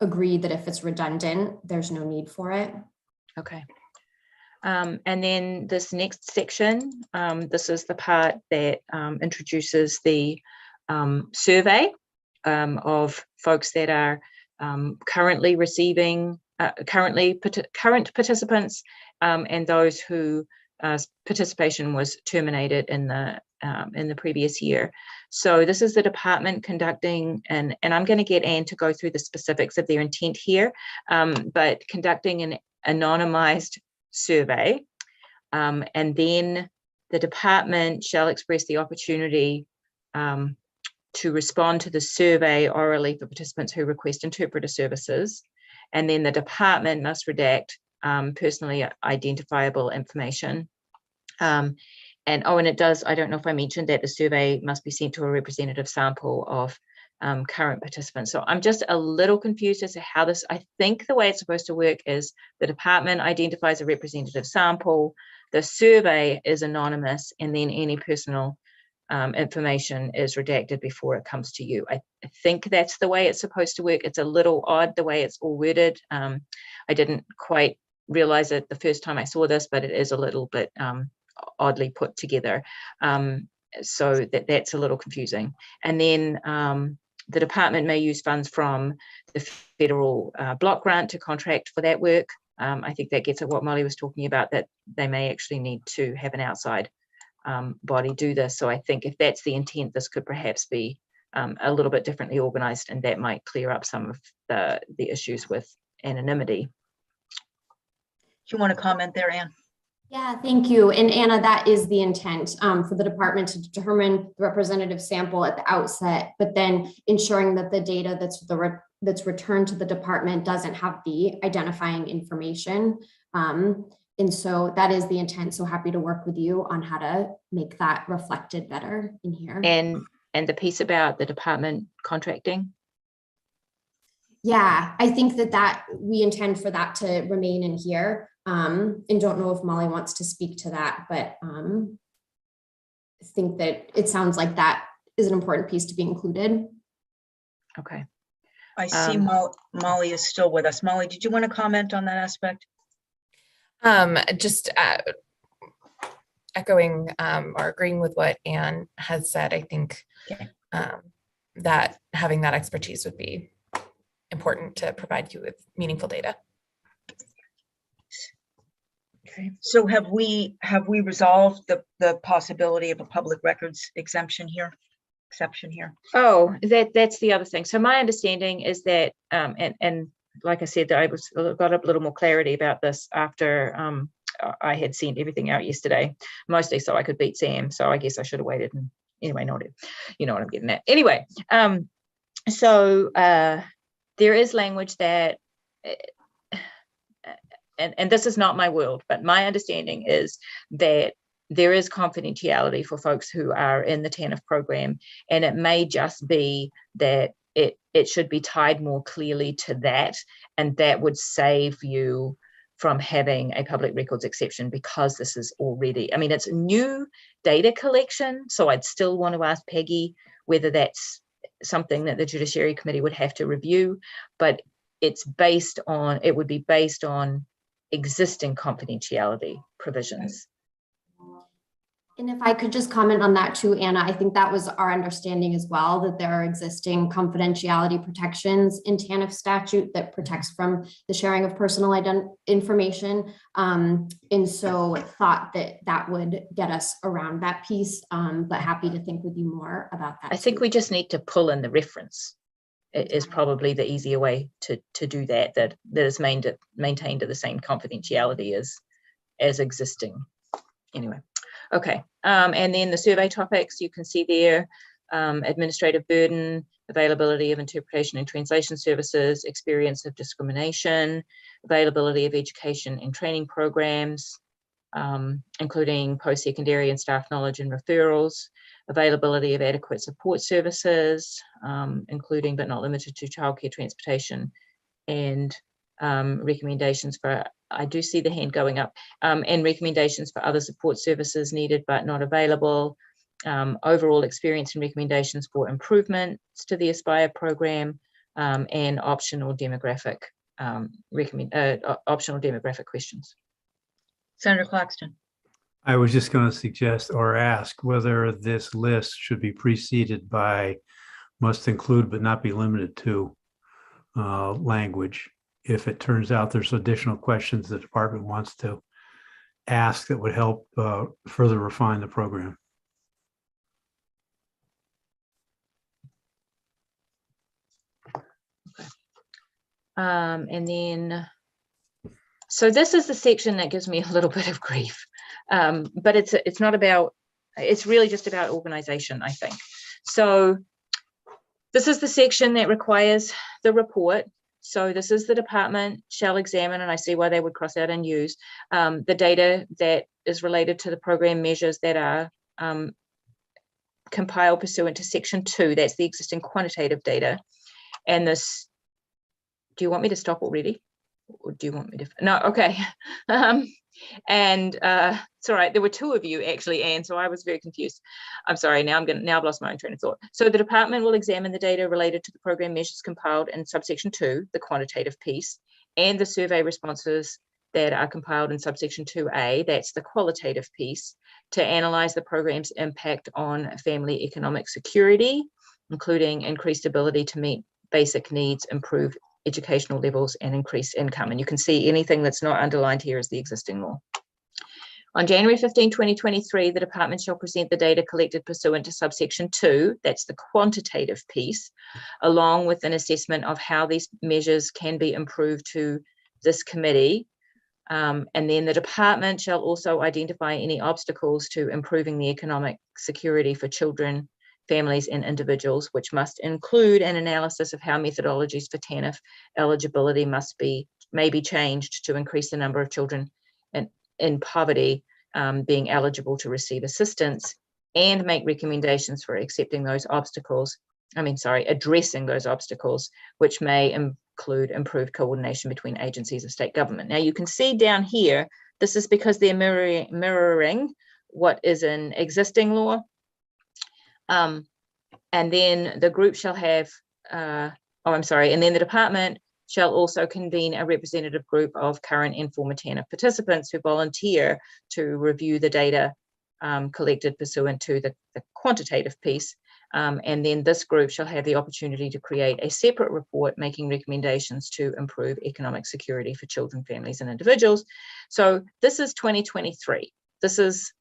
agree that if it's redundant, there's no need for it. Okay. And then this next section, this is the part that introduces the survey of folks that are currently receiving, current participants, and those who participation was terminated in the previous year. So this is the department conducting, and I'm going to get Anne to go through the specifics of their intent here, but conducting an anonymized survey, and then the department shall express the opportunity to respond to the survey orally for participants who request interpreter services, and then the department must redact personally identifiable information. And it does, I don't know if I mentioned that the survey must be sent to a representative sample of current participants. So I'm just a little confused as to how this, I think the way it's supposed to work is the department identifies a representative sample, the survey is anonymous, and then any personal information is redacted before it comes to you. I think that's the way it's supposed to work. It's a little odd the way it's all worded. I didn't quite realize it the first time I saw this, but it is a little bit oddly put together. So that's a little confusing. And then the department may use funds from the federal block grant to contract for that work. I think that gets at what Molly was talking about, that they may actually need to have an outside body do this. So I think if that's the intent, this could perhaps be a little bit differently organized, and that might clear up some of the issues with anonymity. Do you want to comment there, Anne? Yeah, thank you. And Anna, that is the intent for the department to determine the representative sample at the outset, but then ensuring that the data that's returned to the department doesn't have the identifying information. And so that is the intent. So happy to work with you on how to make that reflected better in here. And the piece about the department contracting? Yeah, I think that we intend for that to remain in here. And don't know if Molly wants to speak to that, but I think that it sounds like that is an important piece to be included. Okay. I see Molly is still with us. Molly, did you want to comment on that aspect? Just echoing or agreeing with what Anne has said, I think that having that expertise would be important to provide you with meaningful data. Okay. So have we resolved the possibility of a public records exception here? Oh, that's the other thing. So my understanding is that, and like I said, I got a little more clarity about this after I had sent everything out yesterday, mostly so I could beat Sam. So I guess I should have waited. And anyway, not it. You know what I'm getting at. Anyway, so there is language that, and this is not my world, but my understanding is that there is confidentiality for folks who are in the TANF program, and it may just be that it should be tied more clearly to that, and that would save you from having a public records exception, because this is already, I mean, it's new data collection, so I'd still want to ask Peggy whether that's something that the Judiciary Committee would have to review, but it would be based on existing confidentiality provisions. And if I could just comment on that too, Anna, I think that was our understanding as well, that there are existing confidentiality protections in TANF statute that protects from the sharing of personal information. And so thought that would get us around that piece, but happy to think with you more about that. I think we just need to pull in the reference. It is probably the easier way to do that is maintained to the same confidentiality as existing. Anyway. Okay, and then the survey topics you can see there, administrative burden, availability of interpretation and translation services, experience of discrimination, availability of education and training programs, including post-secondary and staff knowledge and referrals, availability of adequate support services, including but not limited to childcare, transportation, and recommendations for, I do see the hand going up, and recommendations for other support services needed but not available, overall experience and recommendations for improvements to the Aspire program, and optional demographic questions. Senator Claxton. I was just going to suggest or ask whether this list should be preceded by must include but not be limited to language. If it turns out there's additional questions the department wants to ask that would help further refine the program. And then, so this is the section that gives me a little bit of grief, but it's not about, it's really just about organization, I think. So this is the section that requires the report. So this is the department shall examine, and I see why they would cross out and use the data that is related to the program measures that are compiled pursuant to section 2. That's the existing quantitative data. And this, do you want me to stop already? Or do you want me to? No, okay. It's all right. There were two of you actually, Anne, so I was very confused. I'm sorry. Now I've lost my own train of thought. So the department will examine the data related to the program measures compiled in subsection 2, the quantitative piece, and the survey responses that are compiled in subsection 2A, that's the qualitative piece, to analyze the program's impact on family economic security, including increased ability to meet basic needs, improve educational levels, and increase income. And you can see anything that's not underlined here is the existing law. On January 15, 2023, the department shall present the data collected pursuant to subsection 2, that's the quantitative piece, along with an assessment of how these measures can be improved to this committee. And then the department shall also identify any obstacles to improving the economic security for children, families, and individuals, which must include an analysis of how methodologies for TANF eligibility may be changed to increase the number of children in poverty being eligible to receive assistance, and make recommendations for addressing those obstacles, which may include improved coordination between agencies of state government. Now you can see down here, this is because they're mirroring what is in existing law. And then the group shall have, and then the department shall also convene a representative group of current and former TANF participants who volunteer to review the data collected pursuant to the quantitative piece. And then this group shall have the opportunity to create a separate report making recommendations to improve economic security for children, families, and individuals. So this is 2023. This is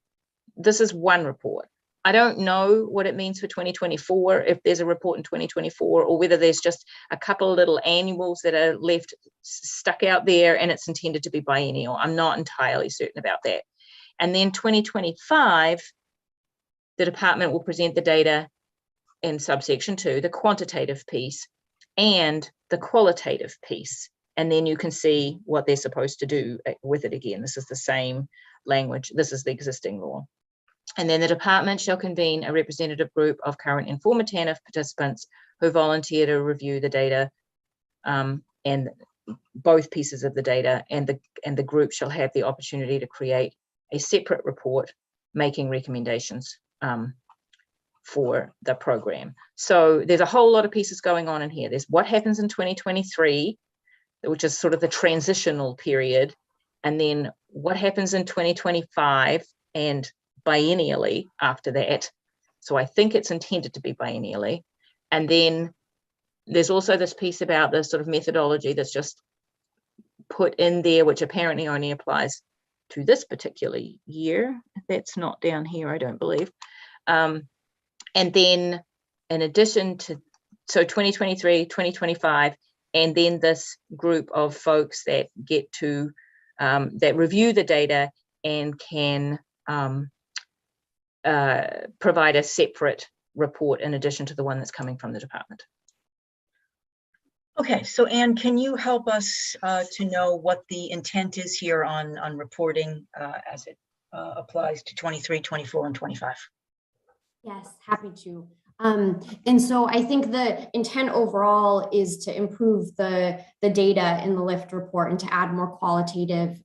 one report. I don't know what it means for 2024, if there's a report in 2024, or whether there's just a couple of little annuals that are left stuck out there and it's intended to be biennial. I'm not entirely certain about that. And then 2025, the department will present the data in subsection 2, the quantitative piece, and the qualitative piece. And then you can see what they're supposed to do with it again. This is the same language. This is the existing law. And then the department shall convene a representative group of current and former TANF participants who volunteer to review the data and both pieces of the data, and the group shall have the opportunity to create a separate report making recommendations for the program. So there's a whole lot of pieces going on in here. There's what happens in 2023, which is sort of the transitional period, and then what happens in 2025 and biennially after that. So I think it's intended to be biennially. And then there's also this piece about the sort of methodology that's just put in there, which apparently only applies to this particular year. That's not down here, I don't believe. And then in addition to, so 2023, 2025, and then this group of folks that get to, that review the data and can provide a separate report in addition to the one that's coming from the department. Okay, so Anne, can you help us to know what the intent is here on reporting as it applies to 23, 24, and 25? Yes, happy to. And so I think the intent overall is to improve the data in the LIFT report and to add more qualitative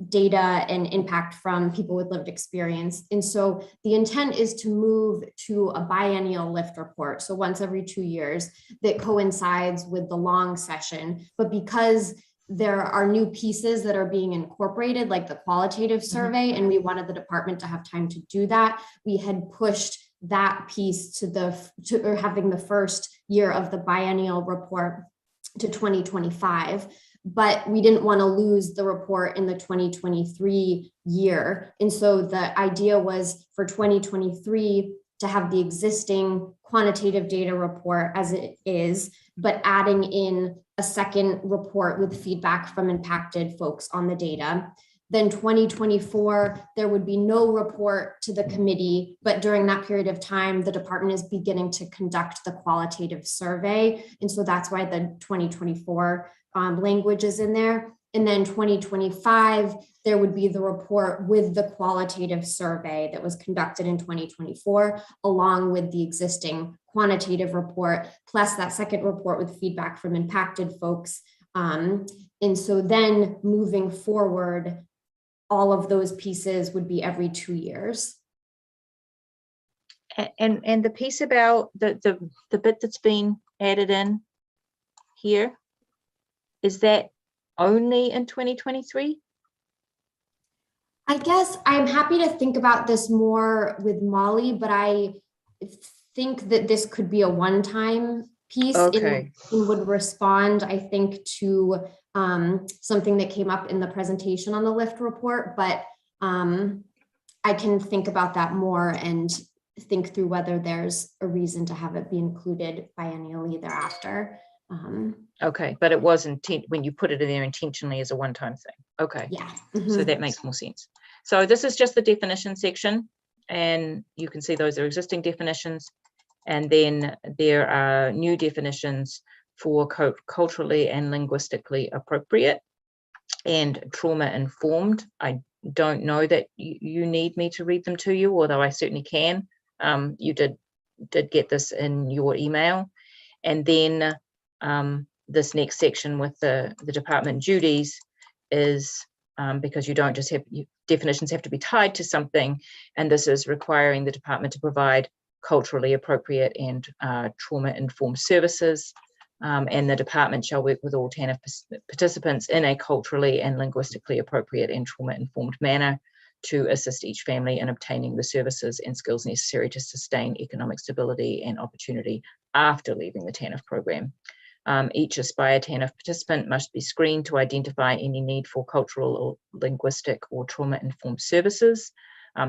data and impact from people with lived experience. And so the intent is to move to a biennial LIFT report, so once every 2 years, that coincides with the long session. But because there are new pieces that are being incorporated, like the qualitative survey, and we wanted the department to have time to do that, we had pushed that piece to having the first year of the biennial report to 2025. But we didn't want to lose the report in the 2023 year. And so the idea was for 2023 to have the existing quantitative data report as it is, but adding in a second report with feedback from impacted folks on the data. Then 2024, there would be no report to the committee, but during that period of time, the department is beginning to conduct the qualitative survey. And so that's why the 2024 language is in there. And then 2025, there would be the report with the qualitative survey that was conducted in 2024, along with the existing quantitative report, plus that second report with feedback from impacted folks And so then moving forward, all of those pieces would be every 2 years. And the piece about the bit that's been added in here, is that only in 2023? I guess I'm happy to think about this more with Molly, but I think that this could be a one-time piece. Okay. and would respond, I think, to something that came up in the presentation on the LIFT report, but I can think about that more and think through whether there's a reason to have it be included biennially thereafter. Okay, but it was when you put it in there intentionally as a one-time thing. Okay. Yeah. So that makes more sense. So this is just the definition section, and you can see those are existing definitions. And then there are new definitions for culturally and linguistically appropriate and trauma informed. I don't know that you need me to read them to you, although I certainly can. You did get this in your email. And then this next section with the department duties is because you don't just have, definitions have to be tied to something, and this is requiring the department to provide culturally appropriate and trauma-informed services, and the department shall work with all TANF participants in a culturally and linguistically appropriate and trauma-informed manner to assist each family in obtaining the services and skills necessary to sustain economic stability and opportunity after leaving the TANF program. Each Aspire TANF participant must be screened to identify any need for cultural or linguistic or trauma-informed services.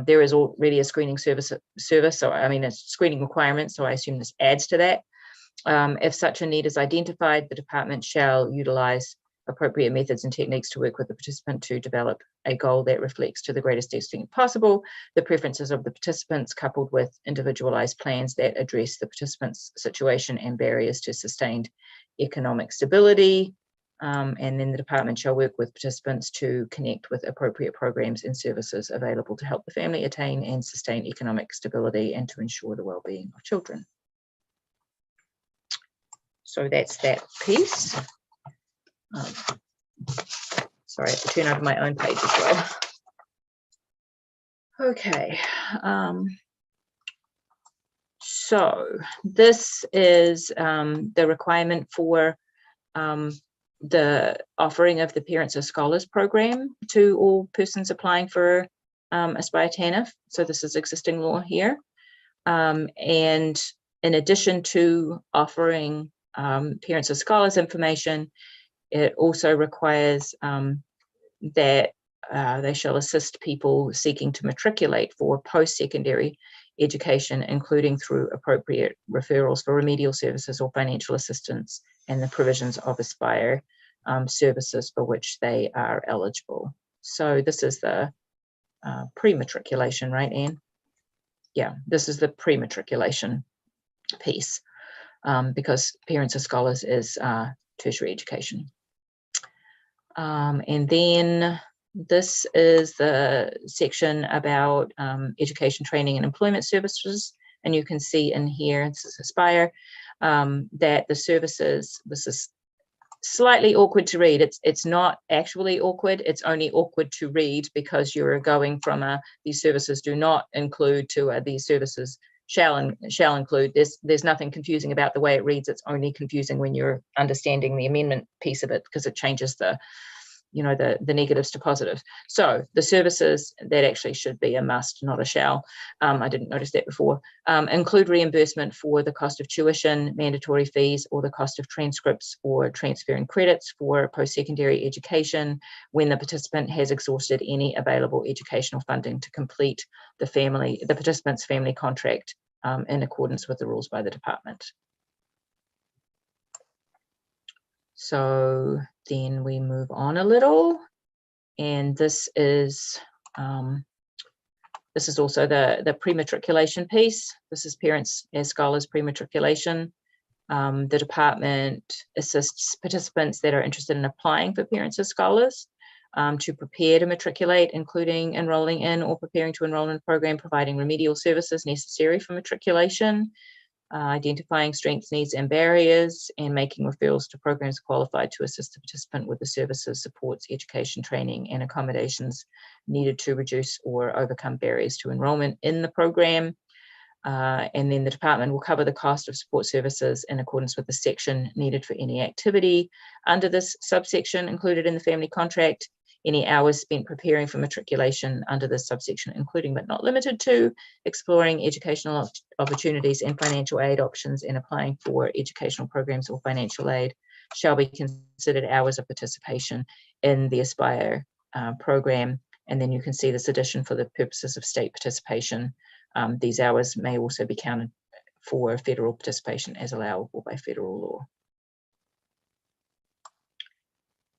There is already a screening service, so I mean, a screening requirement, so I assume this adds to that. If such a need is identified, the department shall utilize appropriate methods and techniques to work with the participant to develop a goal that reflects to the greatest extent possible the preferences of the participants, coupled with individualized plans that address the participants' situation and barriers to sustained economic stability. And then the department shall work with participants to connect with appropriate programs and services available to help the family attain and sustain economic stability and to ensure the well-being of children. So that's that piece. Sorry, I have to turn over my own page as well. Okay. So this is the requirement for the offering of the Parents as Scholars program to all persons applying for Aspire TANF. So this is existing law here. And in addition to offering Parents as Scholars information, it also requires that they shall assist people seeking to matriculate for post-secondary education, including through appropriate referrals for remedial services or financial assistance and the provisions of Aspire services for which they are eligible. So this is the pre-matriculation, right, Anne? Yeah, this is the pre-matriculation piece because Parents as Scholars is tertiary education. And then this is the section about education, training, and employment services. And you can see in here, this is Aspire, that the services, this is slightly awkward to read. It's not actually awkward. It's only awkward to read because you're going from these services do not include to these services shall include. There's nothing confusing about the way it reads. It's only confusing when you're understanding the amendment piece of it because it changes the negatives to positives. So the services that actually should be a must, not a shall. I didn't notice that before. Include reimbursement for the cost of tuition, mandatory fees, or the cost of transcripts or transferring credits for post-secondary education when the participant has exhausted any available educational funding to complete the participant's family contract in accordance with the rules by the department. So then we move on a little, and this is also the pre-matriculation piece. This is Parents as Scholars pre-matriculation. The department assists participants that are interested in applying for Parents as Scholars to prepare to matriculate, including enrolling in or preparing to enroll in a program providing remedial services necessary for matriculation. identifying strengths, needs, and barriers, and making referrals to programs qualified to assist the participant with the services, supports, education, training, and accommodations needed to reduce or overcome barriers to enrollment in the program. And then the department will cover the cost of support services in accordance with the section needed for any activity under this subsection included in the family contract. Any hours spent preparing for matriculation under this subsection, including but not limited to exploring educational opportunities and financial aid options and applying for educational programs or financial aid, shall be considered hours of participation in the Aspire program. And then you can see this addition for the purposes of state participation. These hours may also be counted for federal participation as allowable by federal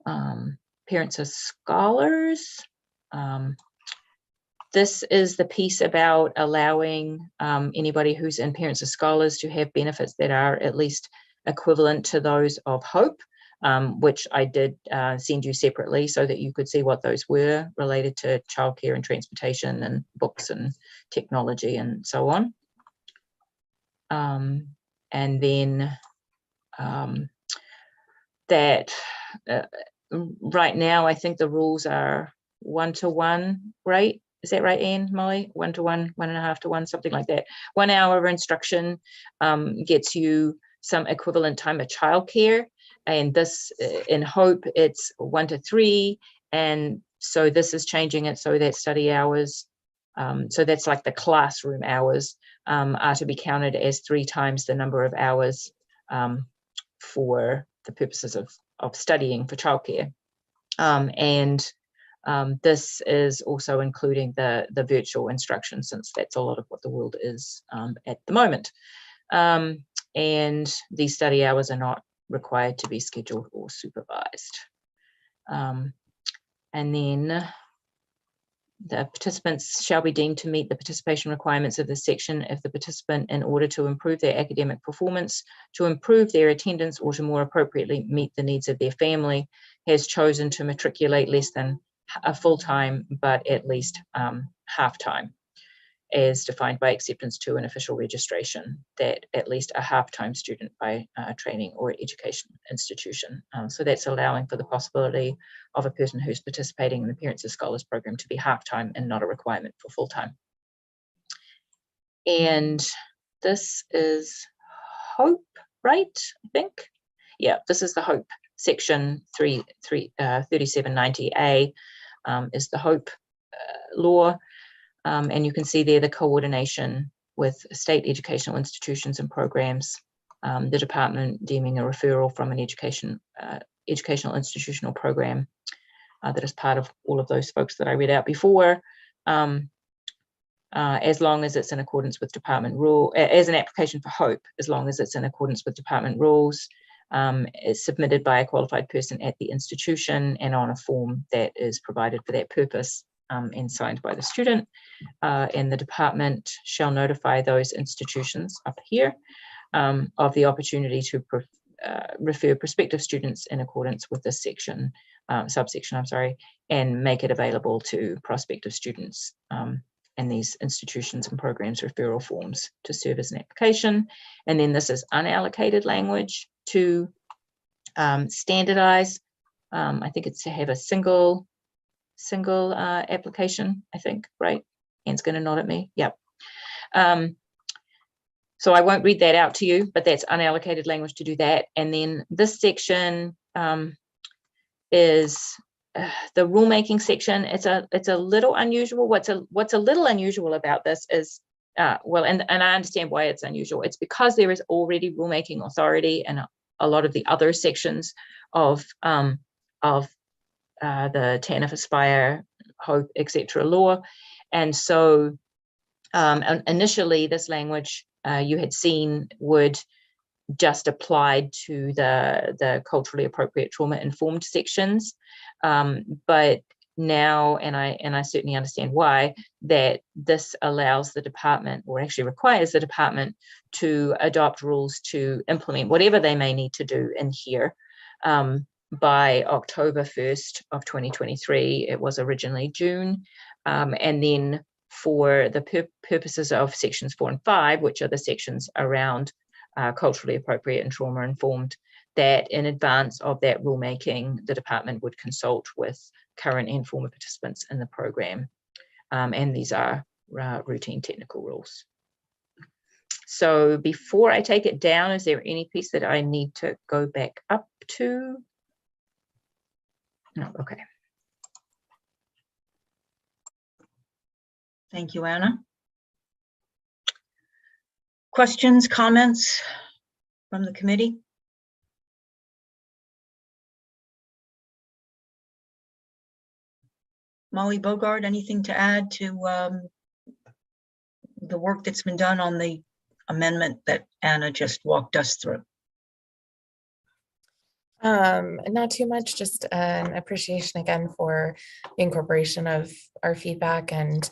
law. Parents of scholars. This is the piece about allowing anybody who's in Parents of Scholars to have benefits that are at least equivalent to those of Hope, which I did send you separately so that you could see what those were related to childcare and transportation and books and technology and so on. And then right now, I think the rules are 1-to-1, right? Is that right, Anne, Molly? 1-to-1, 1.5-to-1, something like that. 1 hour of instruction gets you some equivalent time of childcare. And this, in Hope, it's 1-to-3. And so this is changing it so that study hours, so that's like the classroom hours, are to be counted as 3 times the number of hours for the purposes of studying for childcare. This is also including the virtual instruction, since that's a lot of what the world is at the moment. And these study hours are not required to be scheduled or supervised. And then the participants shall be deemed to meet the participation requirements of this section if the participant, in order to improve their academic performance, to improve their attendance, or to more appropriately meet the needs of their family, has chosen to matriculate less than a full-time, but at least half-time, as defined by acceptance to an official registration, that at least a half-time student by training or education institution. So that's allowing for the possibility of a person who's participating in the Parents of Scholars program to be half-time and not a requirement for full-time. And this is Hope, right? I think. Yeah, this is the Hope section 3790A is the Hope law. And you can see there the coordination with state educational institutions and programs, the department deeming a referral from an educational institutional program that is part of all of those folks that I read out before, as long as it's in accordance with department rule, as an application for Hope, as long as it's in accordance with department rules, is submitted by a qualified person at the institution and on a form that is provided for that purpose. And signed by the student, and the department shall notify those institutions up here of the opportunity to refer prospective students in accordance with this section, subsection, I'm sorry, and make it available to prospective students and these institutions and programs referral forms to serve as an application. And then this is unallocated language to standardize. I think it's to have a single application, I think, right? Anne's going to nod at me. Yep. So I won't read that out to you, but that's unallocated language to do that. And then this section is the rulemaking section. It's a little unusual. What's a little unusual about this is, well, and I understand why it's unusual. It's because there is already rulemaking authority and a lot of the other sections of the TANF, Aspire, Hope, etc. law. And so initially this language you had seen would just apply to the culturally appropriate trauma-informed sections. But now, and I certainly understand why, that this allows the department, or actually requires the department, to adopt rules to implement whatever they may need to do in here. By October 1st of 2023, it was originally June, and then for the purposes of sections 4 and 5, which are the sections around culturally appropriate and trauma-informed, that in advance of that rulemaking, the department would consult with current and former participants in the program. And these are routine technical rules. So before I take it down, is there any piece that I need to go back up to? No, okay. Thank you, Anna. Questions, comments from the committee? Molly Bogart, anything to add to the work that's been done on the amendment that Anna just walked us through? Not too much, just an appreciation again for the incorporation of our feedback, and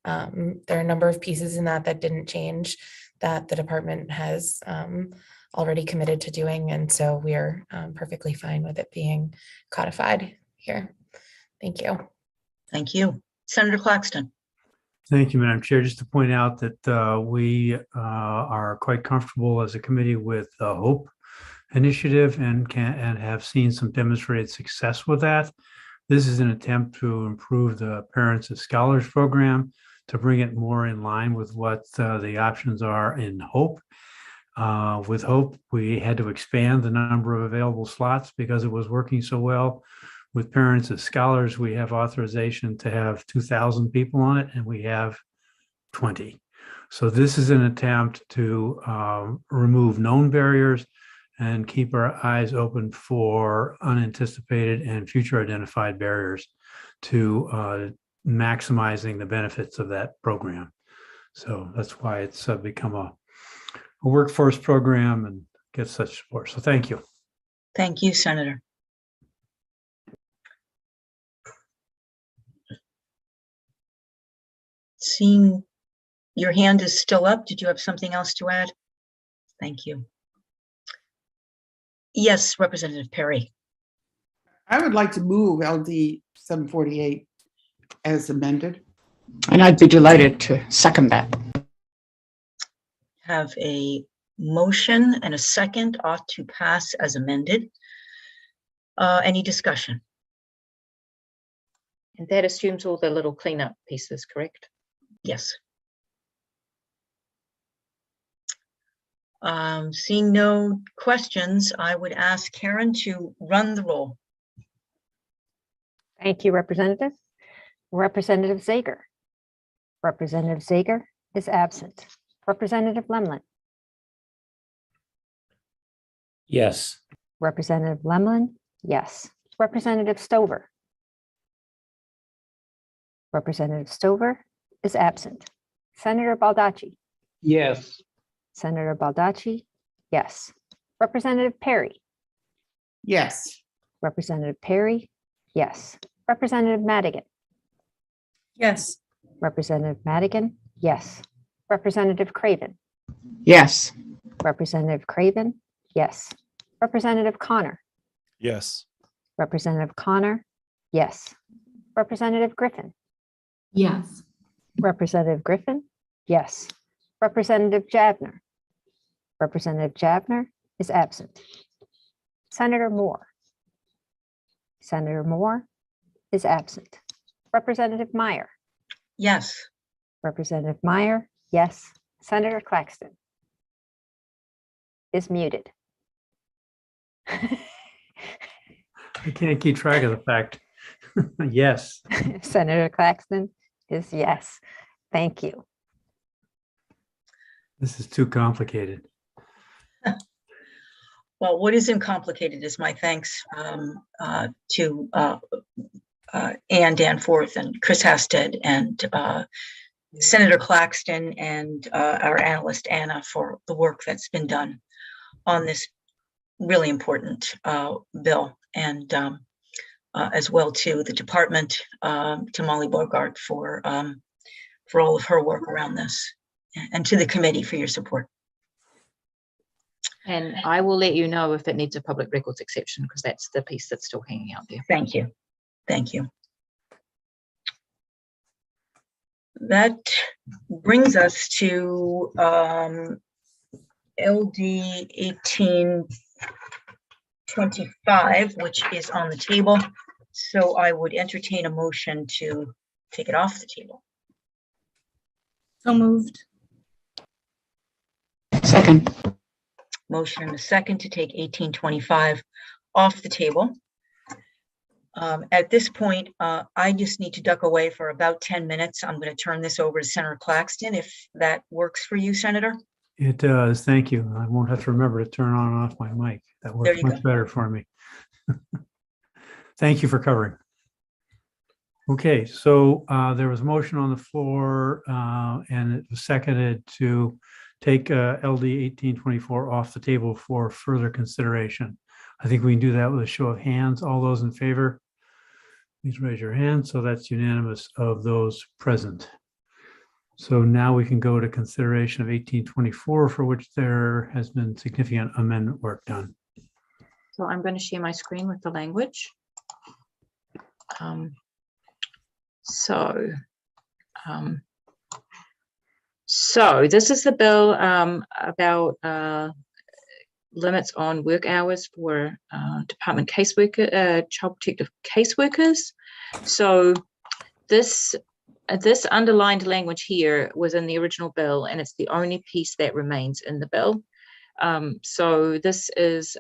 there are a number of pieces in that didn't change, that the department has already committed to doing, and so we are perfectly fine with it being codified here. Thank you. Thank you. Senator Claxton. Thank you, Madam Chair. Just to point out that we are quite comfortable as a committee with the HOPE initiative and have seen some demonstrated success with that. This is an attempt to improve the Parents as Scholars program, to bring it more in line with what the options are in HOPE. With HOPE, we had to expand the number of available slots because it was working so well. With Parents as Scholars, we have authorization to have 2,000 people on it, and we have 20. So this is an attempt to remove known barriers and keep our eyes open for unanticipated and future identified barriers to maximizing the benefits of that program. So that's why it's become a workforce program and gets such support. So thank you. Thank you, Senator. Seeing your hand is still up, did you have something else to add? Thank you. Yes, Representative Perry. I would like to move LD 748 as amended. And I'd be delighted to second that. Have a motion and a second ought to pass as amended. Any discussion? And that assumes all the little cleanup pieces, correct? Yes. Seeing no questions, I would ask Karen to run the roll. Thank you, Representative. Representative Zager. Representative Zager is absent. Representative Lemlin. Yes. Representative Lemlin, yes. Representative Stover. Representative Stover is absent. Senator Baldacci. Yes. Senator Baldacci, yes. Representative Perry. Yes. Representative Perry, yes. Representative Madigan. Yes. Representative Madigan, yes. Representative Craven. Yes. Representative Craven, yes. Representative Connor. Yes. Representative Connor, yes. Representative Griffin. Yes. Representative Griffin, yes. Representative Javner. Representative Javner is absent. Senator Moore. Senator Moore is absent. Representative Meyer. Yes. Representative Meyer, yes. Senator Claxton is muted. I can't keep track of the fact. Yes. Senator Claxton is yes. Thank you. This is too complicated. Well, what isn't complicated is my thanks to Ann Danforth and Chris Hasted and Senator Claxton and our analyst Anna for the work that's been done on this really important bill, and as well to the department, to Molly Bogart for all of her work around this, and to the committee for your support. And I will let you know if it needs a public records exception, because that's the piece that's still hanging out there. Thank you. Thank you. That brings us to LD 1825, which is on the table. So I would entertain a motion to take it off the table. So moved. Second. Motion and a second to take 1825 off the table. At this point, I just need to duck away for about 10 minutes. I'm going to turn this over to Senator Claxton, if that works for you, Senator. It does. Thank you. I won't have to remember to turn on and off my mic. That works much better for me. Thank you for covering. Okay, so there was a motion on the floor and it was seconded to take LD 1824 off the table for further consideration. I think we can do that with a show of hands. All those in favor, please raise your hand. So that's unanimous of those present. So now we can go to consideration of 1824, for which there has been significant amendment work done. So I'm going to share my screen with the language. So this is the bill about limits on work hours for department caseworker, child protective caseworkers. So this underlined language here was in the original bill, and it's the only piece that remains in the bill. So this is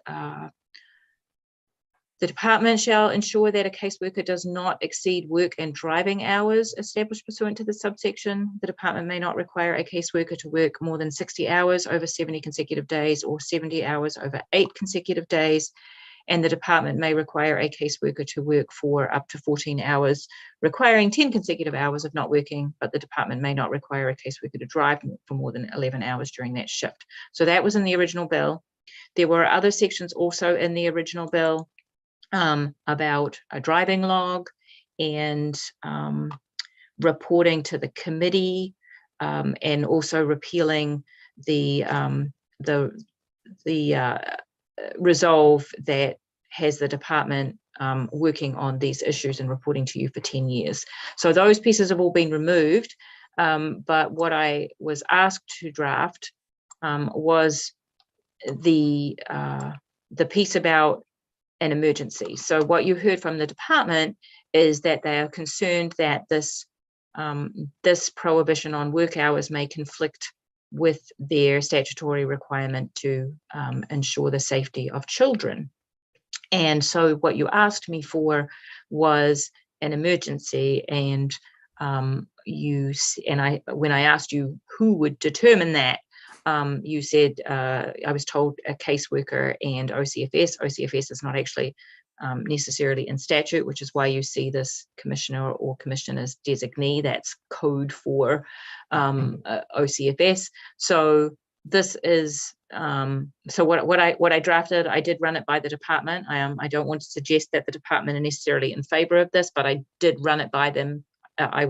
the department shall ensure that a caseworker does not exceed work and driving hours established pursuant to the subsection. The department may not require a caseworker to work more than 60 hours over 70 consecutive days or 70 hours over 8 consecutive days. And the department may require a caseworker to work for up to 14 hours, requiring 10 consecutive hours of not working, but the department may not require a caseworker to drive for more than 11 hours during that shift. So that was in the original bill. There were other sections also in the original bill about a driving log and reporting to the committee, and also repealing the resolve that has the department working on these issues and reporting to you for 10 years. So those pieces have all been removed, but what I was asked to draft was the piece about an emergency. So what you heard from the department is that they are concerned that this prohibition on work hours may conflict with their statutory requirement to ensure the safety of children. And so what you asked me for was an emergency, and when I asked you who would determine that, you said, I was told a caseworker and OCFS. OCFS is not actually necessarily in statute, which is why you see this commissioner or commissioner's designee. That's code for OCFS. So this is so what I drafted. I did run it by the department. I don't want to suggest that the department are necessarily in favor of this, but I did run it by them. I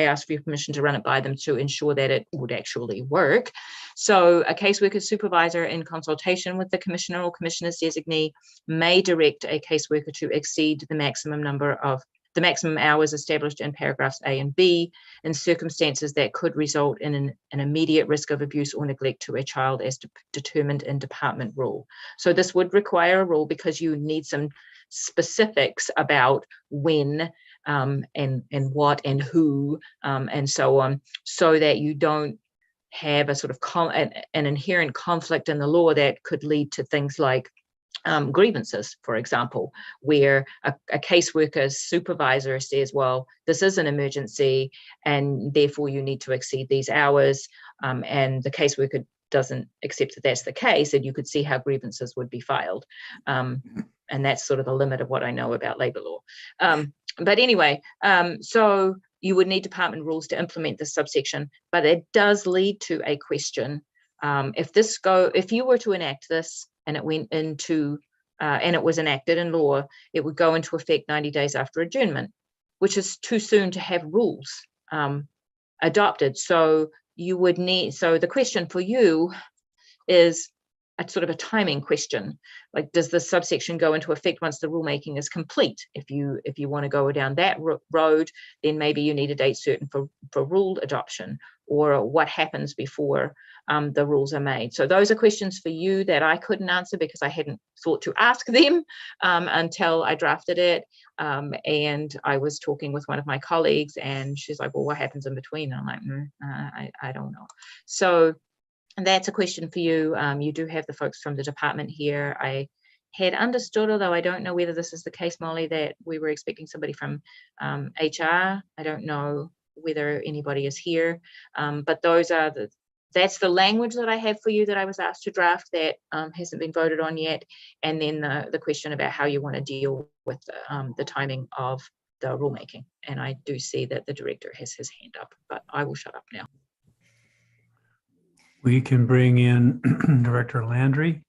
asked for your permission to run it by them to ensure that it would actually work. So a caseworker supervisor, in consultation with the commissioner or commissioner's designee, may direct a caseworker to exceed the maximum hours established in paragraphs A and B in circumstances that could result in an immediate risk of abuse or neglect to a child as determined in department rule. So this would require a rule because you need some specifics about when and what and who and so on, so that you don't have a sort of an inherent conflict in the law that could lead to things like grievances, for example, where a caseworker supervisor says, well, this is an emergency and therefore you need to exceed these hours, and the caseworker doesn't accept that that's the case, and you could see how grievances would be filed. And that's sort of the limit of what I know about labor law. But anyway, so you would need department rules to implement this subsection, but it does lead to a question. If you were to enact this and it went into, and it was enacted in law, it would go into effect 90 days after adjournment, which is too soon to have rules adopted. So you would need, so the question for you is, sort of a timing question. Like, does this subsection go into effect once the rulemaking is complete? If you want to go down that road, then maybe you need a date certain for rule adoption, or what happens before the rules are made. So those are questions for you that I couldn't answer because I hadn't thought to ask them until I drafted it. And I was talking with one of my colleagues, and she's like, well, what happens in between? And I'm like, I don't know. So that's a question for you. You do have the folks from the department here. I had understood, although I don't know whether this is the case, Molly, that we were expecting somebody from HR. I don't know whether anybody is here, but that's the language that I have for you that I was asked to draft that hasn't been voted on yet. And then the question about how you want to deal with the timing of the rulemaking. And I do see that the director has his hand up, but I will shut up now. We can bring in Director Landry.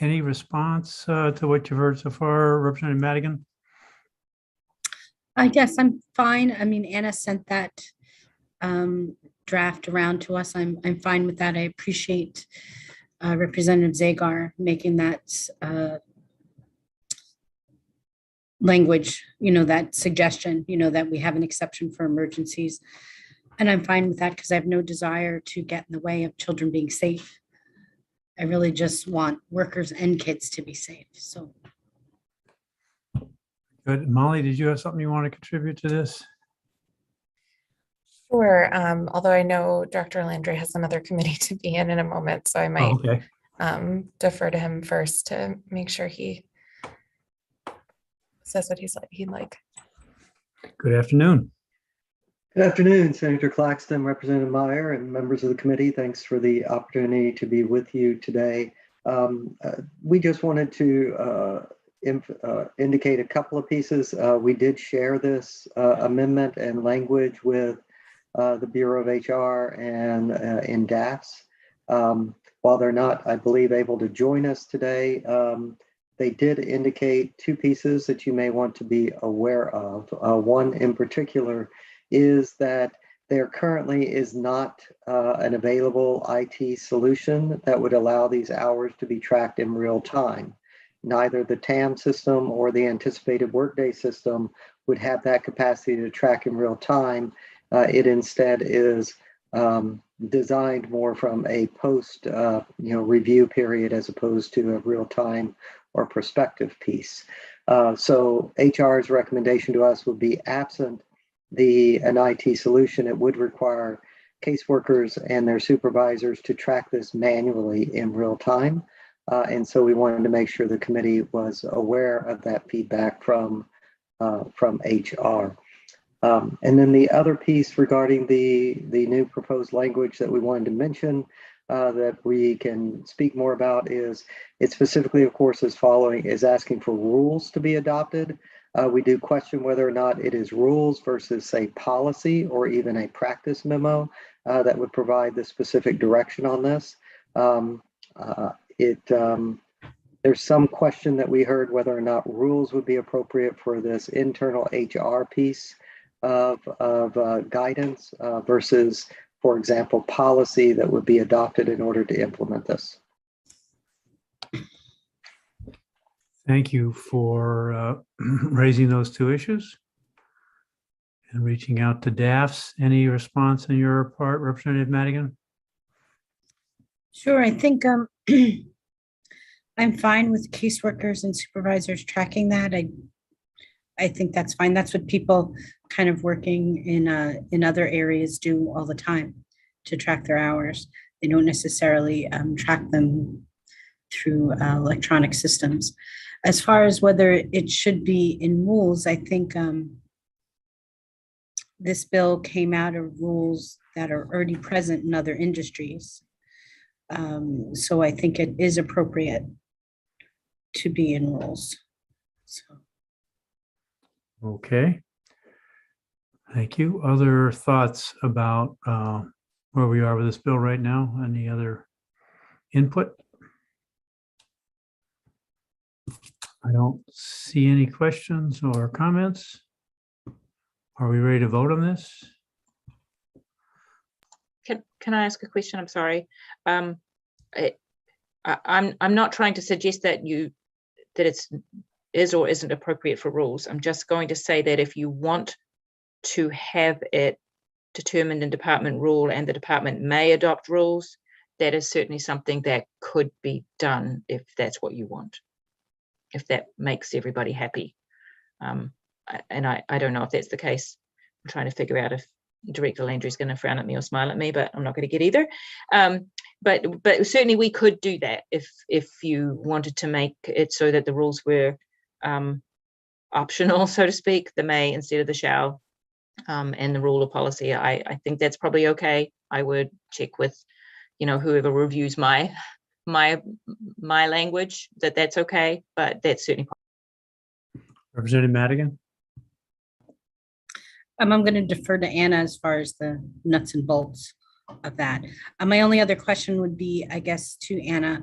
Any response to what you've heard so far, Representative Madigan? I guess I'm fine. I mean, Anna sent that draft around to us. I'm fine with that. I appreciate Representative Zagar making that language, that suggestion, that we have an exception for emergencies. And I'm fine with that because I have no desire to get in the way of children being safe. I really just want workers and kids to be safe. So. Good. Molly, did you have something you want to contribute to this? Sure. Although I know Dr. Landry has another committee to be in a moment, so I might defer to him first to make sure he says what he'd like. Good afternoon. Good afternoon, Senator Claxton, Representative Meyer, and members of the committee. Thanks for the opportunity to be with you today. We just wanted to indicate a couple of pieces. We did share this amendment and language with the Bureau of HR and in DAFS. While they're not, I believe, able to join us today, they did indicate two pieces that you may want to be aware of. One in particular is that there currently is not an available IT solution that would allow these hours to be tracked in real time. Neither the TAM system or the anticipated workday system would have that capacity to track in real time. It instead is designed more from a post review period as opposed to a real time or prospective piece. So HR's recommendation to us would be, absent an IT solution, it would require caseworkers and their supervisors to track this manually in real time. And so we wanted to make sure the committee was aware of that feedback from HR. And then the other piece regarding the new proposed language that we wanted to mention that we can speak more about is it specifically, of course, is asking for rules to be adopted. We do question whether or not it is rules versus, say, policy or even a practice memo that would provide the specific direction on this. There's some question that we heard whether or not rules would be appropriate for this internal HR piece of guidance versus, for example, policy that would be adopted in order to implement this. Thank you for raising those two issues and reaching out to DAFS. Any response on your part, Representative Madigan? Sure, I think I'm fine with caseworkers and supervisors tracking that. I think that's fine. That's what people kind of working in other areas do all the time to track their hours. They don't necessarily track them through electronic systems. As far as whether it should be in rules, I think this bill came out of rules that are already present in other industries. So I think it is appropriate to be in rules. So. Okay. Thank you. Other thoughts about where we are with this bill right now? Any other input? I don't see any questions or comments. Are we ready to vote on this? Can I ask a question? I'm sorry. I'm not trying to suggest that it's is or isn't appropriate for rules. I'm just going to say that if you want to have it determined in department rule and the department may adopt rules, that is certainly something that could be done if that's what you want, if that makes everybody happy. And I don't know if that's the case. I'm trying to figure out if Director Landry is going to frown at me or smile at me, but I'm not going to get either. But certainly we could do that if you wanted to make it so that the rules were optional, so to speak, the may instead of the shall, and the rule or policy. I think that's probably okay. I would check with, whoever reviews my language that's okay, but that's certainly. Representative Madigan. I'm going to defer to Anna as far as the nuts and bolts of that. My only other question would be, I guess, to Anna,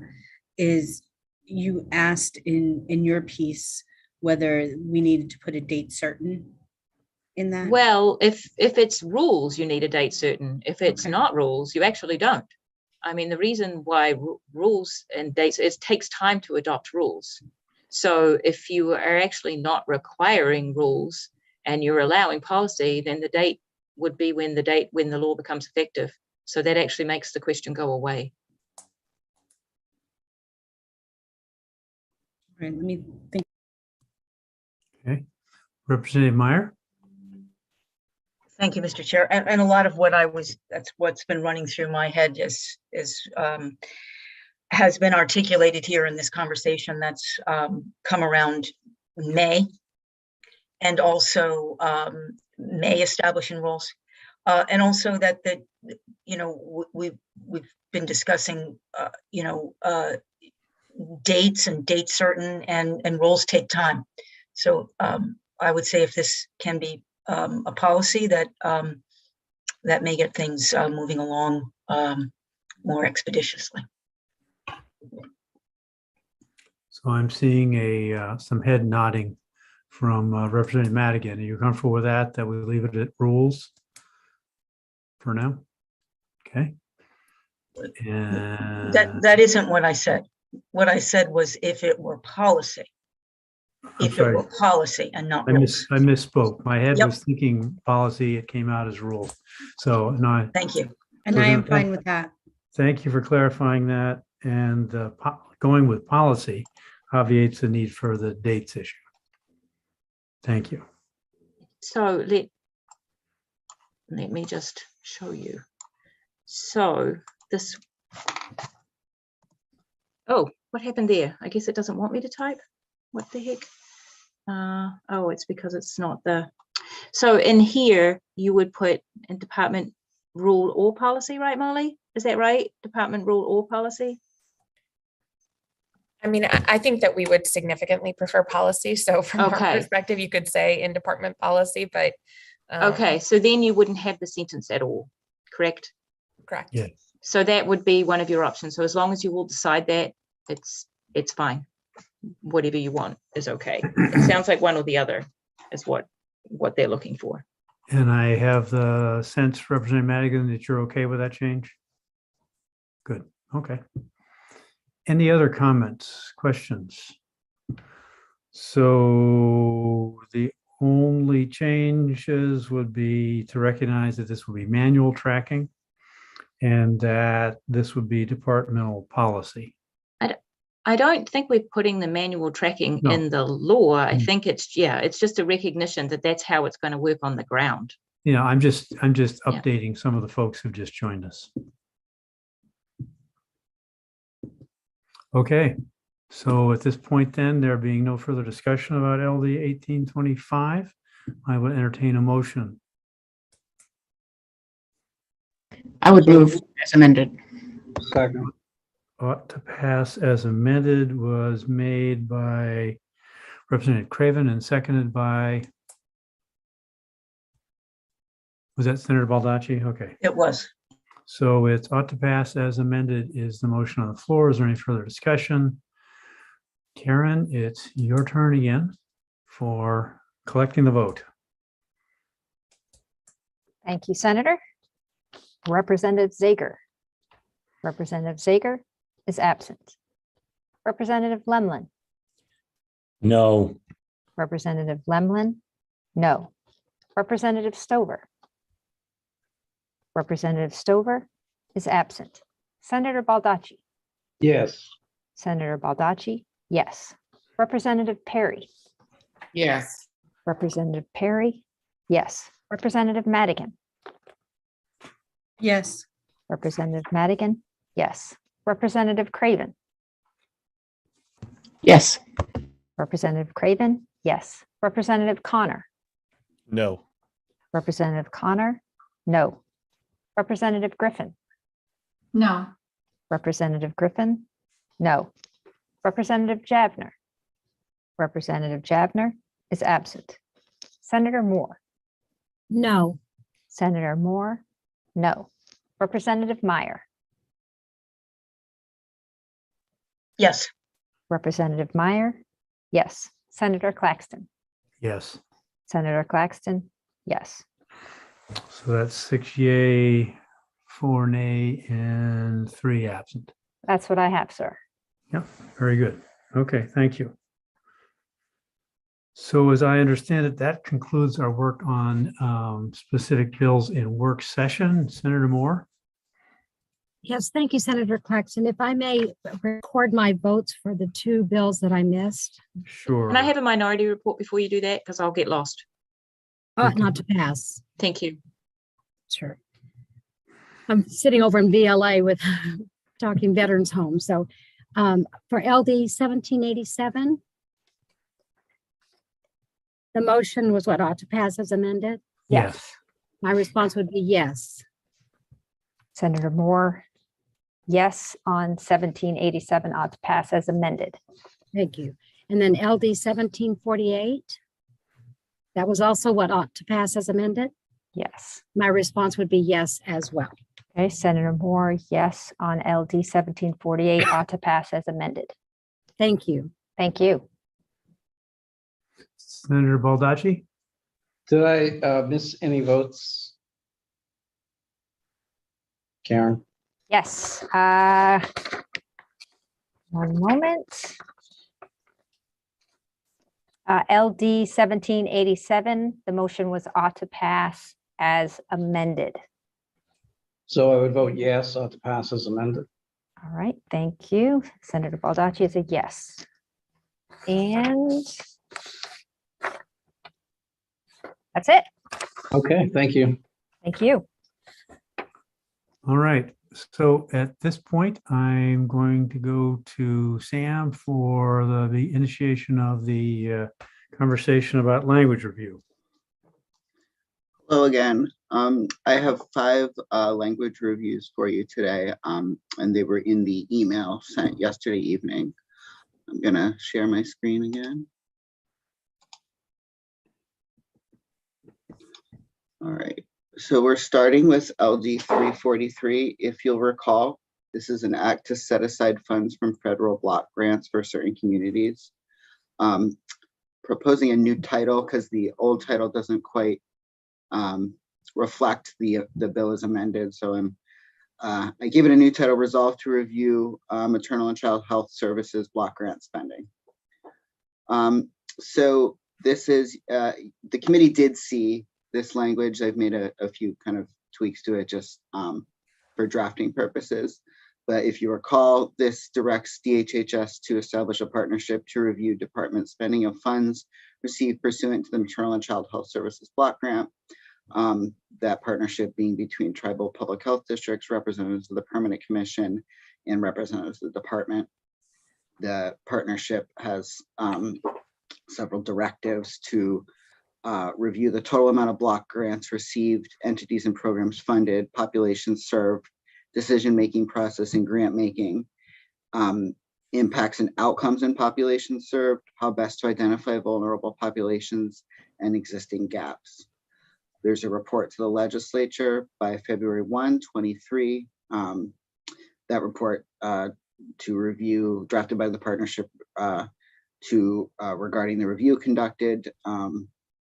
is you asked in your piece whether we needed to put a date certain in that. Well, if it's rules, you need a date certain. If it's not rules, you actually don't. I mean, the reason why rules and dates, it takes time to adopt rules. So if you are actually not requiring rules and you're allowing policy, then the date would be when the law becomes effective. So that actually makes the question go away. All right, let me think. Okay. Representative Meyer. Thank you, Mr. Chair. And a lot of that's what's been running through my head has been articulated here in this conversation that's come around May, and also May establishing rules, and also that we've been discussing dates and date certain, and rules take time. So I would say if this can be a policy that may get things moving along more expeditiously. So I'm seeing some head nodding from Representative Madigan. Are you comfortable with that we leave it at rules for now? Okay. And that isn't what I said. What I said was if it were policy. If it were policy and not rules. I misspoke. My head was thinking policy. It came out as rule. So no. Thank you. And I am fine with that. Thank you for clarifying that. And going with policy obviates the need for the dates issue. Thank you. So let me just show you. So this. Oh, what happened there? I guess it doesn't want me to type. What the heck? Oh, it's because it's not so in here you would put in department rule or policy, right, Molly? Is that right? Department rule or policy? I mean, I think that we would significantly prefer policy. So from our perspective, you could say in department policy, but. Okay, so then you wouldn't have the sentence at all, correct? Correct. Yeah. So that would be one of your options. So as long as you will decide that, it's fine. Whatever you want is okay. It sounds like one or the other is what they're looking for. And I have the sense, Representative Madigan, that you're okay with that change? Good. Okay. Any other comments, questions? So the only changes would be to recognize that this will be manual tracking and that this would be departmental policy. I don't think we're putting the manual tracking in the law. I think it's just a recognition that that's how it's going to work on the ground. I'm just updating some of the folks who've just joined us. Okay, so at this point then, there being no further discussion about LD 1825, I will entertain a motion. I would move as amended. Second. Ought to pass as amended was made by Representative Craven and seconded by, was that Senator Baldacci? Okay. It was. So it's ought to pass as amended is the motion on the floor. Is there any further discussion? Karen, it's your turn again for collecting the vote. Thank you, Senator. Representative Zager. Representative Zager is absent. Representative Lemlin, No. Representative Lemlin, no. Representative Stover. Representative Stover is absent. Senator Baldacci. Yes. Senator Baldacci, yes. Representative Perry. Yes. Representative Perry, yes. Representative Madigan. Yes. Representative Madigan, yes. Representative Craven. Yes. Representative Craven, yes. Representative Connor. No. Representative Connor, no. Representative Griffin. No. Representative Griffin, no. Representative Javner. Representative Javner is absent. Senator Moore. No. Senator Moore, no. Representative Meyer. Yes. Representative Meyer, yes. Senator Claxton. Yes. Senator Claxton, yes. So that's 6 yay, 4 nay, and 3 absent. That's what I have, sir. Yep, very good. Okay, thank you. So as I understand it, that concludes our work on specific bills in work session. Senator Moore? Yes, thank you, Senator Claxton. If I may record my votes for the 2 bills that I missed. Sure. Can I have a minority report before you do that? Because I'll get lost. Not to pass. Thank you. Sure. I'm sitting over in VLA with talking veterans home. So for LD 1787, the motion was what ought to pass as amended? Yes. My response would be yes. Senator Moore, yes on 1787 ought to pass as amended. Thank you. And then LD 1748, that was also what ought to pass as amended? Yes. My response would be yes as well. Okay, Senator Moore, yes on LD 1748 ought to pass as amended. Thank you. Thank you. Senator Baldacci? Did I miss any votes? Karen? Yes. One moment. LD 1787, the motion was ought to pass as amended. So I would vote yes, ought to pass as amended. All right, thank you. Senator Baldacci is a yes. And that's it. Okay, thank you. Thank you. All right. So at this point, I'm going to go to Sam for the initiation of the conversation about language review. Hello again. I have 5 language reviews for you today, and they were in the email sent yesterday evening. I'm gonna share my screen again. All right, so we're starting with LD 343. If you'll recall, this is an act to set aside funds from federal block grants for certain communities. Proposing a new title because the old title doesn't quite reflect the bill as amended. So I gave it a new title: Resolve to Review Maternal and Child Health Services Block Grant Spending. So this is the committee did see this language. I've made a few kind of tweaks to it just for drafting purposes. But if you recall, this directs DHHS to establish a partnership to review department spending of funds received pursuant to the Maternal and Child Health Services Block Grant. That partnership being between tribal public health districts, representatives of the Permanent Commission, and representatives of the department. The partnership has several directives to review the total amount of block grants received, entities and programs funded, populations served, decision-making process and grant making, impacts and outcomes in populations served, how best to identify vulnerable populations, and existing gaps. There's a report to the legislature by February 1, 23. That report to review, drafted by the partnership regarding the review conducted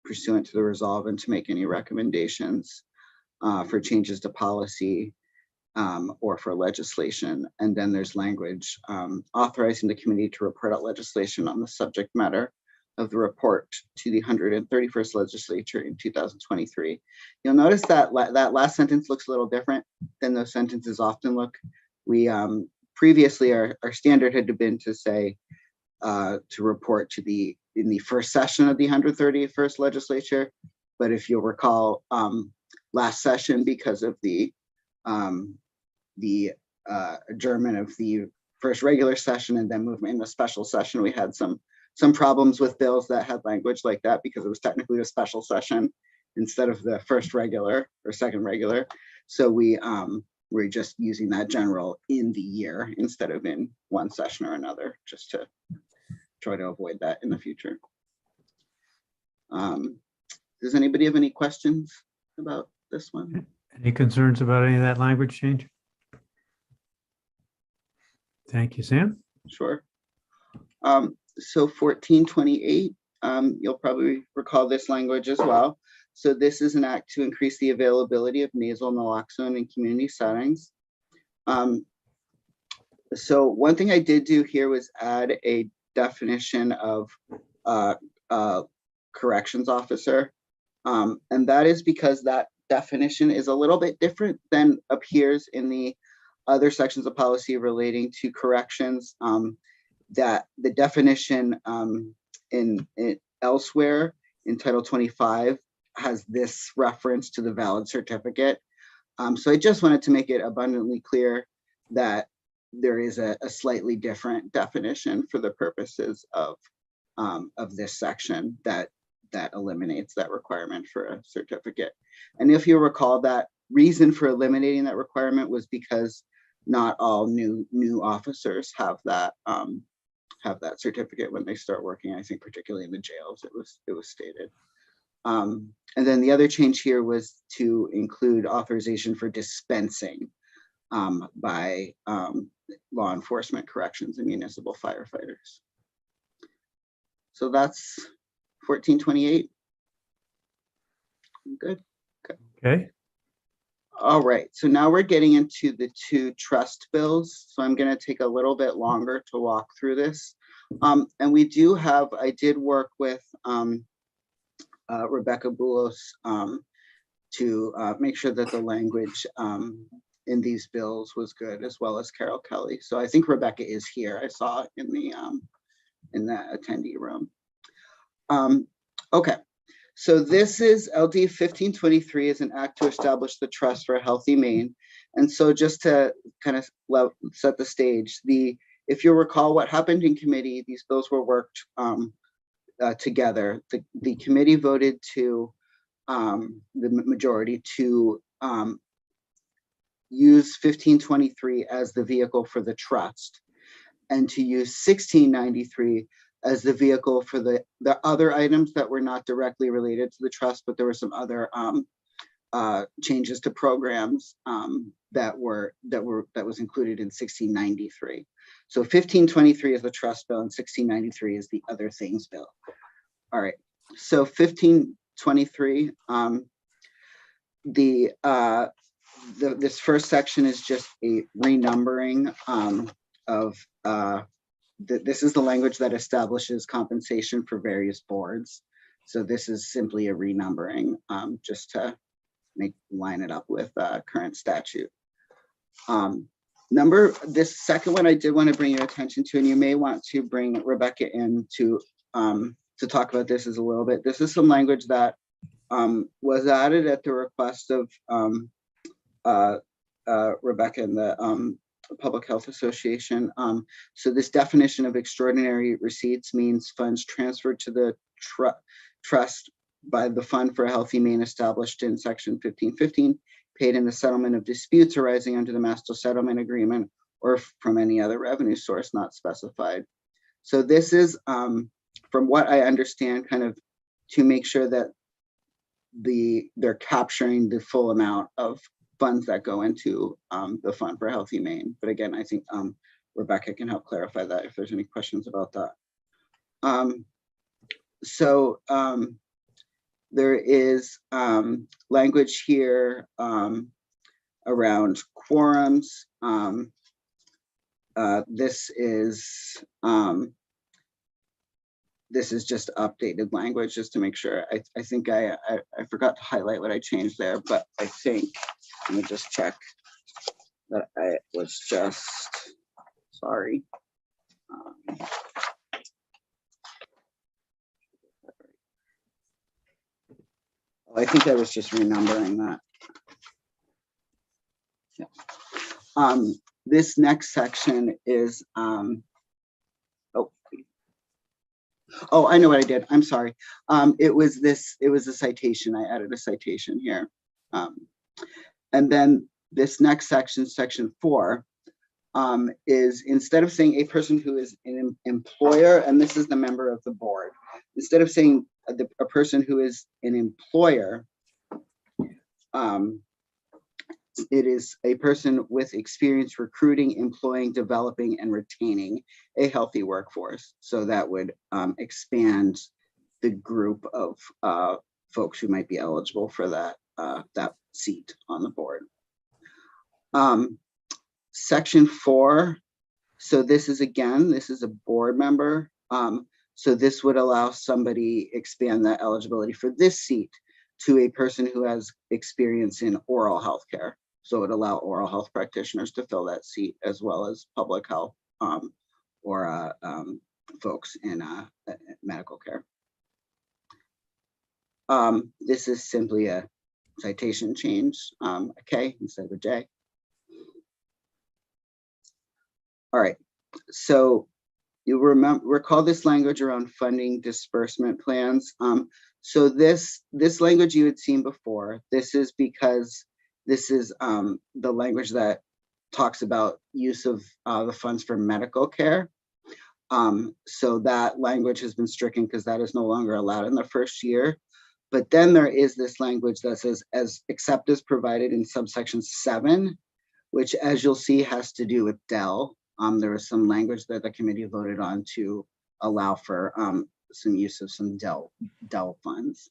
pursuant to the resolve and to make any recommendations for changes to policy or for legislation. And then there's language authorizing the committee to report out legislation on the subject matter of the report to the 131st legislature in 2023. You'll notice that that last sentence looks a little different than those sentences often look. We previously, our standard had been to say to report to in the first session of the 131st legislature. But if you'll recall, last session, because of the adjournment of the first regular session and then movement in the special session, we had some problems with bills that had language like that because it was technically a special session instead of the first regular or second regular. So we're just using that general in the year instead of in one session or another, just to try to avoid that in the future. Does anybody have any questions about this one? Any concerns about any of that language change? Thank you, Sam. Sure. So 1428, you'll probably recall this language as well. So this is an act to increase the availability of nasal naloxone in community settings. So one thing I did do here was add a definition of corrections officer. And that is because that definition is a little bit different than appears in the other sections of policy relating to corrections. That the definition in elsewhere in Title 25 has this reference to the valid certificate. So I just wanted to make it abundantly clear that there is a slightly different definition for the purposes of this section that eliminates that requirement for a certificate. And if you recall, that reason for eliminating that requirement was because not all new officers have that certificate when they start working. I think particularly in the jails, it was stated. And then the other change here was to include authorization for dispensing by law enforcement, corrections, and municipal firefighters. So that's 1428. Good. Okay. All right, so now we're getting into the two trust bills. So I'm going to take a little bit longer to walk through this. And we do have, I did work with Rebecca Boulos to make sure that the language in these bills was good, as well as Carol Kelly. So I think Rebecca is here. I saw in the attendee room. Okay. So this is LD 1523 is an act to establish the Trust for a Healthy Maine. And so just to kind of set the stage, if you recall what happened in committee, these bills were worked together. The committee voted to, the majority, to use 1523 as the vehicle for the trust and to use 1693 as the vehicle for the other items that were not directly related to the trust, but there were some other changes to programs that was included in 1693. So 1523 is the trust bill and 1693 is the other things bill. All right, so 1523, this first section is just a renumbering of this is the language that establishes compensation for various boards. So this is simply a renumbering just to line it up with current statute. This second one I did want to bring your attention to, and you may want to bring Rebecca in to talk about this as a little bit. This is some language that was added at the request of Rebecca and the Public Health Association. So this definition of extraordinary receipts means funds transferred to the trust by the Fund for a Healthy Maine established in section 1515, paid in the settlement of disputes arising under the master settlement agreement or from any other revenue source not specified. So this is, from what I understand, kind of to make sure that they're capturing the full amount of funds that go into the Fund for a Healthy Maine. But again, I think Rebecca can help clarify that if there's any questions about that. There is language here around quorums. This is just updated language just to make sure. I think I forgot to highlight what I changed there, but I think, let me just check that I was just, sorry. I think I was just renumbering that. Yeah. This next section is, oh, I know what I did. I'm sorry. It was a citation. I added a citation here. And then this next section, section 4, is instead of saying a person who is an employer, and this is the member of the board, instead of saying a person who is an employer, it is a person with experience recruiting, employing, developing, and retaining a healthy workforce. So that would expand the group of folks who might be eligible for that seat on the board. Section 4. So this is a board member. So this would allow somebody expand that eligibility for this seat to a person who has experience in oral health care. So it would allow oral health practitioners to fill that seat, as well as public health or folks in medical care. This is simply a citation change, a K instead of a J. All right, so you recall this language around funding disbursement plans. So this language you had seen before. This is because this is the language that talks about use of the funds for medical care. So that language has been stricken because that is no longer allowed in the first year. But then there is this language that says, except as provided in subsection 7, which, as you'll see, has to do with Dell. There was some language that the committee voted on to allow for some use of some Dell funds.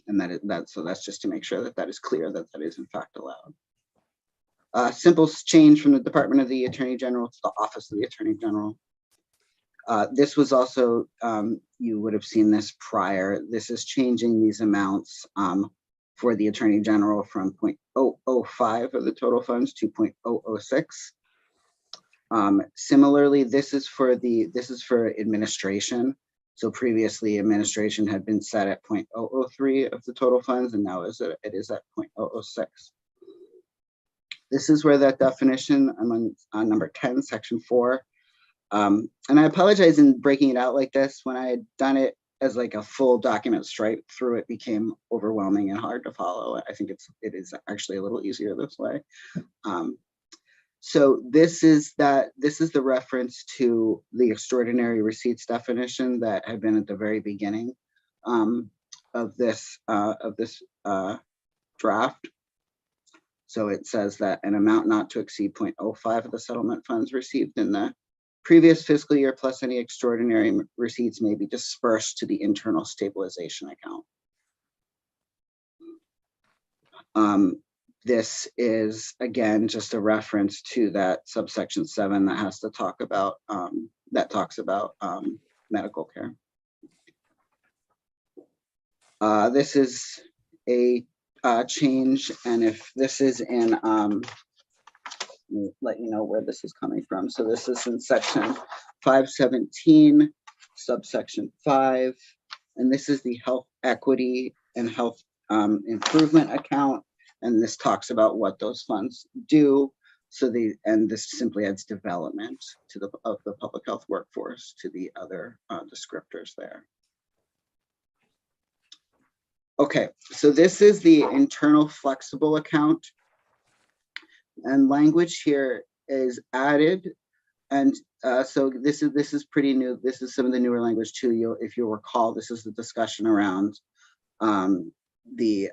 And so that's just to make sure that is clear, that is in fact allowed. Simple change from the Department of the Attorney General to the Office of the Attorney General. This was also, you would have seen this prior. This is changing these amounts for the Attorney General from 0.005 of the total funds to 0.006. Similarly, this is for administration. So previously, administration had been set at 0.003 of the total funds, and now it is at 0.006. This is where that definition, I'm on number 10, section 4. And I apologize in breaking it out like this. When I had done it as like a full document straight through, it became overwhelming and hard to follow. I think it is actually a little easier this way. So this is the reference to the extraordinary receipts definition that had been at the very beginning of this draft. So it says that an amount not to exceed 0.05 of the settlement funds received in the previous fiscal year plus any extraordinary receipts may be dispersed to the internal stabilization account. This is, again, just a reference to that subsection 7 that has to talk about, talks about medical care. This is a change, and if this is in, let you know where this is coming from. So this is in section 517, subsection 5, and this is the health equity and health improvement account. And this talks about what those funds do. And this simply adds development of the public health workforce to the other descriptors there. Okay, so this is the internal flexible account. And language here is added. And so this is pretty new. This is some of the newer language too. If you'll recall, this is the discussion around the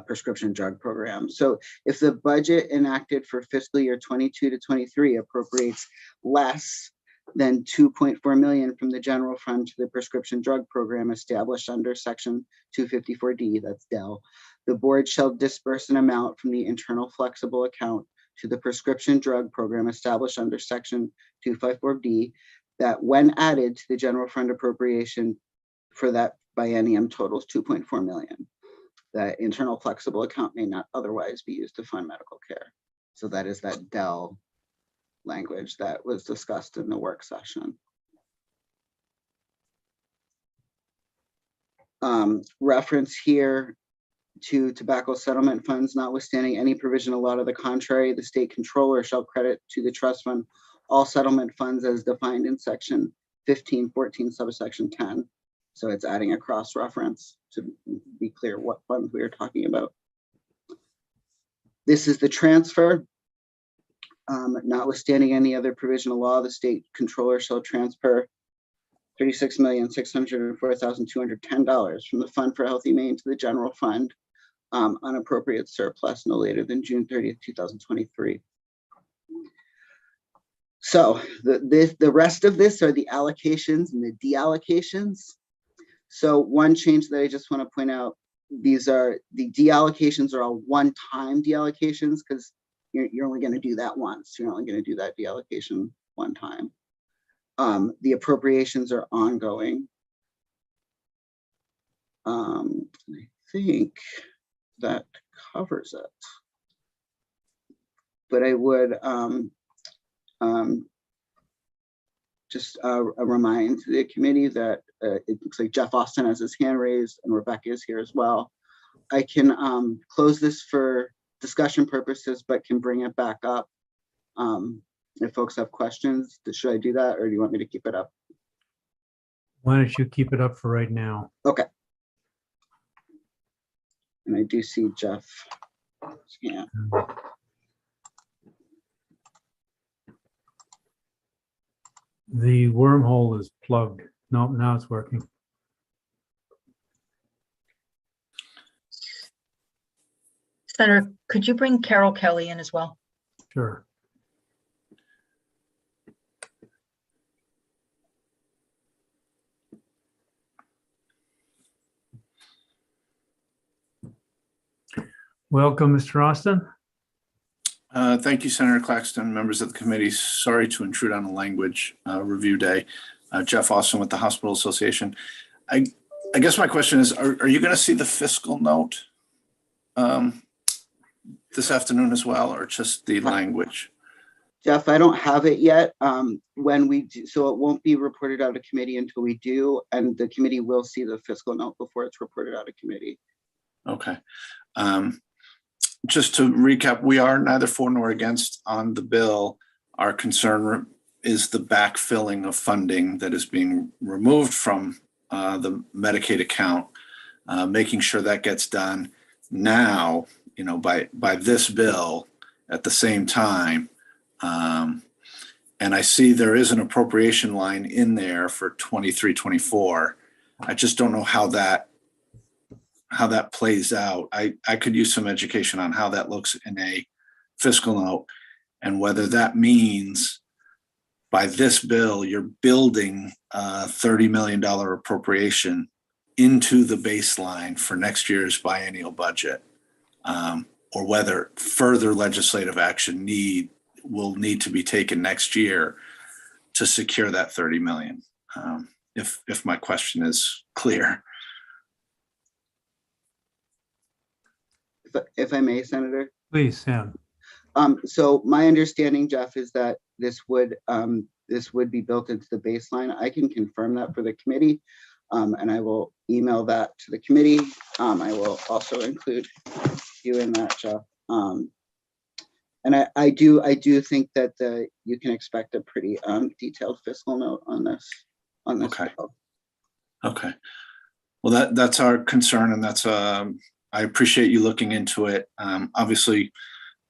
prescription drug program. So if the budget enacted for fiscal year 22 to 23 appropriates less then 2.4 million from the general fund to the prescription drug program established under section 254D, that's Dell. The board shall disperse an amount from the internal flexible account to the prescription drug program established under section 254D that when added to the general fund appropriation for that biennium totals 2.4 million. That internal flexible account may not otherwise be used to fund medical care. So that is that Dell language that was discussed in the work session. Reference here to tobacco settlement funds, notwithstanding any provision of law to the contrary, the state controller shall credit to the trust fund all settlement funds as defined in section 1514 subsection 10. So it's adding a cross reference to be clear what funds we are talking about. This is the transfer. Notwithstanding any other provision of law, the state controller shall transfer $36,604,210 from the Fund for Healthy Maine to the general fund, unappropriated surplus no later than June 30th, 2023. So the rest of this are the allocations and the deallocations. So one change that I just want to point out, these are the deallocations are all one-time deallocations because you're only going to do that once. You're only going to do that deallocation one time. The appropriations are ongoing. I think that covers it. But I would just remind the committee that it looks like Jeff Austin has his hand raised and Rebecca is here as well. I can close this for discussion purposes, but can bring it back up if folks have questions. Should I do that, or do you want me to keep it up? Why don't you keep it up for right now? Okay. And I do see Jeff. Yeah. The wormhole is plugged. No, now it's working. Senator, could you bring Carol Kelly in as well? Sure. Welcome, Mr. Austin. Thank you, Senator Claxton, members of the committee. Sorry to intrude on a language review day. Jeff Austin with the Hospital Association. I guess my question is, are you going to see the fiscal note this afternoon as well, or just the language? Jeff, I don't have it yet. When we do, so it won't be reported out of committee until we do, and the committee will see the fiscal note before it's reported out of committee. Okay. Just to recap, we are neither for nor against on the bill. Our concern is the backfilling of funding that is being removed from the Medicaid account, making sure that gets done now, by this bill at the same time. And I see there is an appropriation line in there for 23-24. I just don't know how that plays out. I could use some education on how that looks in a fiscal note and whether that means by this bill, you're building a $30 million appropriation into the baseline for next year's biennial budget, or whether further legislative action will need to be taken next year to secure that 30 million. If my question is clear. If I may, Senator. Please, Sam. So my understanding, Jeff, is that this would be built into the baseline. I can confirm that for the committee, and I will email that to the committee. I will also include you in that, Jeff. And I do think that you can expect a pretty detailed fiscal note on this. Okay. Bill. Okay. Well, that's our concern, and that's I appreciate you looking into it. Obviously,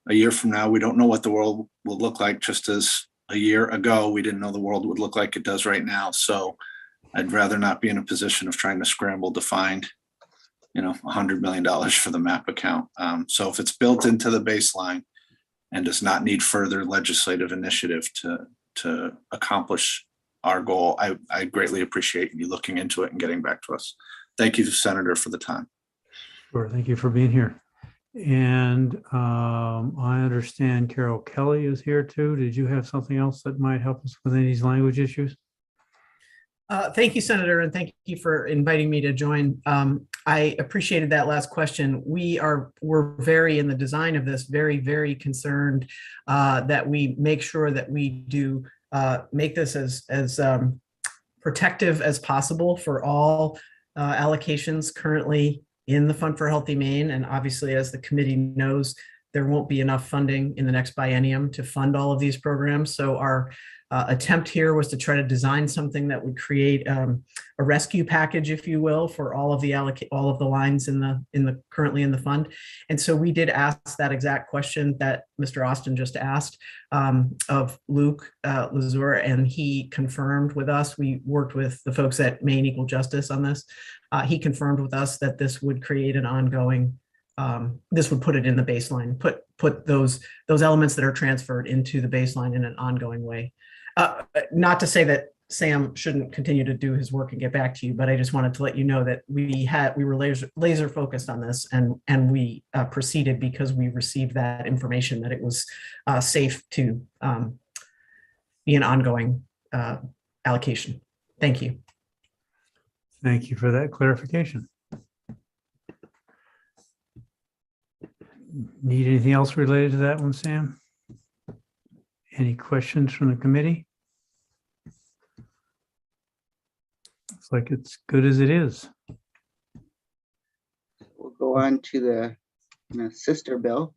a year from now, we don't know what the world will look like, just as a year ago, we didn't know the world would look like it does right now. So I'd rather not be in a position of trying to scramble to find, $100 million for the MAP account. So if it's built into the baseline and does not need further legislative initiative to accomplish our goal. I greatly appreciate you looking into it and getting back to us. Thank you, Senator, for the time. Sure, thank you for being here. And I understand Carol Kelly is here too. Did you have something else that might help us with any of these language issues? Thank you, Senator, and thank you for inviting me to join. I appreciated that last question. We're very, in the design of this, very concerned that we make sure that we do make this as protective as possible for all allocations currently in the Fund for Healthy Maine. And obviously, as the committee knows, there won't be enough funding in the next biennium to fund all of these programs. So our attempt here was to try to design something that would create a rescue package, if you will, for all of the lines in the currently in the fund. And so we did ask that exact question that Mr. Austin just asked of Luke Lazur, and he confirmed with us. We worked with the folks at Maine Equal Justice on this. He confirmed with us that this would create an ongoing. This would put it in the baseline, put those elements that are transferred into the baseline in an ongoing way. Not to say that Sam shouldn't continue to do his work and get back to you, but I just wanted to let you know that we were laser focused on this, and we proceeded because we received that information that it was safe to be an ongoing allocation. Thank you. Thank you for that clarification. Need anything else related to that one, Sam? Any questions from the committee? Looks like it's good as it is. We'll go on to the sister bill,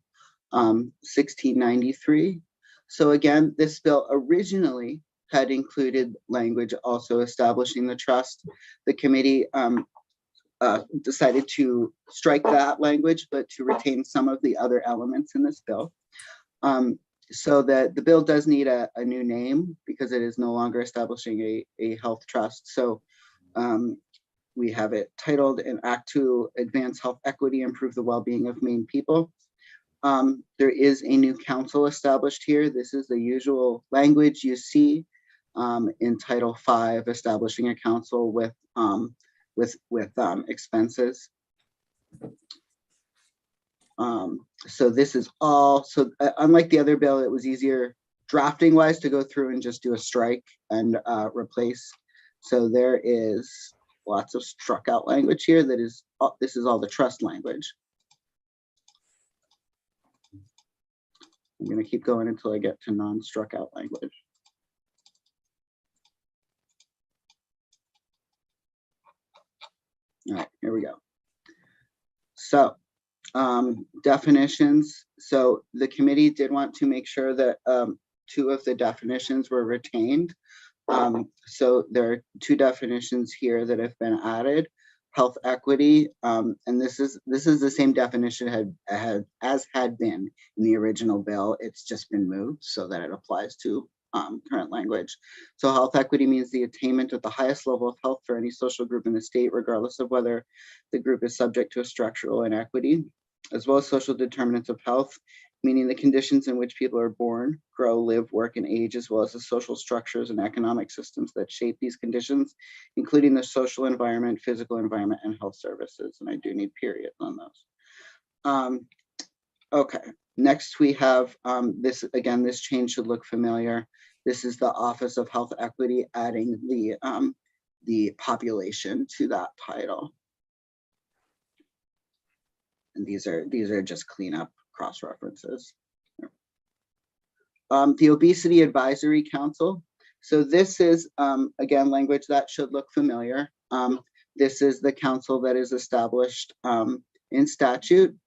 1693. So again, this bill originally had included language also establishing the trust. The committee decided to strike that language, but to retain some of the other elements in this bill. So that the bill does need a new name because it is no longer establishing a health trust. So we have it titled an act to advance health equity, improve the well-being of Maine people. There is a new council established here. This is the usual language you see in Title V, establishing a council with expenses. So this is all, so unlike the other bill, it was easier drafting wise to go through and just do a strike and replace. So there is lots of struck out language here. That is, this is all the trust language. I'm going to keep going until I get to non-struck out language. All right, here we go. So definitions. So the committee did want to make sure that 2 of the definitions were retained. So there are 2 definitions here that have been added: health equity, and this is the same definition as had been in the original bill. It's just been moved so that it applies to current language. So health equity means the attainment of the highest level of health for any social group in the state, regardless of whether the group is subject to a structural inequity, as well as social determinants of health, meaning the conditions in which people are born, grow, live, work, and age, as well as the social structures and economic systems that shape these conditions, including the social environment, physical environment, and health services. And I do need periods on those. Okay, next we have this, again, this change should look familiar. This is the Office of Health Equity, adding the population to that title. And these are just cleanup cross references. The Obesity Advisory Council. So this is, again, language that should look familiar. This is the council that is established in statute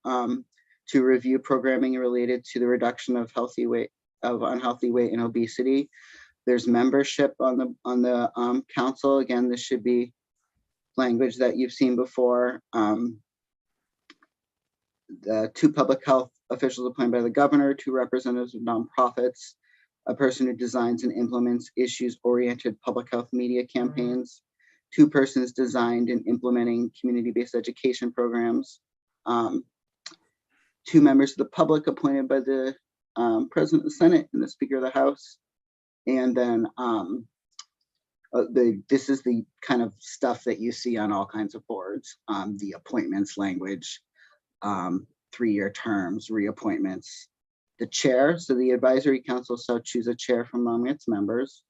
to review programming related to the reduction of unhealthy weight and obesity. There's membership on the council. Again, this should be language that you've seen before. The 2 public health officials appointed by the governor, 2 representatives of nonprofits, a person who designs and implements issues-oriented public health media campaigns, 2 persons designed and implementing community-based education programs, 2 members of the public appointed by the President of the Senate and the Speaker of the House, and then this is the kind of stuff that you see on all kinds of boards, the appointments language, 3-year terms, reappointments, the chair. So the advisory council shall choose a chair from among its members.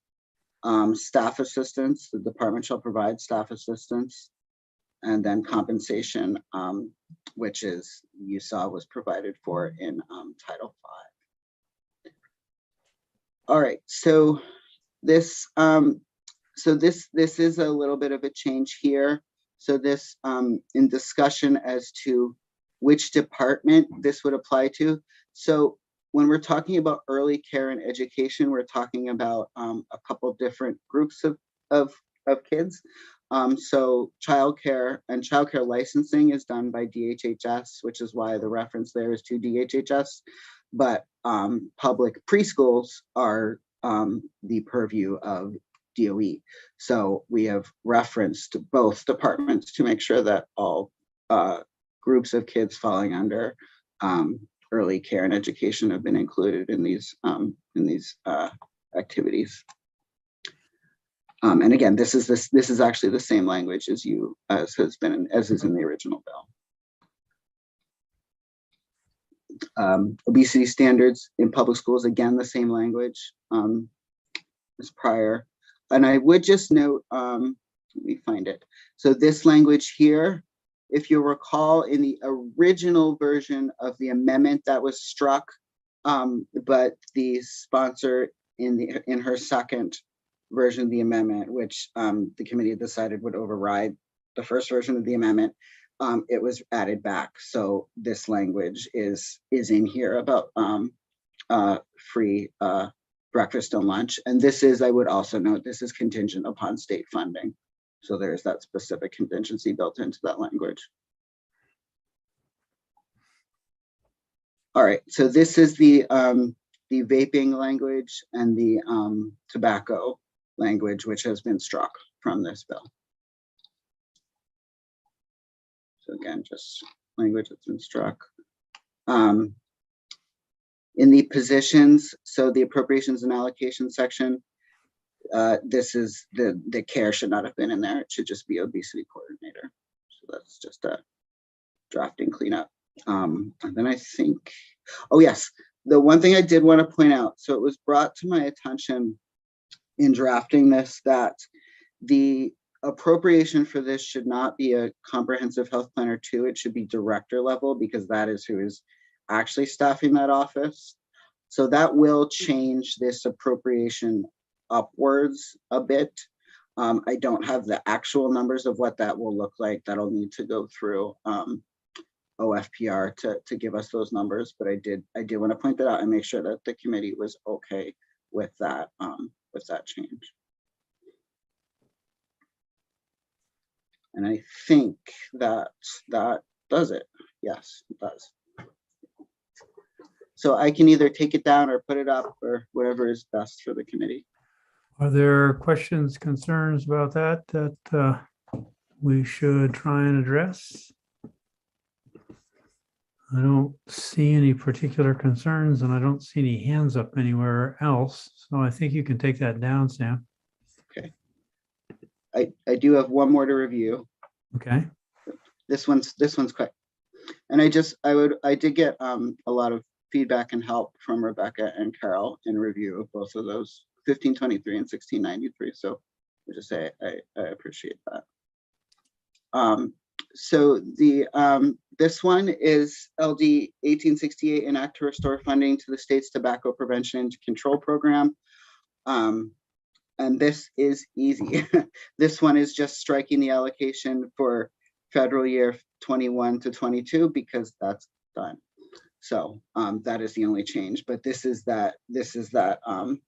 Staff assistants, the department shall provide staff assistants, and then compensation, which is, you saw, was provided for in Title V. All right, so this this is a little bit of a change here. So this in discussion as to which department this would apply to. So when we're talking about early care and education, we're talking about a couple different groups of kids. So childcare and childcare licensing is done by DHHS, which is why the reference there is to DHHS. But public preschools are the purview of DOE. So we have referenced both departments to make sure that all groups of kids falling under early care and education have been included in these activities. And again, this is actually the same language as is in the original bill. Obesity standards in public schools, again, the same language as prior. And I would just note, let me find it. So this language here, if you recall, in the original version of the amendment that was struck, but the sponsor in her second version of the amendment, which the committee decided would override the first version of the amendment, it was added back. So this language is in here about free breakfast and lunch. And this is, I would also note, this is contingent upon state funding. So there's that specific contingency built into that language. All right, so this is the vaping language and the tobacco language, which has been struck from this bill. So again, just language that's been struck. In the positions, so the appropriations and allocation section, this is the care should not have been in there. It should just be obesity coordinator. So that's just a drafting cleanup. And then I think, oh yes, the one thing I did want to point out, so it was brought to my attention in drafting this that the appropriation for this should not be a comprehensive health planner 2, it should be director level, because that is who is actually staffing that office. So that will change this appropriation upwards a bit. I don't have the actual numbers of what that will look like. That'll need to go through OFPR to give us those numbers, but I did want to point that out and make sure that the committee was okay with that change. And I think that does it. Yes, it does. So I can either take it down or put it up or whatever is best for the committee. Are there questions, concerns about that we should try and address? I don't see any particular concerns and I don't see any hands up anywhere else. So I think you can take that down, Sam. Okay. I do have one more to review. Okay. This one's quick. And I did get a lot of feedback and help from Rebecca and Carol in review of both of those, 1523 and 1693. So I just say I appreciate that. So the this one is LD 1868, an act to restore funding to the state's tobacco prevention and control program. And this is easy. This one is just striking the allocation for federal year 21 to 22 because that's done. So that is the only change. But this is that the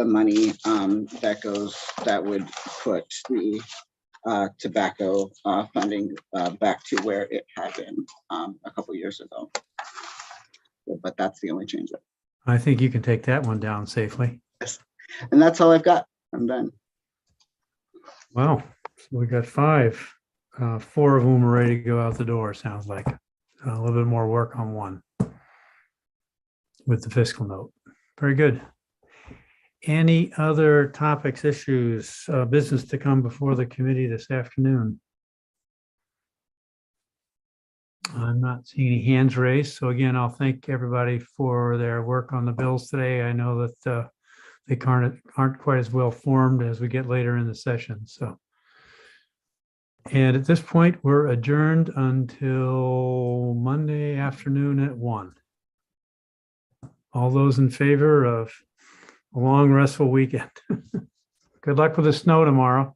money that would put the tobacco funding back to where it had been a couple years ago. But that's the only change. I think you can take that one down safely. Yes. And that's all I've got. I'm done. Wow. So we got 5. 4 of whom are ready to go out the door, sounds like. A little bit more work on one with the fiscal note. Very good. Any other topics, issues, business to come before the committee this afternoon? I'm not seeing any hands raised. So again, I'll thank everybody for their work on the bills today. I know that they aren't quite as well formed as we get later in the session. So, and at this point, we're adjourned until Monday afternoon at 1. All those in favor of a long, restful weekend. Good luck with the snow tomorrow.